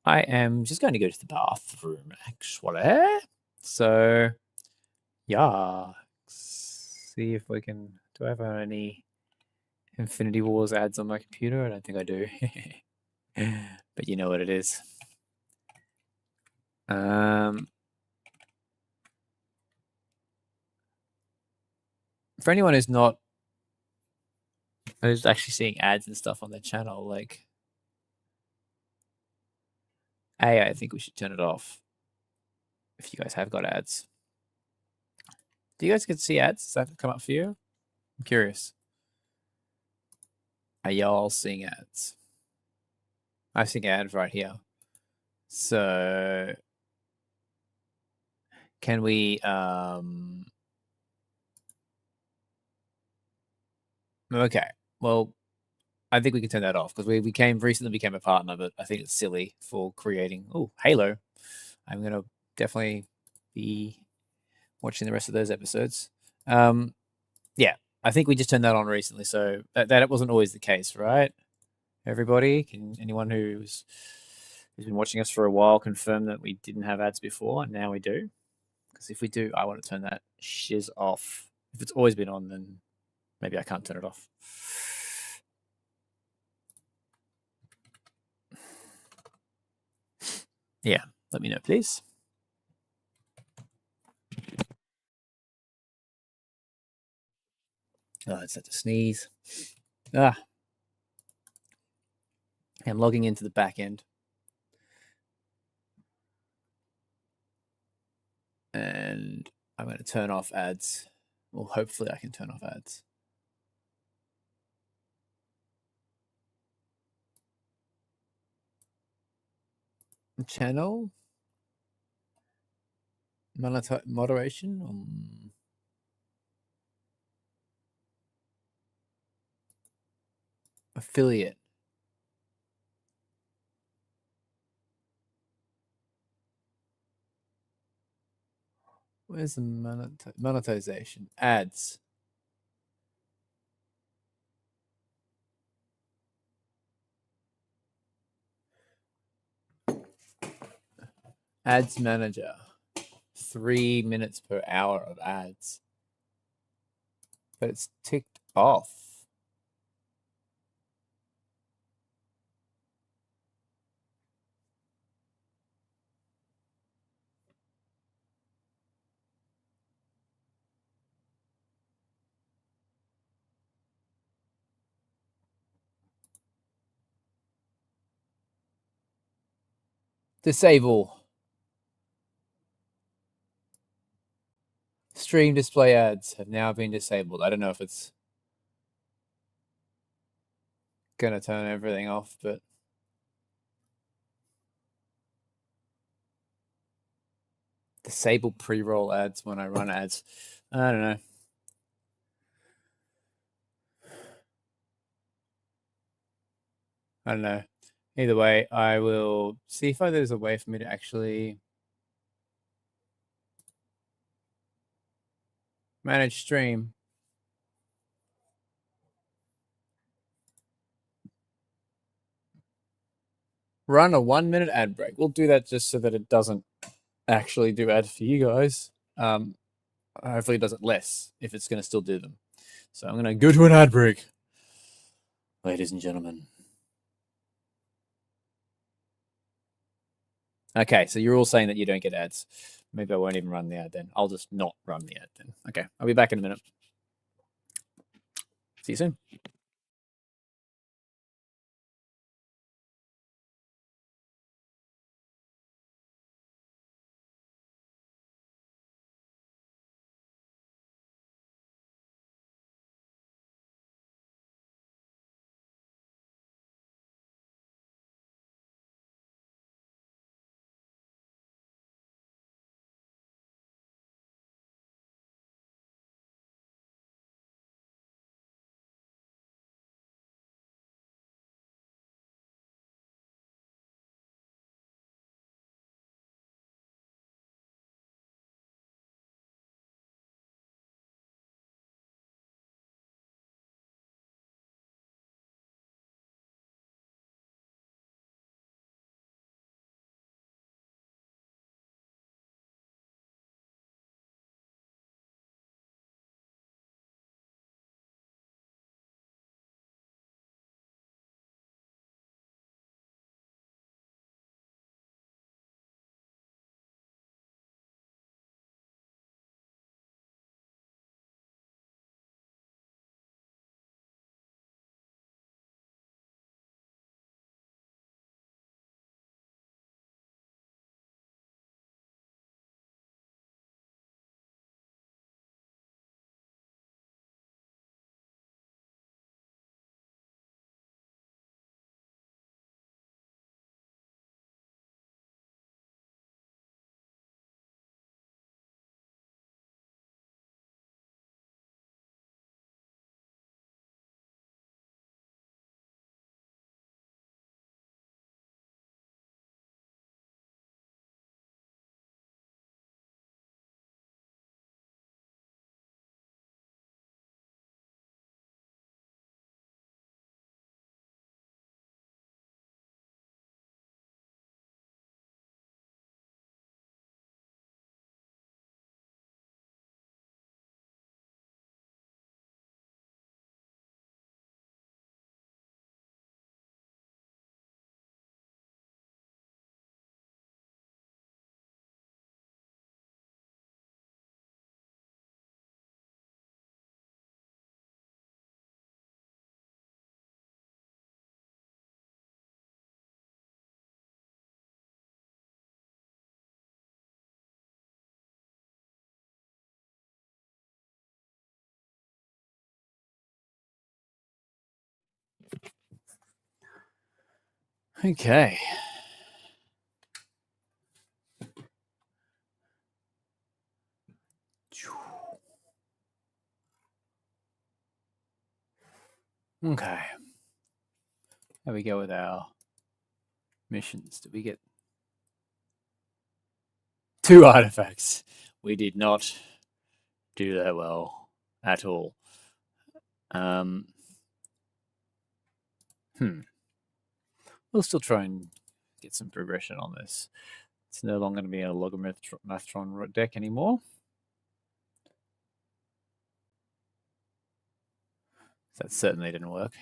I am just going to go to the bathroom, actually. So, yeah. See if we can. Do I have any Infinity Wars ads on my computer? I don't think I do. But you know what it is. For anyone who's actually seeing ads and stuff on their channel, like, I think we should turn it off if you guys have got ads. Do you guys get to see ads? Does that come up for you? I'm curious. Are y'all seeing ads? I see ads right here. So can we okay. Well, I think we can turn that off because we recently became a partner, but I think it's silly for creating Halo. I'm gonna definitely be watching the rest of those episodes. Yeah, I think we just turned that on recently, so that wasn't always the case, right? Everybody, anyone who's been watching us for a while confirm that we didn't have ads before, and now we do? Because if we do, I want to turn that shiz off. If it's always been on, then maybe I can't turn it off. Yeah, let me know, please. Oh, it's had to sneeze. I'm logging into the back end. And I'm going to turn off ads. Well, hopefully I can turn off ads. channel moderation. Affiliate. Where's the monetization? Ads. Ads manager. 3 minutes per hour of ads. But it's ticked off. Disable. Stream display ads have now been disabled. I don't know if it's going to turn everything off, but disable pre-roll ads when I run ads. I don't know. I don't know. Either way, I will see if there's a way for me to actually manage stream. Run a 1 minute ad break. We'll do that just so that it doesn't actually do ads for you guys. Hopefully it does it less if it's going to still do them. So I'm going to go to an ad break, ladies and gentlemen. Okay, so you're all saying that you don't get ads. Maybe I won't even run the ad then. I'll just not run the ad then. Okay, I'll be back in a minute. See you soon. Okay. Okay. How we go with our missions? Did we get 2 artifacts? We did not do that well at all. We'll still try and get some progression on this. It's no longer going to be a Logomathron deck anymore. That certainly didn't work.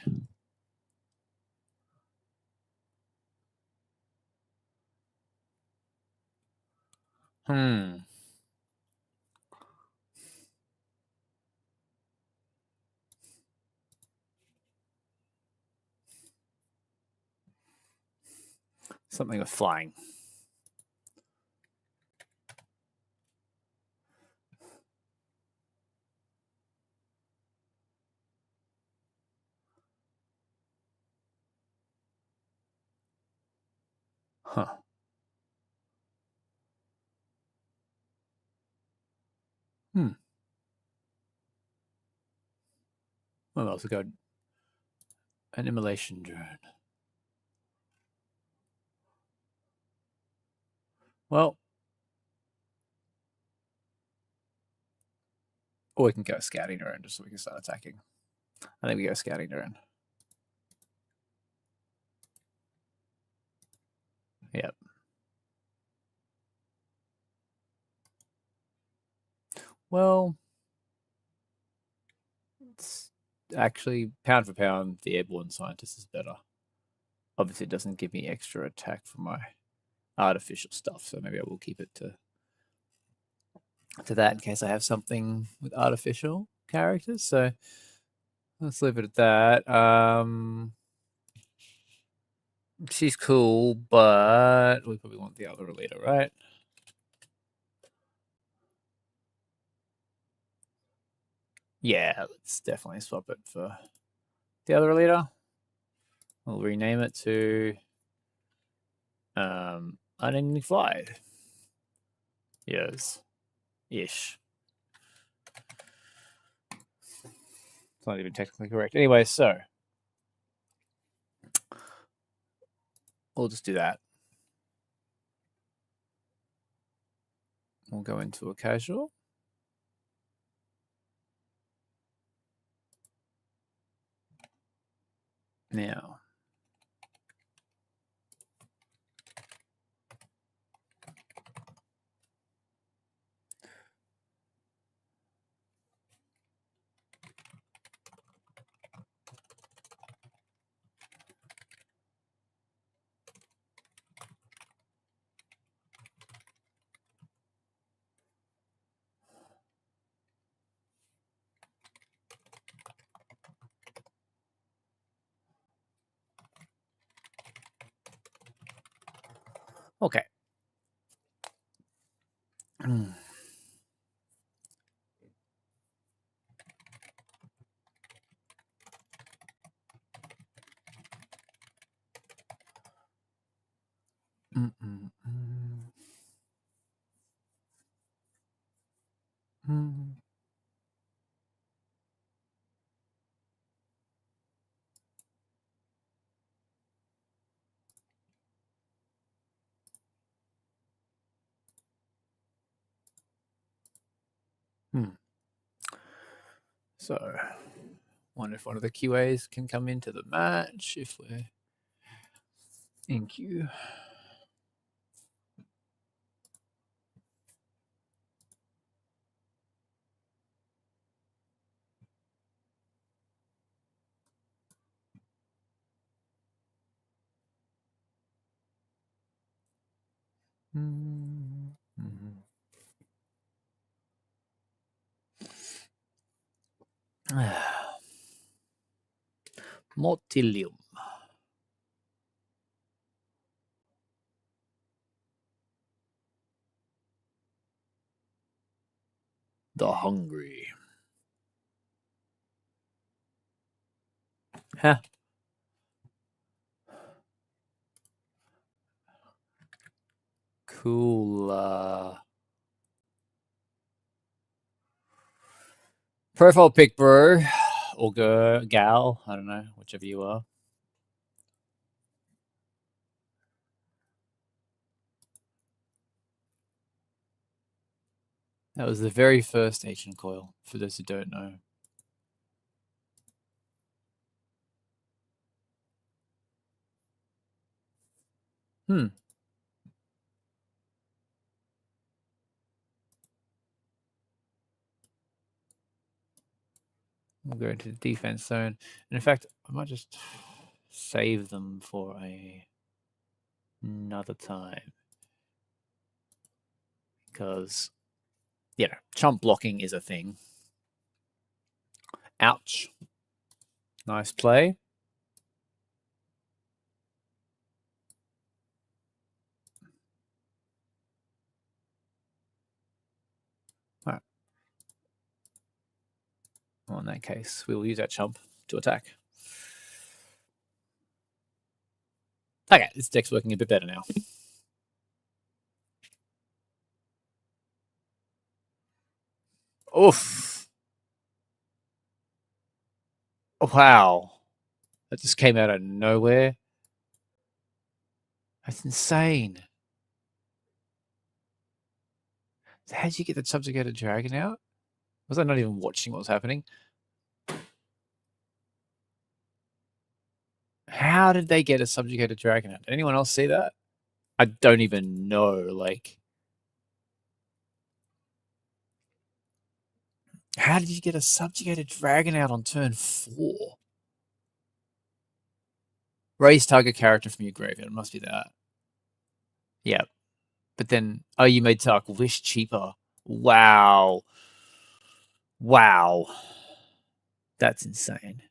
Something with flying. Huh. We'll also go an immolation drone. Well, or we can go scouting drone just so we can start attacking. I think we go scouting drone. Yep. Well, it's actually pound for pound, the airborne scientist is better. Obviously, it doesn't give me extra attack for my artificial stuff, so maybe I will keep it to that in case I have something with artificial characters. So let's leave it at that. She's cool, but we probably want the other leader, right? Yeah, let's definitely swap it for the other leader. We'll rename it to Unidentified. Yes. Ish. It's not even technically correct. Anyway, so we'll just do that. We'll go into a casual. Now, okay. So, wonder if one of the QAs can come into the match if we're in queue. Motilium. The Hungry. Huh. Cool. Profile pic, bro. or girl, gal, I don't know, whichever you are. That was the very first AgentCoyle, for those who don't know. Hmm. We'll go into the defense zone. And in fact, I might just save them for another time. Because, you know, chump blocking is a thing. Ouch. Nice play. All right. Well, in that case, we will use that chump to attack. Okay, this deck's working a bit better now. Oof. Wow. That just came out of nowhere. That's insane. So how did you get the subjugated dragon out? Was I not even watching what was happening? How did they get a subjugated dragon out? Did anyone else see that? I don't even know. Like, how did you get a subjugated dragon out on turn 4? Raise target character from your graveyard. It must be that. Yeah. But then, oh, you made Tark Wish cheaper. Wow. Wow. That's insane.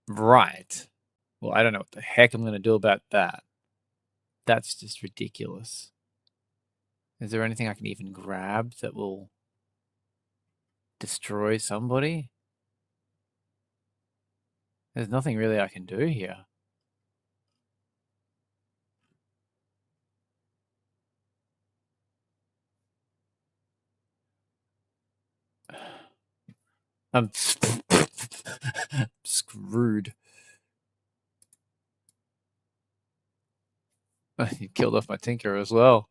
Right. Well, I don't know what the heck I'm going to do about that. That's just ridiculous. Is there anything I can even grab that will destroy somebody? There's nothing really I can do here. I'm screwed. You killed off my Tinker as well.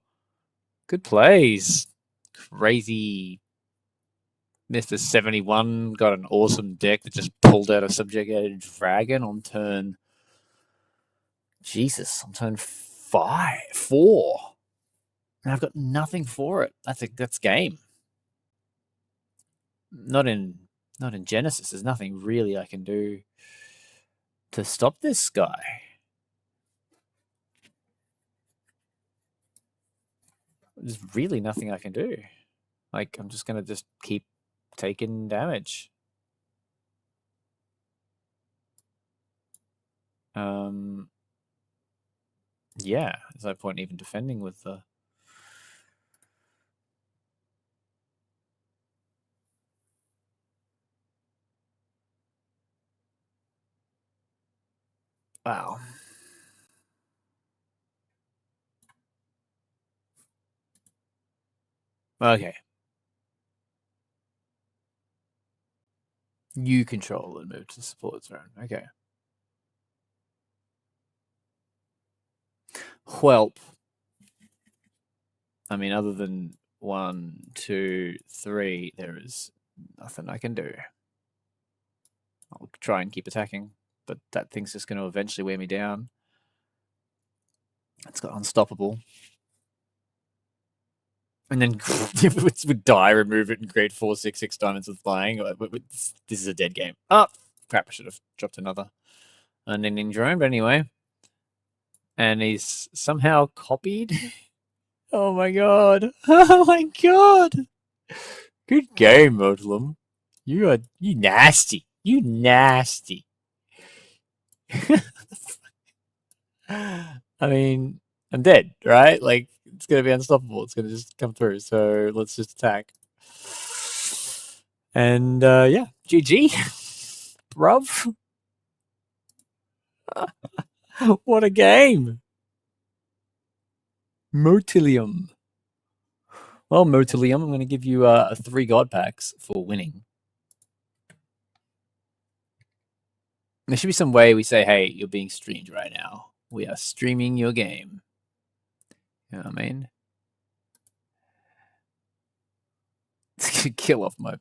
Good plays. Crazy. Mr. 71 got an awesome deck that just pulled out a subjugated dragon on turn. Jesus, on turn 4. And I've got nothing for it. That's game. Not in Genesis. There's nothing really I can do to stop this guy. There's really nothing I can do. Like, I'm just gonna just keep taking damage. Yeah, there's no point even defending with the. Wow. Okay. You control and move to the support zone. Okay. Whelp. I mean, other than 1, 2, 3, there is nothing I can do. I'll try and keep attacking, but that thing's just going to eventually wear me down. It's got unstoppable. And then would die, remove it, and create 4, 6, 6 diamonds with flying. This is a dead game. Oh, crap, I should have dropped another unending drone, but anyway. And he's somehow copied. Oh my god. Oh my god. Good game, Muslim. You nasty. You nasty. I mean, I'm dead, right? Like, it's going to be unstoppable. It's going to just come through. So let's just attack. And yeah, GG. Bruv. What a game. Motilium. Well, Motilium, I'm going to give you 3 God packs for winning. There should be some way we say, hey, you're being streamed right now. We are streaming your game. You know what I mean? Kill off my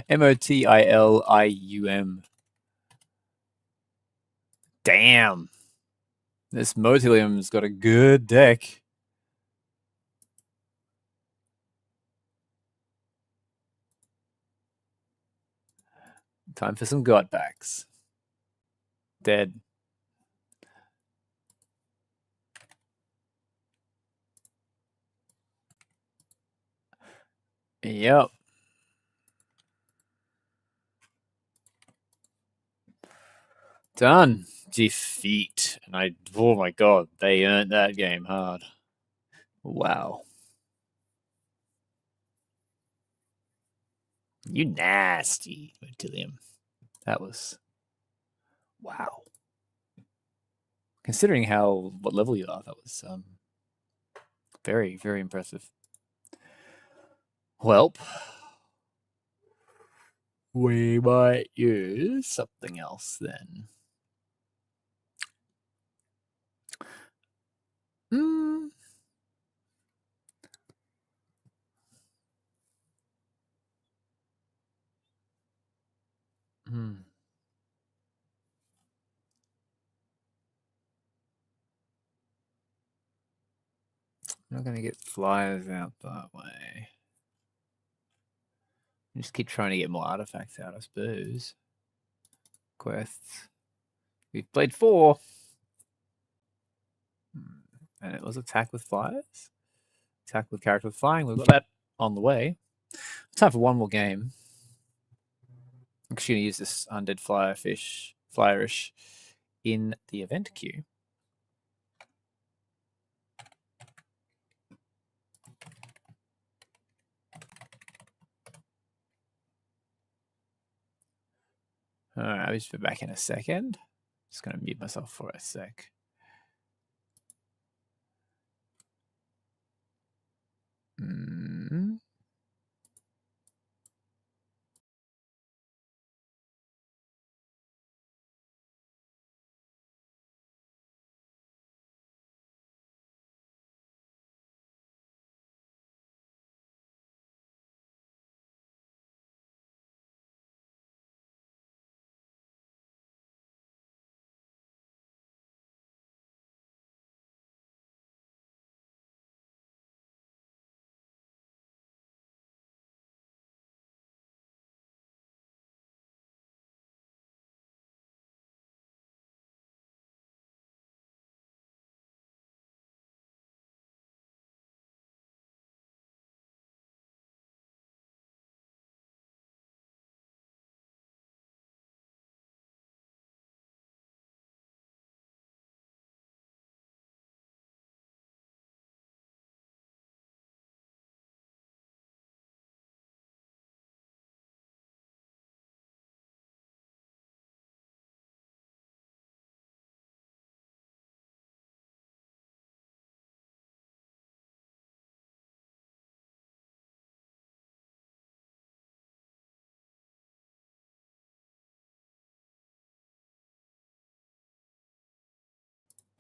Motilium. Damn. This Motilium's got a good deck. Time for some God packs. Dead. Yep. Done. Defeat. And oh my god, they earned that game hard. Wow. You nasty, Motilium. That was wow. Considering what level you are, that was very, very impressive. Welp. We might use something else then. Hmm. I'm not going to get flyers out that way. Just keep trying to get more artifacts out, I suppose. Quests. We've played 4. And it was attack with flyers. Attack with character with flying. We've got that on the way. Time for one more game. I'm actually going to use this undead flyerish in the event queue. All right, I'll just be back in a second. Just going to mute myself for a sec.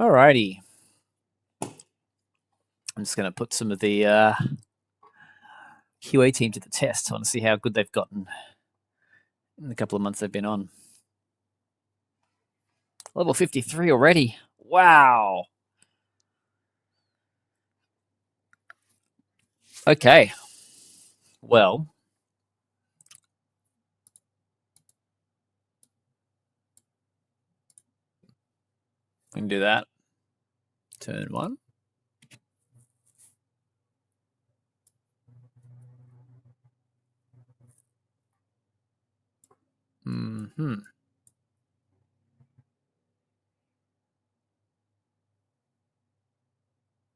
Alrighty. I'm just going to put some of the QA team to the test. I want to see how good they've gotten in the couple of months they've been on. Level 53 already. Wow. Okay. Well, we can do that. Turn 1.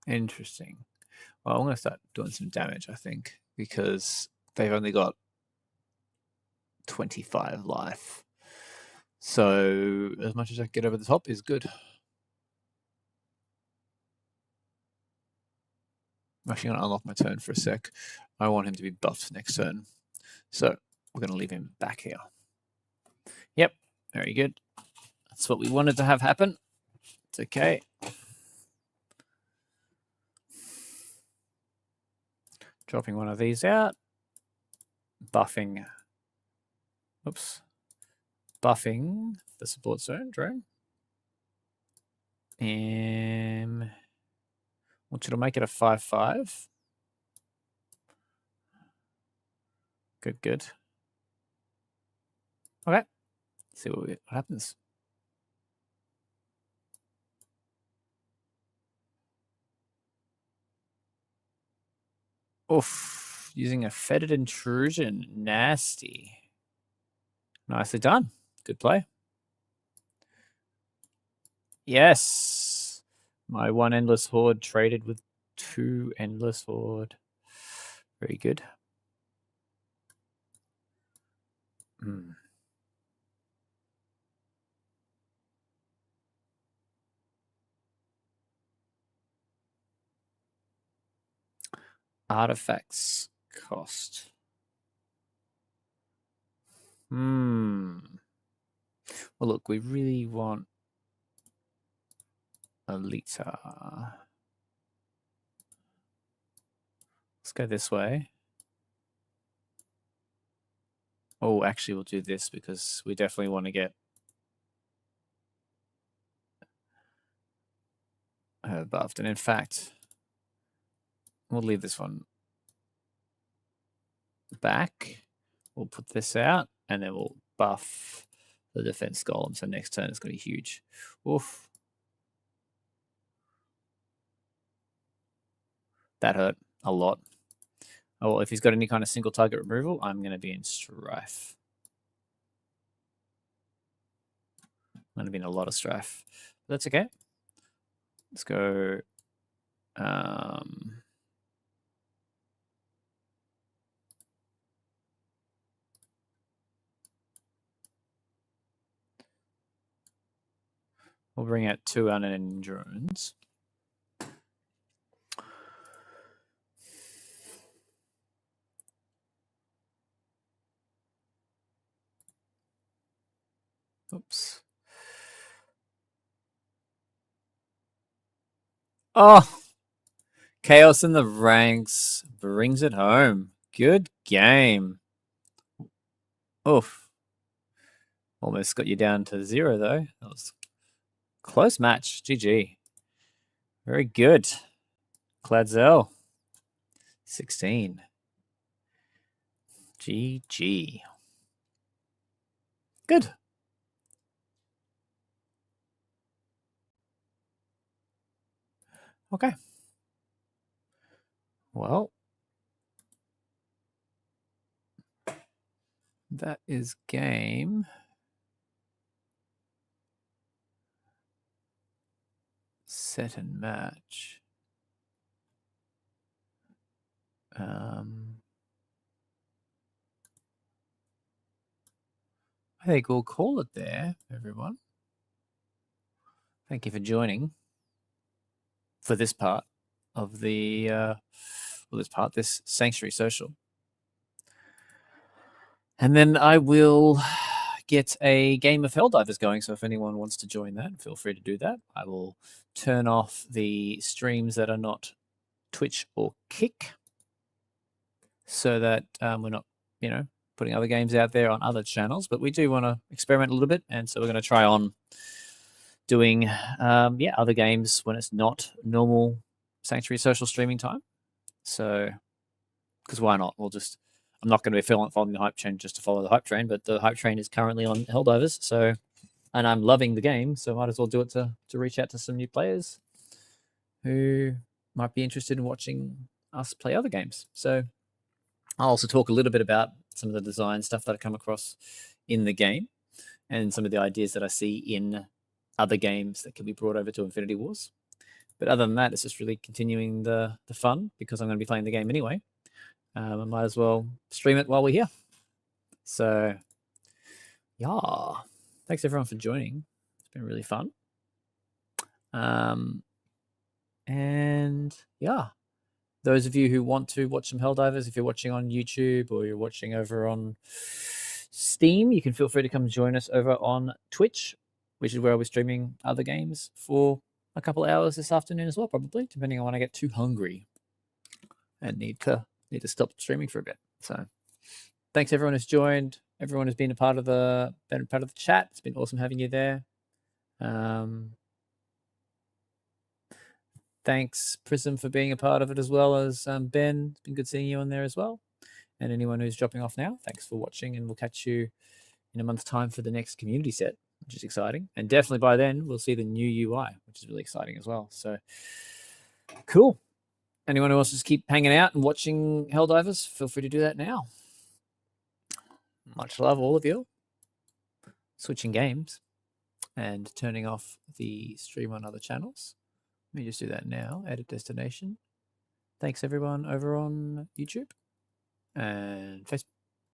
Interesting. Well, I'm going to start doing some damage, I think, because they've only got 25 life. So as much as I can get over the top is good. I'm actually going to unlock my turn for a sec. I want him to be buffed next turn. So we're going to leave him back here. Yep, very good. That's what we wanted to have happen. It's okay. Dropping one of these out. Buffing. Oops. Buffing the support zone, drone. And which it'll make it a 5/5. Good, good. Okay. Let's see what happens. Oof. Using a fetid intrusion. Nasty. Nicely done. Good play. Yes. My 1 Endless Horde traded with 2 Endless Horde. Very good. Artifacts cost. Well, look, we really want a liter. Let's go this way. Oh, actually, we'll do this because we definitely want to get her buffed. And in fact, we'll leave this one back. We'll put this out, and then we'll buff the defense golem. So next turn it's going to be huge. Oof. That hurt a lot. Oh, well, if he's got any kind of single target removal, I'm going to be in strife. I'm going to be in a lot of strife. But that's okay. Let's go. We'll bring out 2 unending drones. Oops. Oh, Chaos in the ranks brings it home. Good game. Oof. Almost got you down to 0, though. That was a close match. GG. Very good. Cladzel. 16. GG. Good. Okay. Well, that is game set and match. I think we'll call it there, everyone. Thank you for joining for this part of the this Sanctuary Social. And then I will get a game of Helldivers going. So if anyone wants to join that, feel free to do that. I will turn off the streams that are not Twitch or Kick so that we're not, putting other games out there on other channels. But we do want to experiment a little bit. And so we're going to try on doing, other games when it's not normal Sanctuary Social streaming time. So, because why not? I'm not going to be following the hype train just to follow the hype train, but the hype train is currently on Helldivers, so, and I'm loving the game, so might as well do it to reach out to some new players who might be interested in watching us play other games. So I'll also talk a little bit about some of the design stuff that I come across in the game and some of the ideas that I see in other games that can be brought over to Infinity Wars. But other than that, it's just really continuing the fun because I'm going to be playing the game anyway. I might as well stream it while we're here. So, yeah. Thanks everyone for joining. It's been really fun. And yeah, those of you who want to watch some Helldivers, if you're watching on YouTube or you're watching over on Steam, you can feel free to come join us over on Twitch, which is where I'll be streaming other games for a couple of hours this afternoon as well, probably, depending on when I get too hungry and need to stop streaming for a bit. So thanks everyone who's joined, everyone who's been a part of the chat. It's been awesome having you there. Thanks Prism for being a part of it, as well as Ben. It's been good seeing you on there as well. And anyone who's dropping off now, thanks for watching, and we'll catch you in a month's time for the next community set, which is exciting. And definitely by then we'll see the new UI, which is really exciting as well. So cool. Anyone who wants to just keep hanging out and watching Helldivers, feel free to do that now. Much love, all of you. Switching games and turning off the stream on other channels. Let me just do that now. Edit destination. Thanks everyone over on YouTube and Facebook.